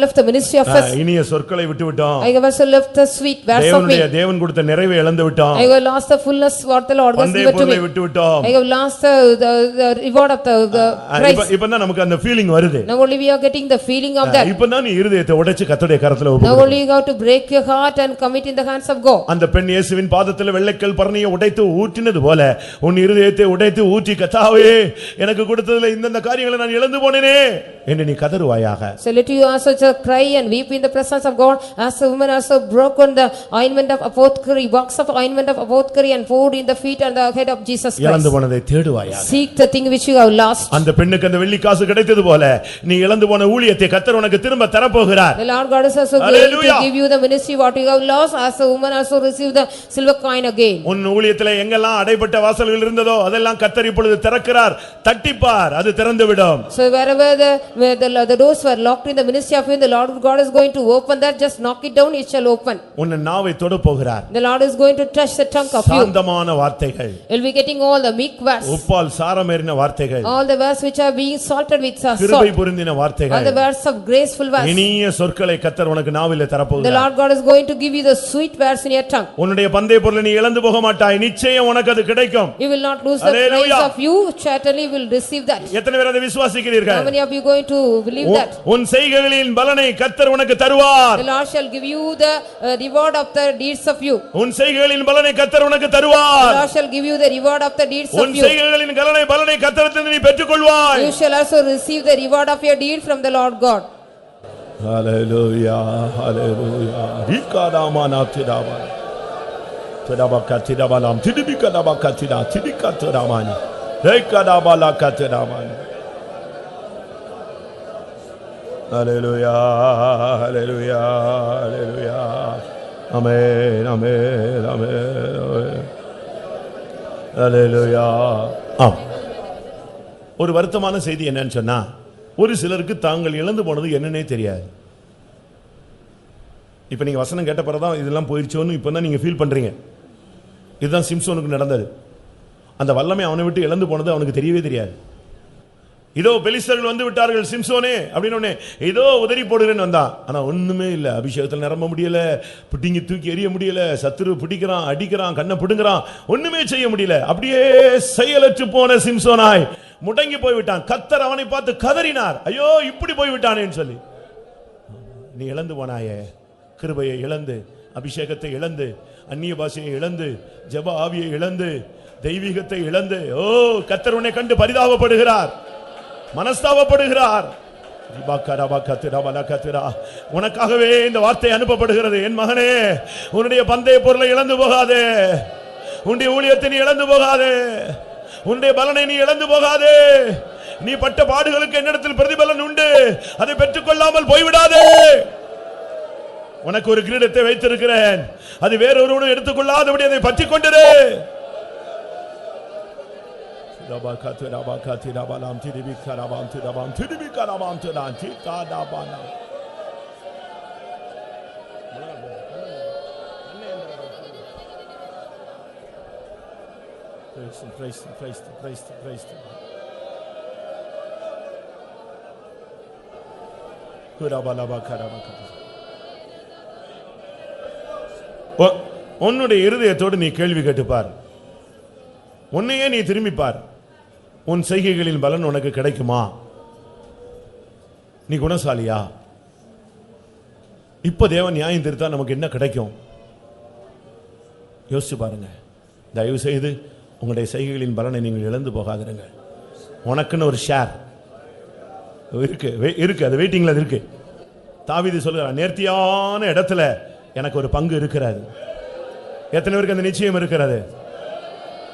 left the ministry of us. இனிய சொற்களை விட்டு விட்டோம். I have also left the sweet words of me. தேவன் கொடுத்த நிறைவை இழந்து விட்டோம். I have lost the fullness what the Lord has given to me. விட்டு விட்டோம். I have lost the reward of the price. இப்பதான் நமக்கு அந்த ஃபீலிங் வருது. Now only we are getting the feeling of that. இப்பதான் நீ இருதயத்தை உடைச்சு கர்த்தருடைய கரத்துல Now ஒப்புக்கொடு. only you have to break your heart and commit in the hands of God. அந்த பெண் இயேசுவின் பாதத்தில் வெள்ளைக்கல் பரணியை உடைத்து ஊற்றினது போல உன் இருதயத்தை உடைத்து ஊற்றி, கர்த்தாவே எனக்கு கொடுத்ததுல இந்த காரியங்களை நான் இழந்து போனேனே என்று நீ கதறுவாயாக. So let you also cry and and weep in the presence of God, as the woman also broken the ointment of apothecary, box of ointment of apothecary, and poured in the feet and the head of Jesus இழந்து Christ. போனதை தேடுவாயா? Seek the thing which you have lost. அந்த பெண்ணுக்கு அந்த வெள்ளி காசு கிடைத்தது போல நீ இழந்து போன ஊழியத்தை கர்த்தர் உனக்கு திரும்ப தரப்போகிறார். The Lord God is also going to give you the ministry what you have lost, as the woman also received the silver coin again. உன் ஊழியத்திலே எங்கெல்லாம் அடைபட்ட வாசல்கள் இருந்ததோ அதெல்லாம் கர்த்தர் இப்பொழுது திறக்கிறார். தட்டிப்பார், அது திறந்து விடும். So wherever the doors were locked in the ministry of him, the Lord God is going to open that. Just knock it down, it shall open. உன் நாவை தொட போகிறார். The Lord is going to touch the tongue of you. சாந்தமான வார்த்தைகள். You'll be getting all the meek words. உப்பால் சாரமேறின வார்த்தைகள். All the words which are being salted with salt. கிருபை பொருந்தின வார்த்தைகள். All the words of graceful words. இனிய சொற்களை கர்த்தர் உனக்கு நாவிலே தரப்போகிறார். The Lord God is going to give you the sweet words in your tongue. உன்னுடைய பந்தய பொருளை நீ இழந்து போக மாட்டாய். நிச்சயம் உனக்கு அது கிடைக்கும். You will not lose the praise of you. Certainly will receive that. எத்தனை பேர் அதை விசுவாசிக்கிறீர்கள்? How many of you going to believe that? உன் செய்கைகளின் பலனை கர்த்தர் உனக்கு தருவார். The Lord shall give you the reward of the deeds of you. உன் செய்கைகளின் பலனை கர்த்தர் உனக்கு தருவார். The Lord shall give you the reward of the deeds of உன் you. செய்கைகளின் பலனை கர்த்தரிடத்தில் நீ பெற்றுக்கொள்வாய். You shall also receive the reward of your deed from the Lord God. Hallelujah, hallelujah. Rikadamanatidaba. Tadabakatidabalam tidibikadabakatida tidikatadamani. Rekadabalakatidamani. Hallelujah, hallelujah, hallelujah. Amen, amen, amen. Hallelujah. ஒரு வருத்தமான செய்தி என்னன்னு சொன்னா, ஒரு சிலருக்கு தாங்கள் இழந்து போனது என்னன்னே தெரியாது. இப்ப நீங்க வசனம் கேட்ட பிறகுதான் இதெல்லாம் போயிருச்சோன்னு இப்பதான் நீங்க ஃபீல் பண்றீங்க. இதுதான் சிம்சோனுக்கு நடந்தது. அந்த வல்லமை அவனை விட்டு இழந்து போனது அவனுக்கு தெரியவே தெரியாது. இதோ பெலிஸ்தர்கள் வந்து விட்டார்கள் சிம்சோனே அப்படின்னு ஏதோ உதறி போடுறேன்னு வந்தான். ஆனா ஒண்ணுமே இல்ல. அபிஷேகத்தில் நிரம்ப முடியல, பிடிங்கி தூக்கி எறிய முடியல, சத்துரு பிடிக்கிறான், அடிக்கிறான், கண்ணை பிடுங்குறான், ஒண்ணுமே செய்ய முடியல. அப்படியே செயலற்று போன சிம்சோனாய் முடங்கி போய்விட்டான். கர்த்தர் அவனை பார்த்து கதறினார், ஐயோ இப்படி போய்விட்டானேன்னு சொல்லி. நீ இழந்து போனாயே, கிருபையை இழந்து, அபிஷேகத்தை இழந்து, அந்நிய பாஷையை இழந்து, ஜெப ஆவியை இழந்து, தெய்வீகத்தை இழந்து, ஓ கர்த்தர் உன்னை கண்டு பரிதாபப்படுகிறார், மனஸ்தாபப்படுகிறார். உனக்காகவே இந்த வார்த்தை அனுப்பப்படுகிறது. என் மகனே, உன்னுடைய பந்தய பொருளை இழந்து போகாதே, உன்னுடைய ஊழியத்தை நீ இழந்து போகாதே, உன்னுடைய பலனை நீ இழந்து போகாதே. நீ பட்ட பாடுகளுக்கு என்னிடத்தில் பிரதிபலன் உண்டு, அதை பெற்றுக்கொள்ளாமல் போய்விடாதே. உனக்கு ஒரு கிரீடத்தை வைத்திருக்கிறேன், அது வேறொருவனும் எடுத்துக்கொள்ளாதபடி அதை பற்றிக் கொண்டிரு. உன்னுடைய இருதயத்தோடு நீ கேள்வி கேட்டுப்பார், உன்னையே நீ திரும்பிப்பார். உன் செய்கைகளின் பலன் உனக்கு கிடைக்குமா? நீ குணசாலியா? இப்ப தேவன் நியாயம் தீர்த்தா நமக்கு என்ன கிடைக்கும்? யோசிச்சு பாருங்க. தயவு செய்து உங்களுடைய செய்கைகளின் பலனை நீங்கள் இழந்து போகாதிருங்க. உனக்குன்னு ஒரு ஷேர் இருக்கு, அது வெயிட்டிங்ல இருக்கு. தாவீது சொல்கிறான், நேர்த்தியான இடத்துல எனக்கு ஒரு பங்கு இருக்கிறது. எத்தனை பேருக்கு அந்த நிச்சயம் இருக்கிறது?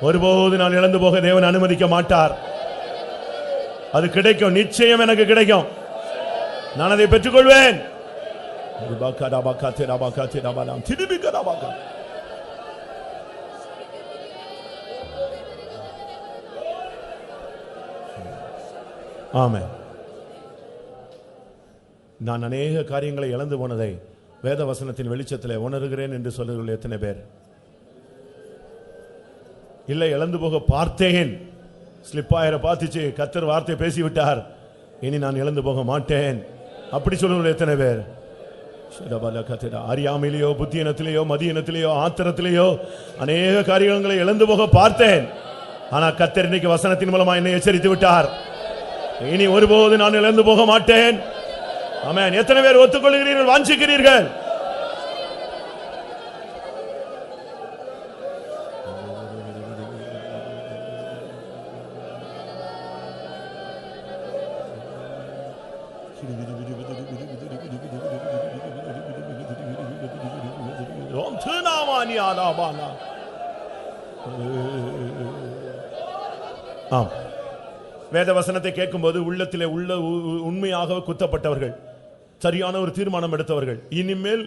ஒருபோது நான் இழந்து போக தேவன் அனுமதிக்க மாட்டார். அது கிடைக்கும், நிச்சயம் எனக்கு கிடைக்கும். நான் அதை பெற்றுக்கொள்வேன். ஆமென். நான் அநேக காரியங்களை இழந்து போனதை வேத வசனத்தின் வெளிச்சத்தில் உணர்கிறேன் என்று சொல்லுங்கள். எத்தனை பேர்? இல்லை, இழந்து போக பார்த்தேன், ஸ்லிப்பாயிர பார்த்துச்சு, கர்த்தர் வார்த்தை பேசிவிட்டார், இனி நான் இழந்து போக மாட்டேன், அப்படி சொல்லுங்கள். எத்தனை பேர்? அறியாமையிலேயோ, புத்தியினத்திலேயோ, மதியினத்திலேயோ, ஆத்திரத்திலேயோ அநேக காரியங்களை இழந்து போக பார்த்தேன். ஆனா கர்த்தர் இன்னைக்கு வசனத்தின் மூலமா என்னை எச்சரித்து விட்டார், இனி ஒருபோது நான் இழந்து போக மாட்டேன். ஆமென். எத்தனை பேர் ஒத்துக்கொள்கிறீர்கள், வாஞ்சிக்கிறீர்கள்? ஓம் திருநாமானி ஆலாபாலா. ஆம், வேத வசனத்தை கேட்கும்போது உள்ளத்திலே உண்மையாக குத்தப்பட்டவர்கள், சரியான ஒரு தீர்மானம் எடுத்தவர்கள், இனிமேல்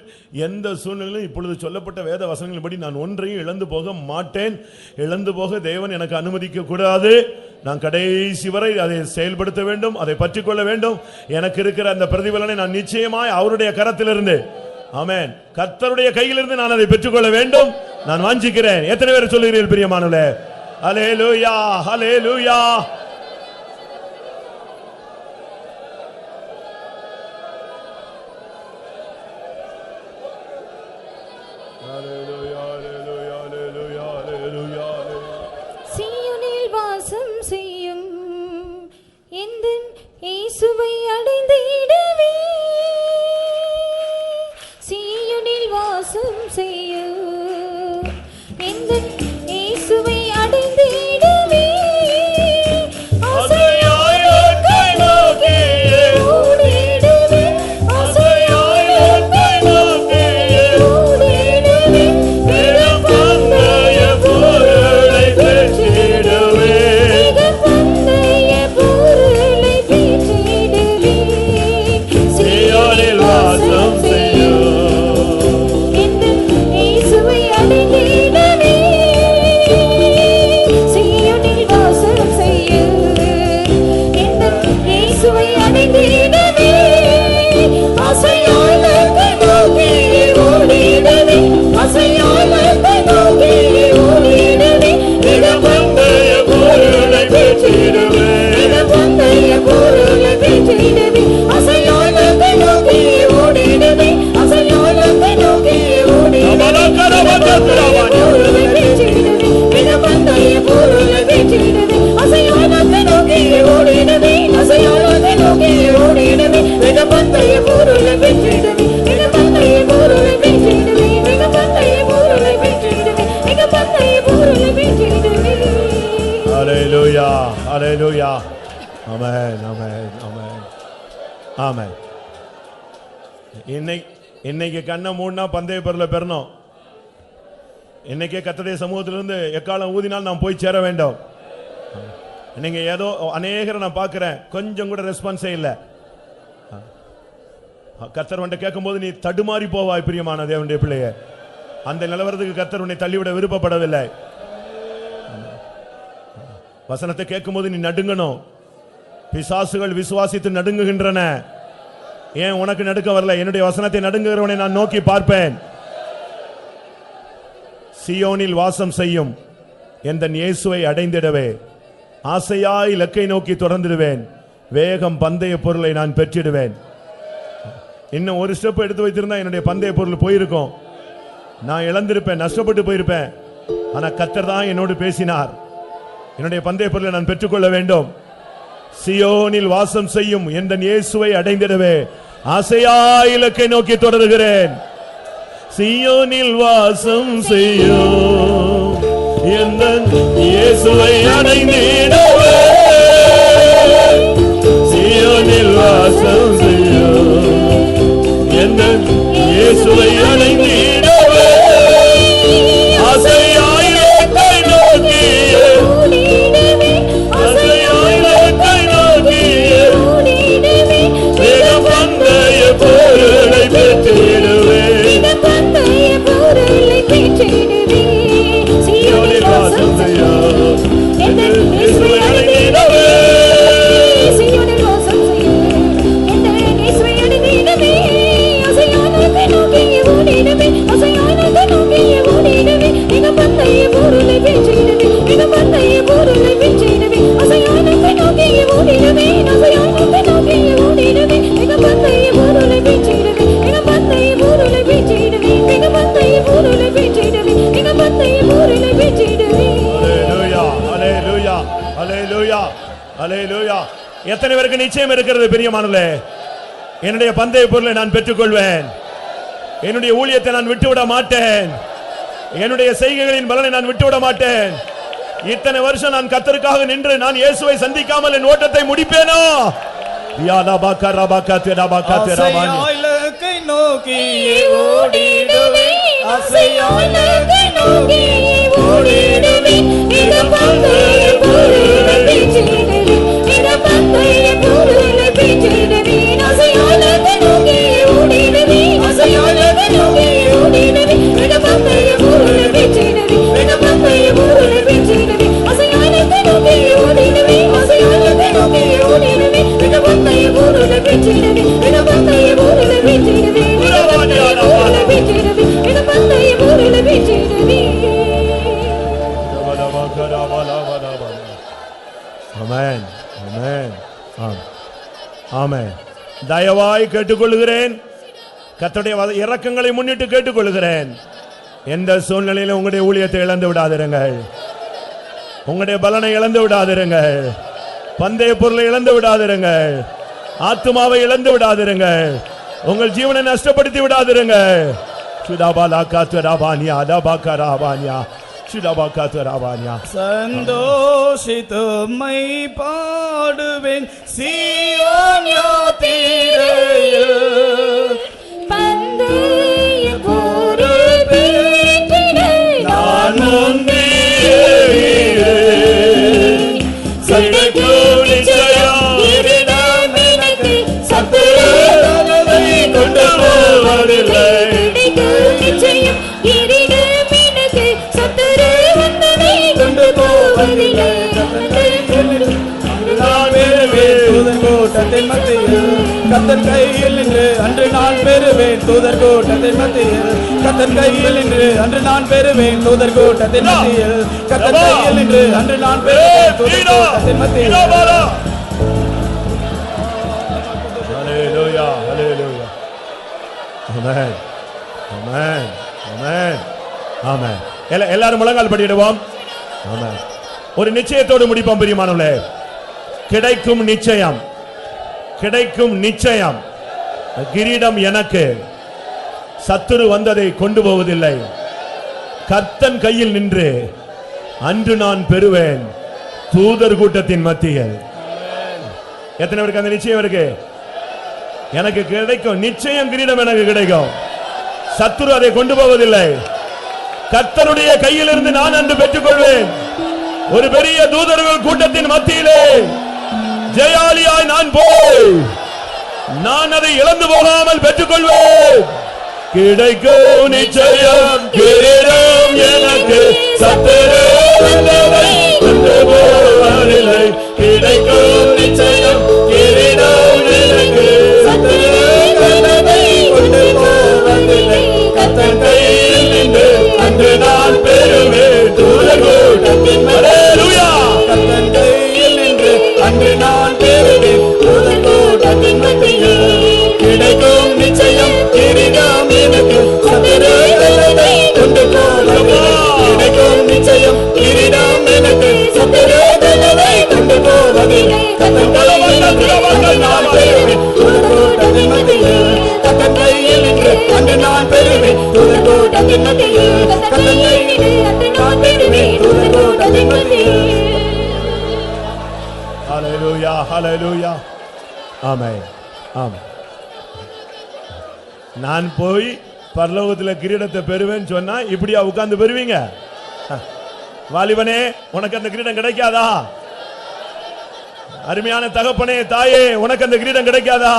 எந்த சூழ்நிலையிலும் இப்பொழுது சொல்லப்பட்ட வேத வசனங்களின்படி நான் ஒன்றையும் இழந்து போக மாட்டேன், இழந்து போக தேவன் எனக்கு அனுமதிக்க கூடாது, நான் கடைசி வரை அதை செயல்படுத்த வேண்டும், அதை பற்றிக்கொள்ள வேண்டும், எனக்கு இருக்கிற அந்த பிரதிபலனை நான் நிச்சயமாய் அவருடைய கரத்திலிருந்து, ஆமென், கர்த்தருடைய கையிலிருந்து நான் அதை பெற்றுக்கொள்ள வேண்டும், நான் வாஞ்சிக்கிறேன். எத்தனை பேர் சொல்லுகிறீர்கள் பிரியமானவர்களே? ஹல்லேலூயா, ஹல்லேலூயா. சீயோனில் வாசம் செய்யும் எந்தன் இயேசுவை அடைந்திடவே, சீயோனில் வாசம் செய்யும் எந்தன் இயேசுவை அடைந்திடவே, ஆசையாய் கை நோக்கி ஓடிடுவே, ஆசையாய் கை நோக்கி ஓடிடுவே, வெறும் பந்தய பொருளை பெற்றிடுவே, பந்தய பொருளை பெற்றிடுவே, சீயோனில் வாசம் செய்யும் எந்தன் இயேசுவை அடைந்திடவே, சீயோனில் வாசம் செய்யும் எந்தன் இயேசுவை அடைந்திடவே, ஆசையாய் கை நோக்கி ஓடிடுவே, ஆசையாய் கை நோக்கி ஓடிடுவே, பந்தய பொருளை பெற்றிடுவே, பந்தய பொருளை பெற்றிடுவே, ஆசையாய் கை நோக்கி ஓடிடுவே, ஆசையாய் கை நோக்கி ஓடிடுவே, பொருளை பெற்றிடுவே, பந்தய பொருளை பெற்றிடுவே, ஆசையாய் கை நோக்கி ஓடிடுவே, ஆசையாய் கை நோக்கி ஓடிடுவே, பந்தய பொருளை பெற்றிடுவே, பந்தய பொருளை பெற்றிடுவே, பந்தய பொருளை பெற்றிடுவே, பந்தய பொருளை பெற்றிடுவே. ஹல்லேலூயா, ஹல்லேலூயா. ஆமென், ஆமென், ஆமென், ஆமென். இன்னைக்கு கண்ணை மூடினா பந்தய பொருளை பெறணும். இன்னைக்கே கர்த்தருடைய சமூகத்திலிருந்து எக்காலம் ஊதினால் நாம் போய் சேர வேண்டும். நீங்க ஏதோ அநேகரை நான் பார்க்கிறேன், கொஞ்சம் கூட ரெஸ்பான்ஸே இல்லை. கர்த்தர் வந்து கேட்கும்போது நீ தடுமாறி போவாய் பிரியமான தேவனுடைய பிள்ளையே. அந்த நிலவரத்துக்கு கர்த்தர் உன்னை தள்ளிவிட விருப்பப்படவில்லை. வசனத்தை கேட்கும்போது நீ நடுங்கணும். பிசாசுகள் விசுவாசித்து நடுங்குகின்றன. ஏன் உனக்கு நடுக்க வரல? என்னுடைய வசனத்தை நடுங்குகிறவனை நான் நோக்கி பார்ப்பேன். சீயோனில் வாசம் செய்யும் எந்தன் இயேசுவை அடைந்திடவே, ஆசையாய் இலக்கை நோக்கி தொடர்ந்திடுவேன், வேகம் பந்தய பொருளை நான் பெற்றிடுவேன். இன்னும் ஒரு ஸ்டெப் எடுத்து வைத்திருந்தா என்னுடைய பந்தய பொருள் போயிருக்கும், நான் இழந்திருப்பேன், நஷ்டப்பட்டு போயிருப்பேன். ஆனா கர்த்தர் தான் என்னோடு பேசினார். என்னுடைய பந்தய பொருளை நான் பெற்றுக்கொள்ள வேண்டும். சீயோனில் வாசம் செய்யும் எந்தன் இயேசுவை அடைந்திடவே, ஆசையாய் இலக்கை நோக்கி தொடர்கிறேன். சீயோனில் வாசம் செய்யும் எந்தன் இயேசுவை அடைந்திடவே, சீயோனில் வாசம் செய்யும் எந்தன் இயேசுவை அடைந்திடவே, ஆசையாய் இலக்கை நோக்கி, ஆசையாய் இலக்கை நோக்கி, பந்தய பொருளை பெற்றிடுவே, பந்தய பொருளை பெற்றிடுவே, சீயோனில் வாசம் செய்யும் எந்தன் இயேசுவை அடைந்திடவே, சீயோனில் வாசம் செய்யும் எந்தன் இயேசுவை அடைந்திடவே, ஆசையாய் இலக்கை நோக்கி ஓடிடுவே, ஆசையாய் இலக்கை நோக்கி ஓடிடுவே, பந்தய பொருளை பெற்றிடுவே, பந்தய பொருளை பெற்றிடுவே, ஆசையாய் இலக்கை நோக்கி ஓடிடுவே, ஆசையாய் இலக்கை நோக்கி ஓடிடுவே, பந்தய பொருளை பெற்றிடுவே, பந்தய பொருளை பெற்றிடுவே, பந்தய பொருளை பெற்றிடுவே, பந்தய பொருளை பெற்றிடுவே. ஹல்லேலூயா, ஹல்லேலூயா, ஹல்லேலூயா, ஹல்லேலூயா. எத்தனை பேருக்கு நிச்சயம் இருக்கிறது பிரியமானவர்களே? என்னுடைய பந்தய பொருளை நான் பெற்றுக்கொள்வேன், என்னுடைய ஊழியத்தை நான் விட்டுவிட மாட்டேன், என்னுடைய செய்கைகளின் பலனை நான் விட்டுவிட மாட்டேன். இத்தனை வருஷம் நான் கர்த்தருக்காக நின்று நான் இயேசுவை சந்திக்காமல் என் ஓட்டத்தை முடிப்பேனோ? ஆசையாய் இலக்கை நோக்கி ஓடிடுவே, ஆசையானதை நோக்கி ஓடிடுவேன் இடப்பந்தைய பொருளை பெற்றிடுவேன் இடப்பந்தைய பொருளை பெற்றிடுவேன் ஆசையானதை நோக்கி ஓடிடுவேன் ஆசையானதை நோக்கி ஓடிடுவேன் இடப்பந்தைய பொருளை பெற்றிடுவேன் இடப்பந்தைய பொருளை பெற்றிடுவேன் ஆசையானதை நோக்கி ஓடிடுவேன் ஆசையானதை நோக்கி ஓடிடுவேன் இடப்பந்தைய பொருளை பெற்றிடுவேன் இடப்பந்தைய பொருளை பெற்றிடுவேன் இடப்பந்தைய பெற்றிடுவேன் இடப்பந்தைய பொருளை பெற்றிடுவேன். ஆமென் ஆமென் ஆமென். தயவாய் கேட்டுக்கொள்கிறேன், கர்த்தருடைய இரக்கங்களை முன்னிட்டு கேட்டுக்கொள்கிறேன், எந்த சூழ்நிலையிலும் உங்களுடைய ஊழியத்தை இழந்து விடாதிருங்கள், உங்களுடைய பலனை இழந்து விடாதிருங்கள், பந்தய பொருளை இழந்து விடாதிருங்கள், ஆத்துமாவை இழந்து விடாதிருங்கள், உங்கள் ஜீவனை நஷ்டப்படுத்தி விடாதிருங்கள். சந்தோஷித்துமை பாடுவேன் சீயோன் யாத்திரையில் பந்தய பொருள் பெற்றிட நான் முன்னே கிடைக்கும் நிச்சயம் இரிடம் எனக்கு சத்துருவை கொண்டு போவதில்லை கிடைக்கும் நிச்சயம் இரிடம் எனக்கு சத்துரு வந்தனை கொண்டு போவதில்லை. நான் பெறுவேன் தூதர் கூட்டத்தின் மத்தியில் கர்த்தர் கையில் நின்று அன்று நான் பெறுவேன் தூதர் கூட்டத்தின் மத்தியில் கர்த்தர் கையில் நின்று அன்று நான் பெறுவேன் தூதர் கூட்டத்தின் மத்தியில் கர்த்தர் கையில் நின்று அன்று நான் பெறுவேன் தூதர் கூட்டத்தின் மத்தியில். Hallelujah, hallelujah. Amen. Amen. Amen. Amen. எல்லாரும் முழங்கால் படியிடுவோம். ஆமென். ஒரு நிச்சயத்தோடு முடிப்போம் பிரியமானவர்களே. கிடைக்கும் நிச்சயம், கிடைக்கும் நிச்சயம். கிரீடம் எனக்கு, சத்துரு வந்ததை கொண்டு போவதில்லை. கர்த்தன் கையில் நின்று அன்று நான் பெறுவேன் தூதர் கூட்டத்தின் மத்தியில். எத்தனை பேருக்கு அந்த நிச்சயம் இருக்கு? எனக்கு கிடைக்கும் நிச்சயம், கிரீடம் எனக்கு கிடைக்கும், சத்துரு அதை கொண்டு போவதில்லை. கர்த்தருடைய கையிலிருந்து நான் அன்று பெற்றுக் கொள்வேன். ஒரு பெரிய தூதர்கள் கூட்டத்தின் மத்தியிலே ஜெயாலியாய் நான் போய் நான் அதை இழந்து போகாமல் பெற்றுக் கொள்வேன். கிடைக்கும் நிச்சயம், கிரீடம் எனக்கு, சத்துரு வந்ததை கொண்டு போவதில்லை. கிடைக்கும் நிச்சயம், கிரீடம் எனக்கு, சத்துரு வந்ததை கொண்டு போவதில்லை. கர்த்தர் கையில் நின்று அன்று நான் பெறுவேன் தூதர் கூட்டத்தின் மத்தியில். கர்த்தர் கையில் நின்று அன்று நான் பெறுவேன் தூதர் கூட்டத்தின் மத்தியில். கிடைக்கும் நிச்சயம், கிரீடம் எனக்கு, சத்துரு வந்ததை கொண்டு போவதில்லை. கிடைக்கும் நிச்சயம், கிரீடம் எனக்கு, சத்துரு வந்ததை கொண்டு போவதில்லை. கர்த்தர் கையில் நின்று அன்று நான் பெறுவேன் தூதர் கூட்டத்தின் மத்தியில். கர்த்தர் கையில் நின்று அன்று நான் பெறுவேன் தூதர் கூட்டத்தின் மத்தியில். கர்த்தர் கையில் நின்று அன்று நான் பெறுவேன் தூதர் கூட்டத்தின் மத்தியில். Hallelujah, hallelujah. ஆமென். ஆமென். நான் போய் பரலோகத்தில் கிரீடத்தை பெறுவேன் சொன்னா இப்படியா உட்கார்ந்து பெறுவீங்க? வாலிபனே, உனக்கு அந்த கிரீடம் கிடைக்காதா? அருமையான தகப்பனே, தாயே, உனக்கு அந்த கிரீடம் கிடைக்காதா?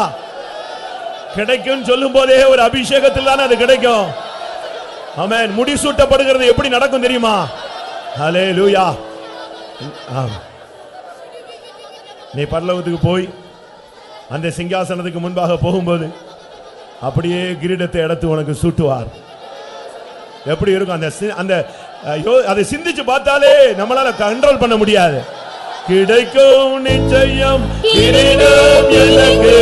கிடைக்கும் சொல்லும் போதே ஒரு அபிஷேகத்தில் தான் அது கிடைக்கும். ஆமென். முடிசூட்டப்படுகிறது எப்படி நடக்கும் தெரியுமா? ஹல்லேலூயா. நீ பரலோகத்துக்கு போய் அந்த சிங்காசனத்துக்கு முன்பாக போகும்போது அப்படியே கிரீடத்தை எடுத்து உனக்கு சூட்டுவார். எப்படி இருக்கும் அந்த அதை சிந்திச்சு பார்த்தாலே நம்மளால கண்ட்ரோல் பண்ண முடியாது. கிடைக்கும் நிச்சயம், கிரீடம் எனக்கு,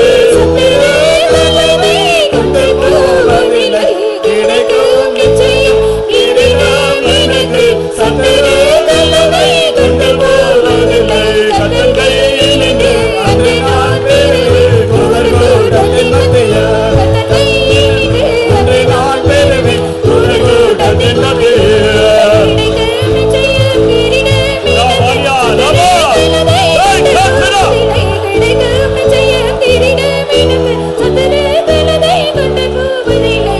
கிடைக்கும் நிச்சயம், கிரீடம் எனக்கு, சத்துரு வந்ததை கொண்டு போவதில்லை. கர்த்தர் கையில் நின்று அன்று நான் பெறுவேன் தூதர் கூட்டத்தின் மத்தியில். கர்த்தர் கையில் நின்று அன்று நான் பெறுவேன் தூதர் கூட்டத்தின் மத்தியில். கிடைக்கும் நிச்சயம், கிரீடம் எனக்கு, கிடைக்கும் நிச்சயம், கிரீடம் எனக்கு, சத்துரு வந்ததை கொண்டு போவதில்லை.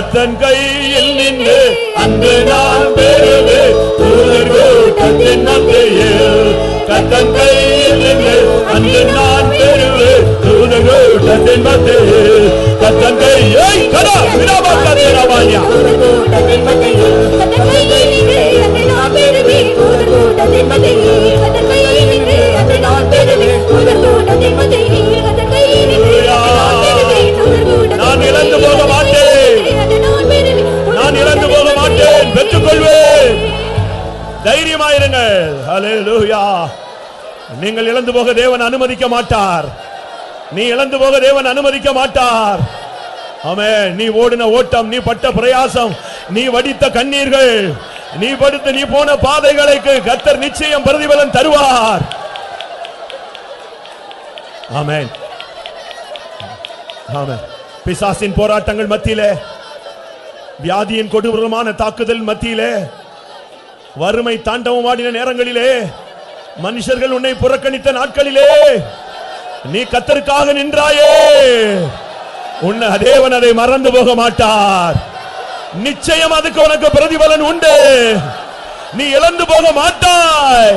கர்த்தன் கையில் நின்று அன்று நான் பெறுவேன் தூதர் கூட்டத்தின் மத்தியில். கர்த்தன் கையில் நின்று அன்று நான் பெறுவேன் தூதர் கூட்டத்தின் மத்தியில். கர்த்தன் கையை கரா விராமா கத்திரவாயா கூட்டத்தின் மத்தியில் கர்த்தன் கையில் நின்று அன்று நான் பெறுவேன் தூதர் கூட்டத்தின் மத்தியில். கர்த்தன் கையில் நின்று அன்று நான் பெறுவேன் தூதர் கூட்டத்தின் மத்தியில். கர்த்தன் கையில் நின்று நான் பெறுவேன் தூதர் கூட்டத்தின். நான் இழந்து போக மாட்டேன், நான் இழந்து போக மாட்டேன், பெற்றுக்கொள்வேன். தைரியமாயிருங்கள். ஹல்லேலூயா. நீங்கள் இழந்து போக தேவன் அனுமதிக்க மாட்டார். நீ இழந்து போக தேவன் அனுமதிக்க மாட்டார். ஆமென். நீ ஓடின ஓட்டம், நீ பட்ட பிரயாசம், நீ வடித்த கண்ணீர்கள், நீ போன பாதைகளுக்கு கர்த்தர் நிச்சயம் பிரதிபலன் தருவார். ஆமென். ஆமென். பிசாசின் போராட்டங்கள் மத்தியிலே, வியாதியின் கொடூரமான தாக்குதல் மத்தியிலே, வறுமை தாண்டவமாடின நேரங்களிலே, மனுஷர்கள் உன்னை புறக்கணித்த நாட்களிலே நீ கர்த்தருக்காக நின்றாயே, உன்னை தேவன் அதை மறந்து போக மாட்டார். நிச்சயம் அதுக்கு உனக்கு பிரதிபலன் உண்டு. நீ இழந்து போக மாட்டாய்.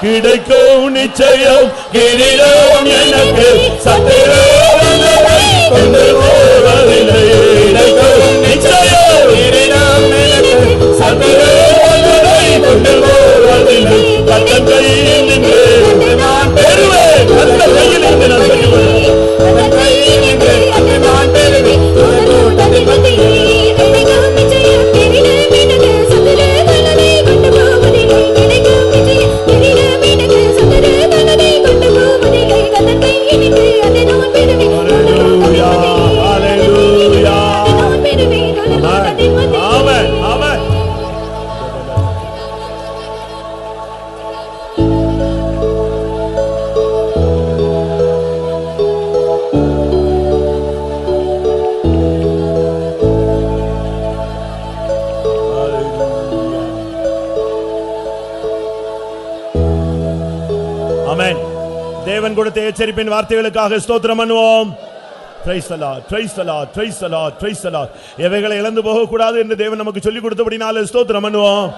கிடைக்கும் நிச்சயம் கிரீடம் எனக்கு சத்திரத்தை கொண்டு போவதில்லை. கிடைக்கும் நிச்சயம் கிரீடம் எனக்கு சத்திரத்தை கொண்டு போவதில்லை. கர்த்தர் கையில் நின்று நான் பெறுவேன். கர்த்தர் கையில் நின்று நான் பெறுவேன். கர்த்தர் கையில் நின்று அன்று நான் பெறுவேன் தூதர் கூட்டத்தின் மத்தியில். கிடைக்கும் நிச்சயம் கிரீடம் எனக்கு சத்திரத்தை கொண்டு போவதில்லை. கிடைக்கும் நிச்சயம் கிரீடம் எனக்கு சத்திரத்தை கொண்டு போவதில்லை. கர்த்தர் கையில் நின்று அன்று நான் பெறுவேன் ஹல்லேலூயா, ஹல்லேலூயா. நான் பெறுவேன் தூதர் கூட்டத்தின் மத்தியில். ஆமென், ஆமென். ஆமென். தேவன் கொடுத்த எச்சரிப்பின் வார்த்தைகளுக்காக ஸ்தோத்திரம் பண்ணுவோம். Praise the Lord, praise the Lord, praise the Lord, praise the Lord. எவைகளை இழந்து போக கூடாது என்று தேவன் நமக்கு சொல்லிக் கொடுத்தபடினால ஸ்தோத்திரம் பண்ணுவோம்.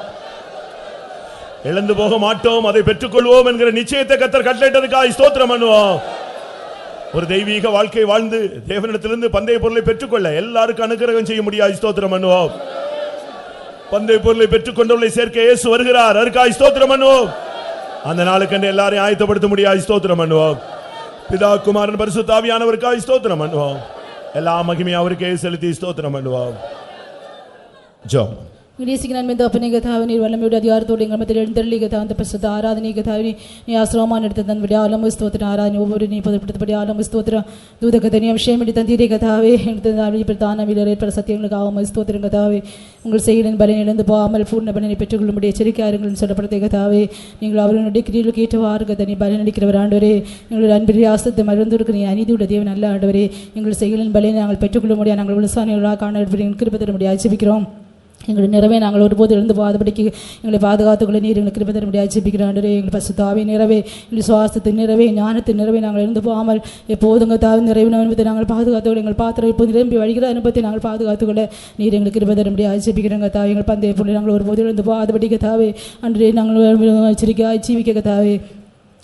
இழந்து போக மாட்டோம், அதை பெற்றுக்கொள்வோம் என்கிற நிச்சயத்தை கர்த்தர் கட்டளையிட்டதுக்காக ஸ்தோத்திரம் பண்ணுவோம். ஒரு தெய்வீக வாழ்க்கை வாழ்ந்து தேவனிடத்திலிருந்து பந்தய பொருளை பெற்றுக்கொள்ள எல்லாருக்கும் அனுக்கிரகம் செய்ய முடியாது. ஸ்தோத்திரம் பண்ணுவோம். பந்தய பொருளை பெற்றுக்கொண்டவர்களை சேர்க்க இயேசு வருகிறார். அதற்காக ஸ்தோத்திரம் பண்ணுவோம். அந்த நாளுக்கு எல்லாரையும் ஆயத்தப்படுத்த முடியாது. ஸ்தோத்திரம் பண்ணுவோம். பிதா குமாரன் பரிசுத்த ஆவியானவருக்காக ஸ்தோத்திரம் பண்ணுவோம். எல்லா மகிமையும் அவருக்கே செலுத்தி ஸ்தோத்திரம் பண்ணுவோம். ஜெபம். நான் மீது அப்பனே கதாவே நீர் வல்லமையுடைய அதிகாரத்தோடு எங்கள் மத்தியில் எழுந்தருளி கதா அந்த பரிசுத்த ஆராதனை கதாவே நீ ஆசிரமமான எடுத்து தன்படி ஆலம் ஸ்தோத்திர ஆராதனை ஒவ்வொரு நீ பதப்படுத்தபடி ஆலம் ஸ்தோத்திரம் தூத கதனி விஷயம் எடுத்து தந்தீரே கதாவே எடுத்து தான வீரர் ஏற்பட சத்தியங்களுக்காக ஸ்தோத்திரம் கதாவே உங்கள் செயலின் பலன் இழந்து போகாமல் பூர்ண பலனை பெற்றுக்கொள்ளும்படி எச்சரிக்கையாருங்கள் சொல்லப்படுத்த கதாவே நீங்கள் அவர்களுடைய கிரிகளுக்கு ஏற்றவாறு கதனி பலன் அளிக்கிறவர் ஆண்டவரே எங்களுடைய அன்பின் ஆசத்தை மறந்துருக்கு நீ அநீதியுடைய தேவன் நல்ல ஆண்டவரே எங்கள் செயலின் பலனை நாங்கள் பெற்றுக்கொள்ள முடியாது. நாங்கள் விவசாயிகளாக காண கிருபை தர முடியாது. ஆட்சேபிக்கிறோம். எங்களுடைய நிறைவே நாங்கள் ஒருபோது இருந்து போகாதபடிக்கு எங்களை பாதுகாத்துக்குள்ள நீர் எங்களுக்கு கிருபை தர முடியாது. ஆட்சேபிக்கிறோம் ஆண்டவரே எங்கள் பரிசுத்தாவின் நிறைவே எங்கள் சுவாசத்தின் நிறைவே ஞானத்தின் நிறைவே நாங்கள் இருந்து போகாமல் எப்போதுங்க தாவின் நிறைவின் அனுபவத்தை நாங்கள் பாதுகாத்துக்கொள்ள எங்கள் பாத்திரம் இப்போது நிரம்பி வழிகிற அனுபவத்தை நாங்கள் பாதுகாத்துக்கொள்ள நீர் எங்களுக்கு கிருபை தர முடியாது. ஆட்சேபிக்கிறோங்க தாவே எங்கள் பந்தய பொருளை நாங்கள் ஒருபோது இருந்து போகாதபடிக்கு தாவே அன்றே நாங்கள் எச்சரிக்கை ஜீவிக்க தாவே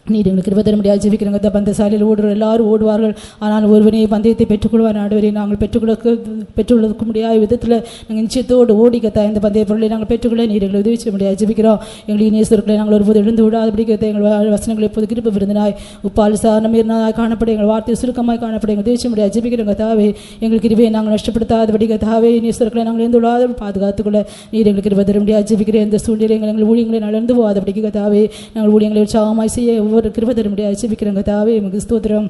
நீர் எங்களுக்கு கிருபை தர முடியாது. ஜெபிக்கிறங்க பந்தசாலையில் ஓடுற எல்லாரும் ஓடுவார்கள், ஆனால் ஒருவனே பந்தயத்தை பெற்றுக்கொள்வார். ஆண்டவரே நாங்கள் பெற்றுக்கொள்ள முடியாத விதத்தில் நாங்கள் நிச்சயத்தோடு ஓடிக்கத்தா இந்த பந்தய பொருளை நாங்கள் பெற்றுக்கொள்ள நீர் எங்களை உதவி செய்ய முடியாது. ஜெபிக்கிறோம். எங்களுக்கு நேசர்களை நாங்கள் ஒருபோது எழுந்து விடாதபடிக்க எங்கள் வசனங்களை எப்போது கிருபை விருந்தினாய் உப்பால் சாரணம் இருந்தால் காணப்பட எங்கள் வார்த்தை சுருக்கமாக காணப்பட எங்கள் உதவி செய்ய முடியாது. ஜெபிக்கிறங்க தாவே எங்கள் கிருபையை நாங்கள் நஷ்டப்படுத்தாதபடிக்க தாவே நேசர்களை நாங்கள் எழுந்து விடாத பாதுகாத்துக்கொள்ள நீர் எங்களுக்கு கிருபை தர முடியாது. ஜெபிக்கிற எந்த சூழ்நிலைகள் எங்கள் ஊழியங்களை நடந்து போகாதபடிக்க தாவே நாங்கள் ஊழியங்களை உற்சாகமாய் செய்ய ஒரு கிருபை தர முடியாது. ஆட்சேபிக்கிறங்க தாவே எங்களுக்கு ஸ்தோத்திரம்.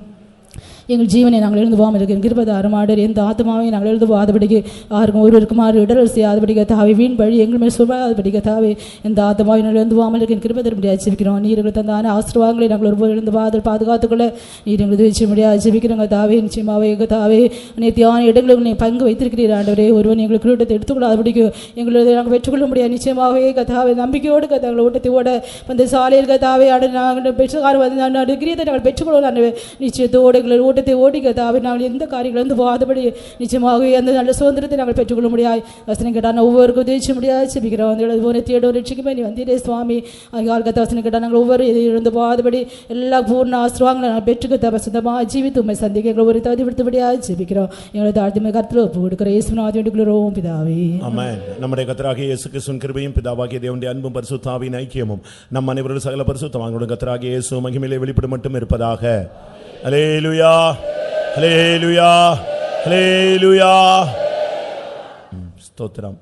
எங்கள் ஜீவனை நாங்கள் எழுந்து போகாமல் இருக்கிற கிருபை ஆரமாடர் எந்த ஆத்மாவையும் நாங்கள் எழுந்து போகாதபடிக்கு யாருக்கும் ஒருவருக்கும் ஆறு இடர்கள் செய்யாதபடிக்க தாவே வீண் வழி எங்கள் மேல் சொல்லாதபடிக்க தாவே எந்த ஆத்மாவை நாங்கள் எழுந்து போகாமல் இருக்கிற கிருபை தர முடியாது. ஆட்சேபிக்கிறோம். நீர் எங்களுக்கு தந்தான ஆசீர்வாதங்களை நாங்கள் ஒருபோது எழுந்து பாதுகாத்துக்கொள்ள நீர் எங்களுக்கு உதவி செய்ய முடியாது. ஆட்சேபிக்கிறங்க தாவே நிச்சயமாவே எங்கள் தாவே நேர்த்தியான இடங்களுக்கு நீங்கள் பங்கு வைத்திருக்கிறீர் ஆண்டவரே. ஒருவன் எங்களுக்கு கூட்டத்தை எடுத்துக்கொள்ளாதபடிக்கு எங்களை நாங்கள் பெற்றுக்கொள்ள முடியாது. நிச்சயமாகவே கதாவே நம்பிக்கையோடு கதாங்களை ஓட்டத்தை ஓட அந்த சாலையில் கதாவே நாங்கள் பெற்றுக்கார கிரியத்தை நாங்கள் பெற்றுக்கொள்ளலாம் நிச்சயத்தோடு எங்களை ஓட்டத்தை ஓடி கதாவை நாங்கள் எந்த காரியங்களும் போகாதபடி நிச்சயமாக அந்த நல்ல சுதந்திரத்தை நாங்கள் பெற்றுக்கொள்ள முடியாது. வசனம் கேட்டால் ஒவ்வொருக்கும் உதவிச்சு முடியாது செபிக்கிறோம். அந்த போன தேடோ ரட்சிக்குமே நீ வந்தீரே சுவாமி. அதுக்காக வசனம் கேட்டால் நாங்கள் ஒவ்வொரு இழந்து போகாதபடி எல்லா பூர்ண ஆசிர்வாதங்களை நாங்கள் பெற்றுக்கத்த வசந்தமாக ஜீவித்து உண்மை சந்திக்க எங்களை ஒரு தகுதிப்படுத்தபடியாக ஜெபிக்கிறோம். எங்களை தாழ்த்திமை கருத்தில் ஒப்பு கொடுக்கிற இயேசுநாதன் வேண்டுகிறோம் பிதாவே. ஆமென். நம்முடைய கர்த்தராகிய இயேசு கிறிஸ்துவின் கிருபையும் பிதாவாகிய தேவனுடைய அன்பும் பரிசுத்த ஆவியின் ஐக்கியமும் நம் அனைவரோடு சகல பரிசுத்தவான்களுடன் கர்த்தராகிய இயேசு மகிமையிலே வெளிப்படும் மட்டும் இருப்பதாக. அல்லேலூயா, அல்லேலூயா, அல்லேலூயா. ஸ்தோத்திரம்.